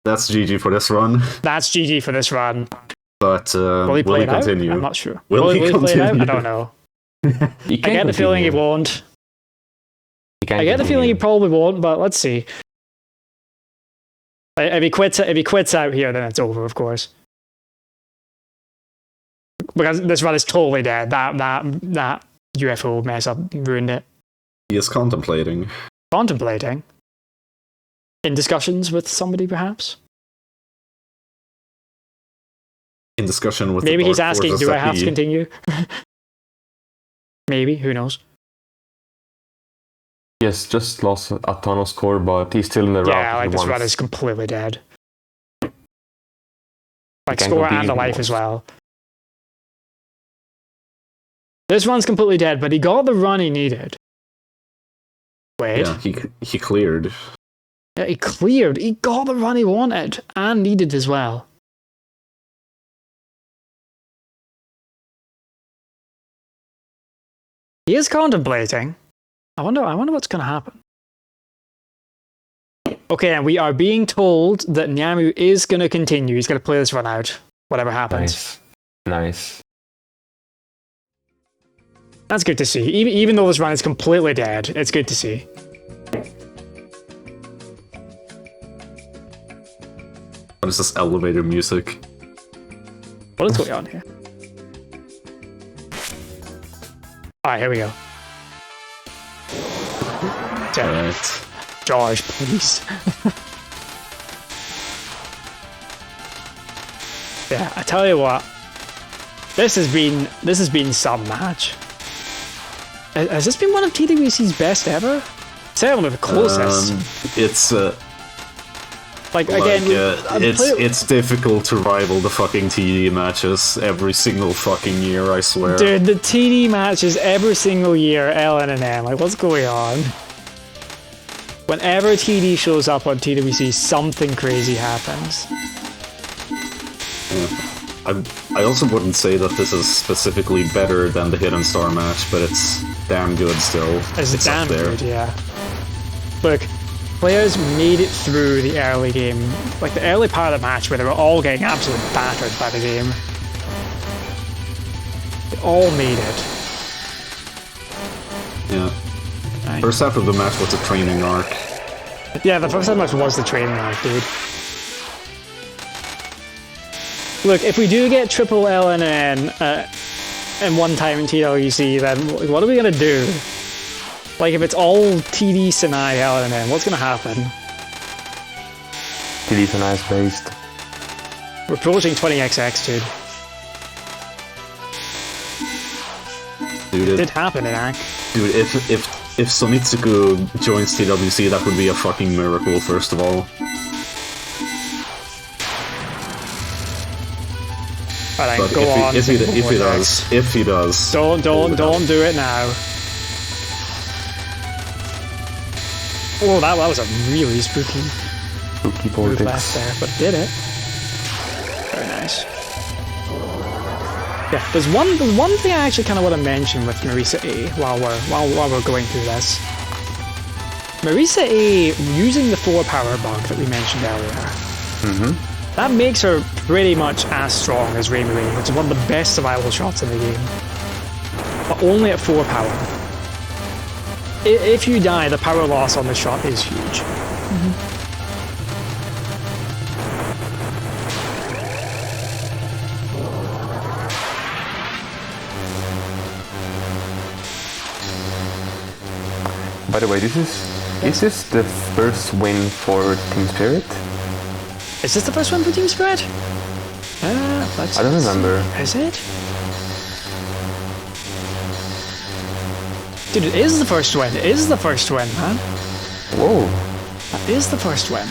That's GG for this run. that's GG for this run. But Will he play it continue? out? I'm not sure. Will he play it out? continue? I don't know. He I can get the feeling he continue. won't. He can I get the feeling he continue. probably won't, but let's see. If he quits out here, then it's over, of course. because this run is totally dead. That UFO mess up ruined it. He is contemplating. Contemplating? In discussions with somebody, perhaps? In discussion with Maybe the he's dark asking, forces do I that have to he- continue? Maybe, who knows? Yes, just lost a ton of score, but he's still in the route. Yeah, like this run is completely dead. Like Can't score compete and a with life most. as well. This run's completely dead, but he got the run he needed. Wait. Yeah, he cleared. Yeah, he cleared. He got the run he wanted and needed as well. He is contemplating. I wonder what's going to happen. Okay, and we are being told that Nyamu is going to continue. He's going to play this run out, whatever happens. Nice. That's good to see. Even though this run is completely dead, it's good to see. What is this elevator music? What is going on here? Alright, here we go. Alright. George, please. Yeah, I tell you what. This has been some match. Has this been one of TWC's best ever? Certainly the closest. It's it's difficult to rival the fucking TD matches every single fucking year, I swear. Dude, the TD matches every single year, LNN. Like, what's going on? Whenever TD shows up on TWC, something crazy happens. I also wouldn't say that this is specifically better than the Hidden Star match, but it's damn good still. It's damn up there. good, yeah. Look, players made it through the early game, like the early part of the match where they were all getting absolutely battered by the game. They all made it. Yeah. Right. First half of the match was a training arc. Yeah, the first match was the training arc, dude. Look, if we do get triple LNN and one time in TWC, then what are we gonna do? Like, if it's all TD Sinai LNN, what's gonna happen? TD is nice based. We're approaching 20XX, dude. Dude, It did happen in ACK. dude, if Sonitsuku joins TWC, that would be a fucking miracle, first of all. Alright, But go on. if he does, Don't do it now. Oh, that was a really spooky Spooky move politics. left there, but did it. Very nice. Yeah, there's one thing I actually kind of want to mention with Marisa A while we're going through this. Marisa A using the 4 power bug that we mentioned earlier. That makes her pretty much as strong as Ray Marie, which is one of the best survival shots in the game. But only at 4 power. If you die, the power loss on the shot is huge. By the way, is this the first win for Team Spirit? Is this the first one for Team Spirit? I don't remember. Is it? Dude, it is the first win. It is the first win, man. Whoa. That is the first win.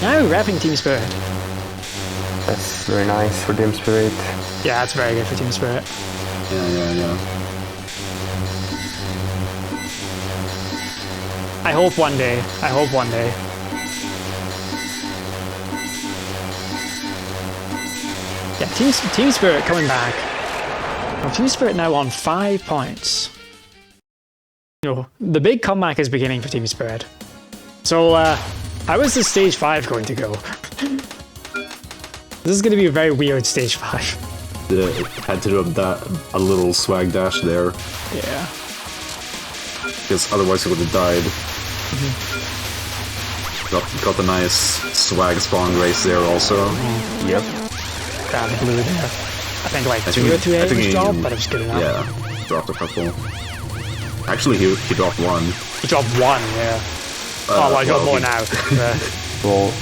Now repping Team Spirit. That's very nice for Team Spirit. Yeah, that's very good for Team Spirit. yeah. I hope one day. I hope one day. Yeah, Team Spirit coming back. Well, Team Spirit now on 5 points. You know, the big comeback is beginning for Team Spirit. So, how is this stage 5 going to go? This is going to be a very weird stage 5. Had to do a little swag dash there, Yeah. because otherwise he would have died. Got the nice swag spawn race there also. Yep. Grab blue there. I think like 2 or 3 items dropped, but it was good enough. Yeah, dropped a couple. Actually, he dropped one. He dropped 1, yeah. Well, I dropped more now. Yeah. Well,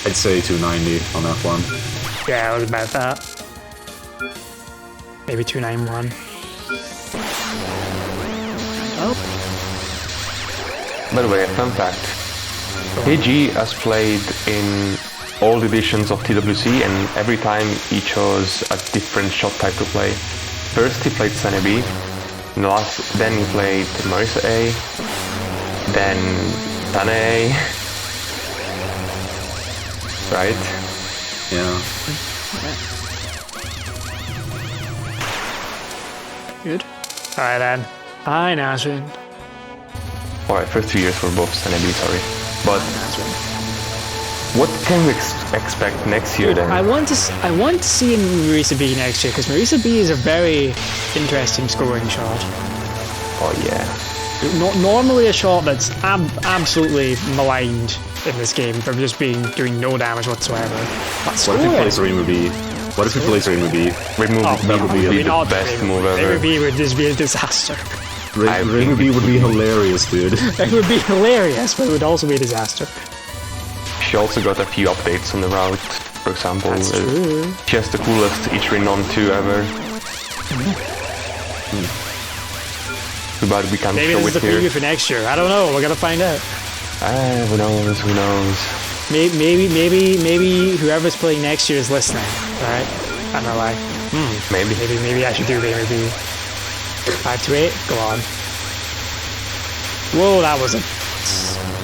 I'd say 290 on that one. Yeah, it was about that. Maybe 291. Oh. by the way, a fun fact. KG has played in all editions of TWC, and every time he chose a different shot type to play. First he played Sunny B, then he played Marisa A, then Tane A. Right? Yeah. Good. Alright then. Hi, Nazrin. Alright, first 2 years were both Sunny B, sorry. But what can we expect next year then? I want to see Marisa B next year, because Marisa B is a very interesting scoring shot. Oh yeah. Normally a shot that's absolutely maligned in this game for just doing no damage whatsoever. But What if he plays Reimu B? What if he plays Reimu B? Reimu B would be the best move ever. Reimu B would just be a disaster. Reimu B would be hilarious, dude. It would be hilarious, but it would also be a disaster. She also got a few updates on the route. For example, That's true. she has the coolest Ichirin on 2 ever. Too bad we can't Maybe show this is it the here. preview for next year. I don't know. We're gonna find out. Who knows? Who knows? Maybe whoever's playing next year is listening, right? And they're like, maybe I should do maybe 528. Go on. Whoa, that was a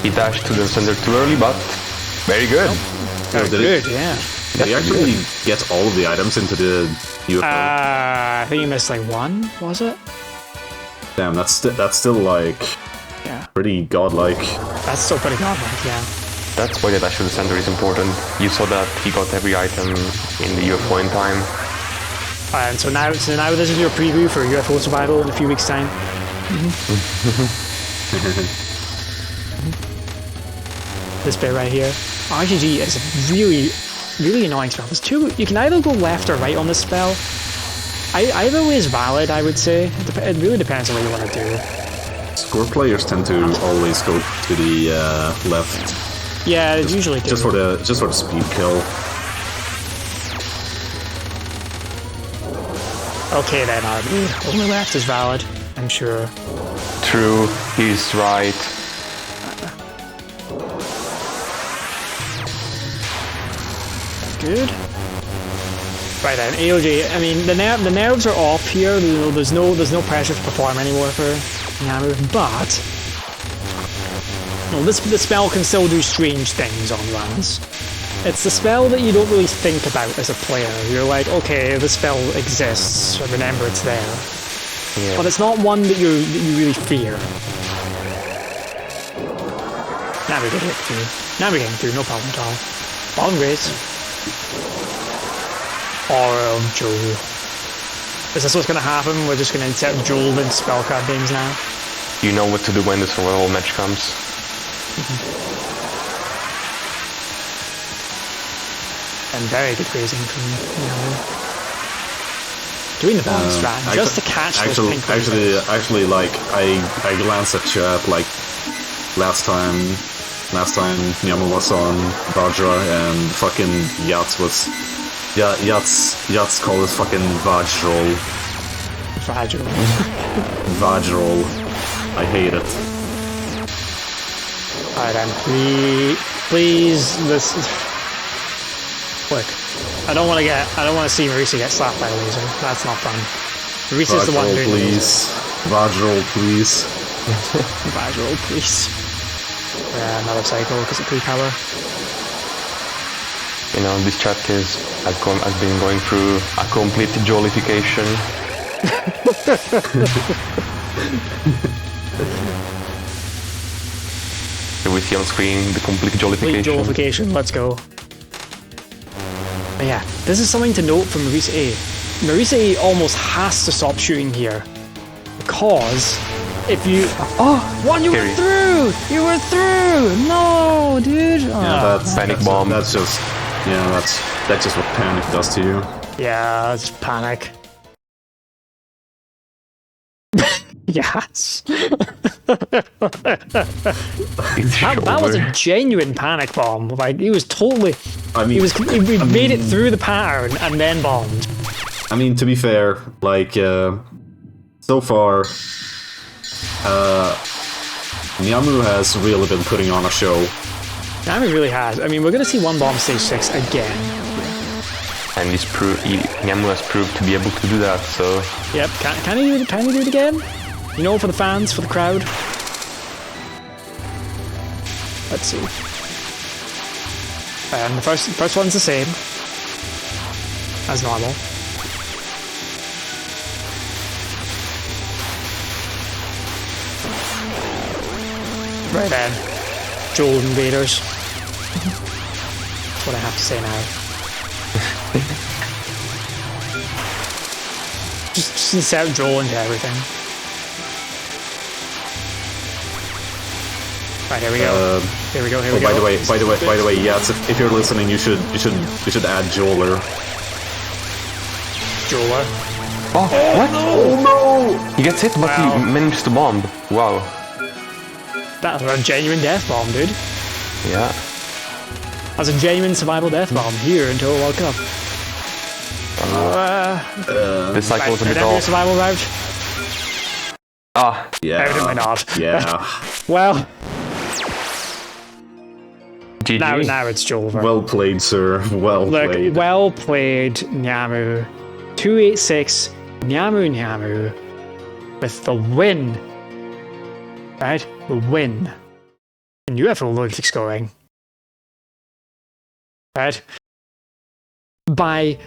He dashed to the center too early, but very good. Did good. Yeah. Did he actually get all of the items into the UFO? I think you missed like 1. Was it? Damn, that's still like Yeah. pretty godlike. That's still pretty godlike. Yeah. That's why the dash to the center is important. You saw that he got every item in the UFO in time. And so now this is your preview for UFO survival in a few weeks' time. This bit right here. RGG is a really annoying spell. There's two. You can either go left or right on this spell. Either way is valid, I would say. It really depends on what you want to do. Score players tend to always go to the left. Yeah, it's usually do. Just for the speed kill. Okay then, RB. Only left is valid, I'm sure. True, he's right. Good. Right then, AOJ. I mean, the nerves are off here. There's no pressure to perform anymore for Namu, but the spell can still do strange things on runs. It's the spell that you don't really think about as a player. You're like, okay, the spell exists, so remember it's there. Yeah. But it's not one that you really fear. Now we get it through. Now we're getting through, no problem at all. Bottom raise. Aura of Joel. Is this what's going to happen? We're just going to insert Joel in spell card names now? You know what to do when the survival match comes. And very good raising from doing the balance strat just to catch those pink ones. Actually, like I glanced at chat like last time Nyamu was on Vajra and fucking Yats was Yats called it fucking Vajrol. Vajrol. I hate it. Alright then, please this. Look, I don't want to see Marisa get slapped by a laser. That's not fun. Marisa's the one doing please. Vajrol, please. Vajrol, please. Yeah, another cycle because of pre-power. You know, this chat has been going through a complete jollification. Do we see on screen the complete jollification? Complete jollification, let's go. But yeah, this is something to note from Marisa A. Marisa A almost has to stop shooting here. Because if you... Oh, one, you were through! You were through! No, dude! Yeah, Panic bomb. That's just... Yeah, That's just what panic does to you. Yeah, it's panic. Yes. that was a genuine panic bomb. Like, he was totally... I mean... He made it through the pattern and then bombed. I mean, to be fair, like, so far, Nyamu has really been putting on a show. Nyamu really has. I mean, we're going to see one bomb stage 6 again. And Nyamu has proved to be able to do that, so... Yep, can he do it again? You know, for the fans, for the crowd. Let's see. The first one's the same as normal. Right then, Joel invaders. That's what I have to say now. just insert Joel into everything. Right, here we go. Here we go. By the way, yeah. If you're listening, you should add Joeler. Joeler. Oh, what? Oh no! He gets hit, but he managed to bomb. Wow. That was a genuine death bomb, dude. Yeah. That's a genuine survival death bomb here in Touhou World Cup. This cycle was a bit off. Survival route? Ah, yeah. Evidently not. Yeah. Well. GG. Now it's Joel. Well played, sir. Well played. Well played, Nyamu. 286, Nyamu with the win. Right? The win. And UFO Lunatic scoring. Right? By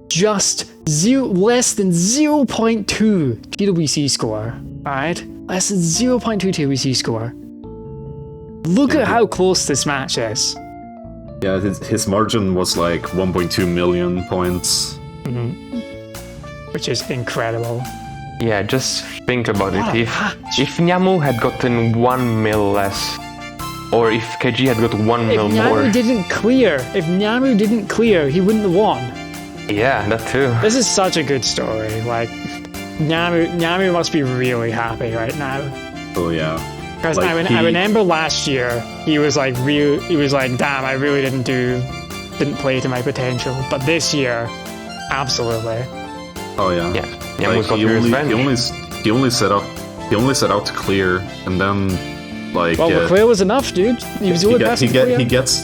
just less than 0.2 TWC score. Alright? Less than 0.2 TWC score. Look at how close this match is. Yeah, his margin was like 1.2 million points. Which is incredible. Yeah, just think about it. If Nyamu had gotten 1 mil less, or if KG had got 1 mil more... If Nyamu didn't clear, he wouldn't have won. Yeah, that too. This is such a good story. Like, Nyamu must be really happy right now. Oh yeah. Because like I remember last year, he was like, damn, I really didn't play to my potential. But this year, absolutely. Oh yeah. Yeah. Like, he only set out to clear, and then like. Well, the clear was enough, dude. He was he gets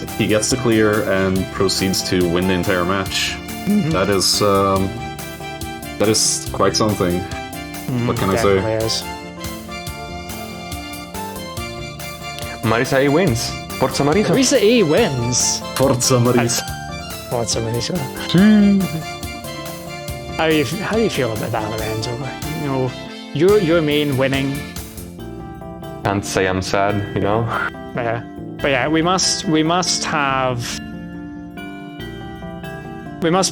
the clear and proceeds to win the entire match. That is quite something. What can I say? Is. Marisa A wins. Forza Marisa. Marisa A wins. Forza Marisa. Forza Marisa. How do you feel about that, Lorenzo? You know, your main winning. Can't say I'm sad, you know. Yeah, but yeah, we must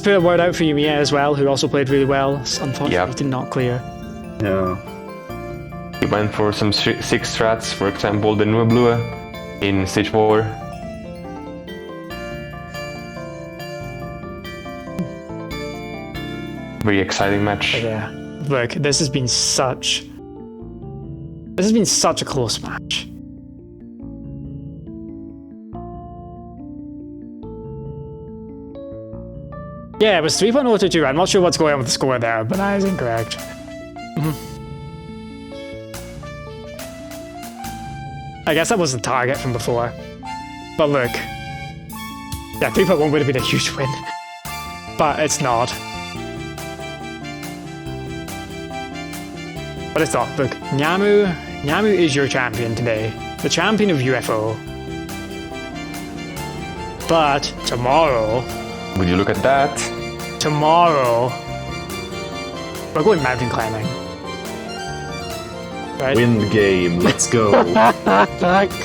put a word out for YU-MIYA as well, who also played really well. Unfortunately, did not clear. Yeah. He went for some 6 strats, for example, the Nua Blue in stage 4. Very exciting match. But yeah, look, this has been such a close match. Yeah, it was 3.0 to 2. I'm not sure what's going on with the score there, but that is incorrect. I guess that was the target from before. But look. Yeah, 3.1 would have been a huge win. But it's not. But it's not. Look, Nyamu is your champion today. The champion of UFO. But tomorrow... Would you look at that? Tomorrow... We're going mountain climbing. Right? Win the game, let's go.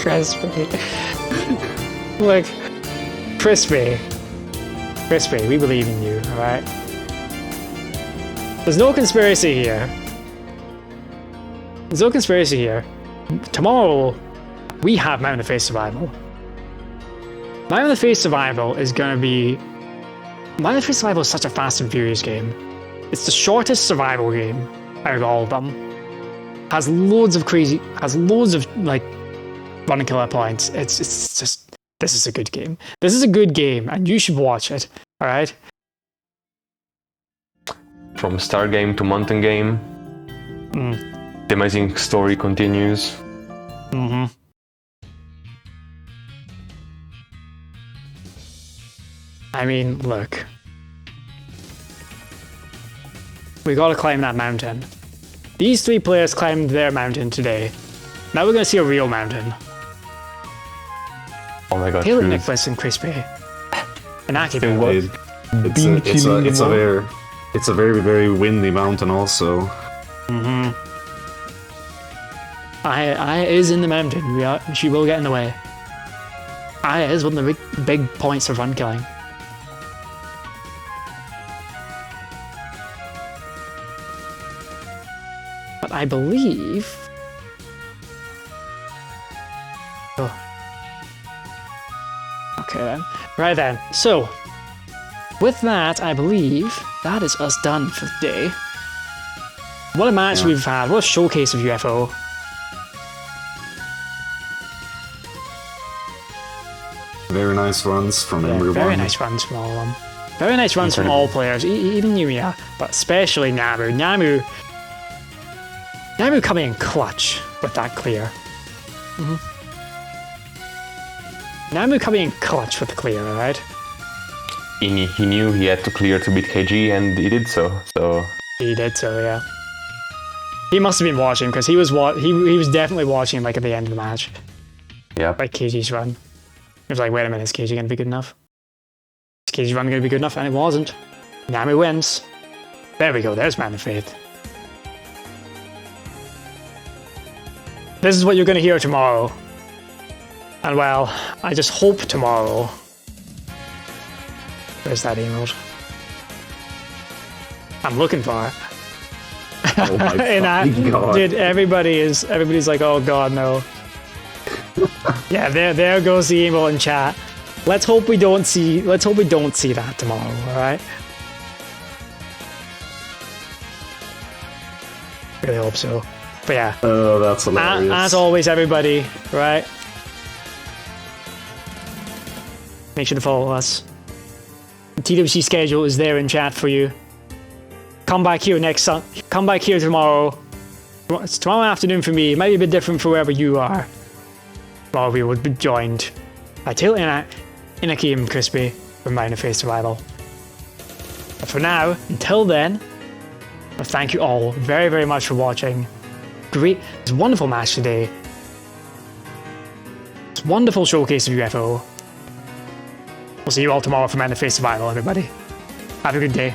Crispy. Look, Crispy, we believe in you, alright? There's no conspiracy here. Tomorrow, we have Mountain of Face Survival. Mountain of Face Survival is going to be Minor Face Survival is such a fast and furious game. It's the shortest survival game out of all of them. Has loads of like run and killer points. It's just, this is a good game. This is a good game, and you should watch it. All right. From Star Game to Mountain Game, the amazing story continues. I mean, look. We gotta climb that mountain. These 3 players climbed their mountain today. Now we're gonna see a real mountain. Oh my god, Taylor, Trues. Nicholas, and Crispy. And Aki. It's a very, very windy mountain also. Aya is in the mountain. She will get in the way. Aya is one of the big points of run killing. But I believe... Oh. Okay then. Right then. So, with that, I believe that is us done for the day. What a match we've had. What a showcase of UFO. Very nice runs from everyone. Very nice runs from all of them. Very nice runs from all players, even YU-MIYA, but especially Namu. Namu coming in clutch with that clear. Namu coming in clutch with the clear, alright? He knew he had to clear to beat KG, and he did so. He did so, yeah. He must have been watching, because he was definitely watching like at the end of the match. Yeah. Like KG's run. He was like, wait a minute, is KG going to be good enough? Is KG's run going to be good enough? And it wasn't. Namu wins. There we go, there's Man of Faith. This is what you're going to hear tomorrow. And well, I just hope tomorrow... Where's that emote? I'm looking for it. Oh my and god. dude, everybody's like, oh god, no. Yeah, there goes the emote in chat. Let's hope we don't see that tomorrow, alright? Really hope so. But yeah. Oh, that's hilarious. As always, everybody, right? Make sure to follow us. The TWC schedule is there in chat for you. Come back here come back here tomorrow. It's tomorrow afternoon for me. It might be a bit different for wherever you are. Well, we will be joined by Taylor, Inaki, and Crispy from Minor Face Survival. But for now, until then, well, thank you all very, very much for watching. It's a wonderful match today. It's a wonderful showcase of UFO. We'll see you all tomorrow for Minor Face Survival, everybody. Have a good day.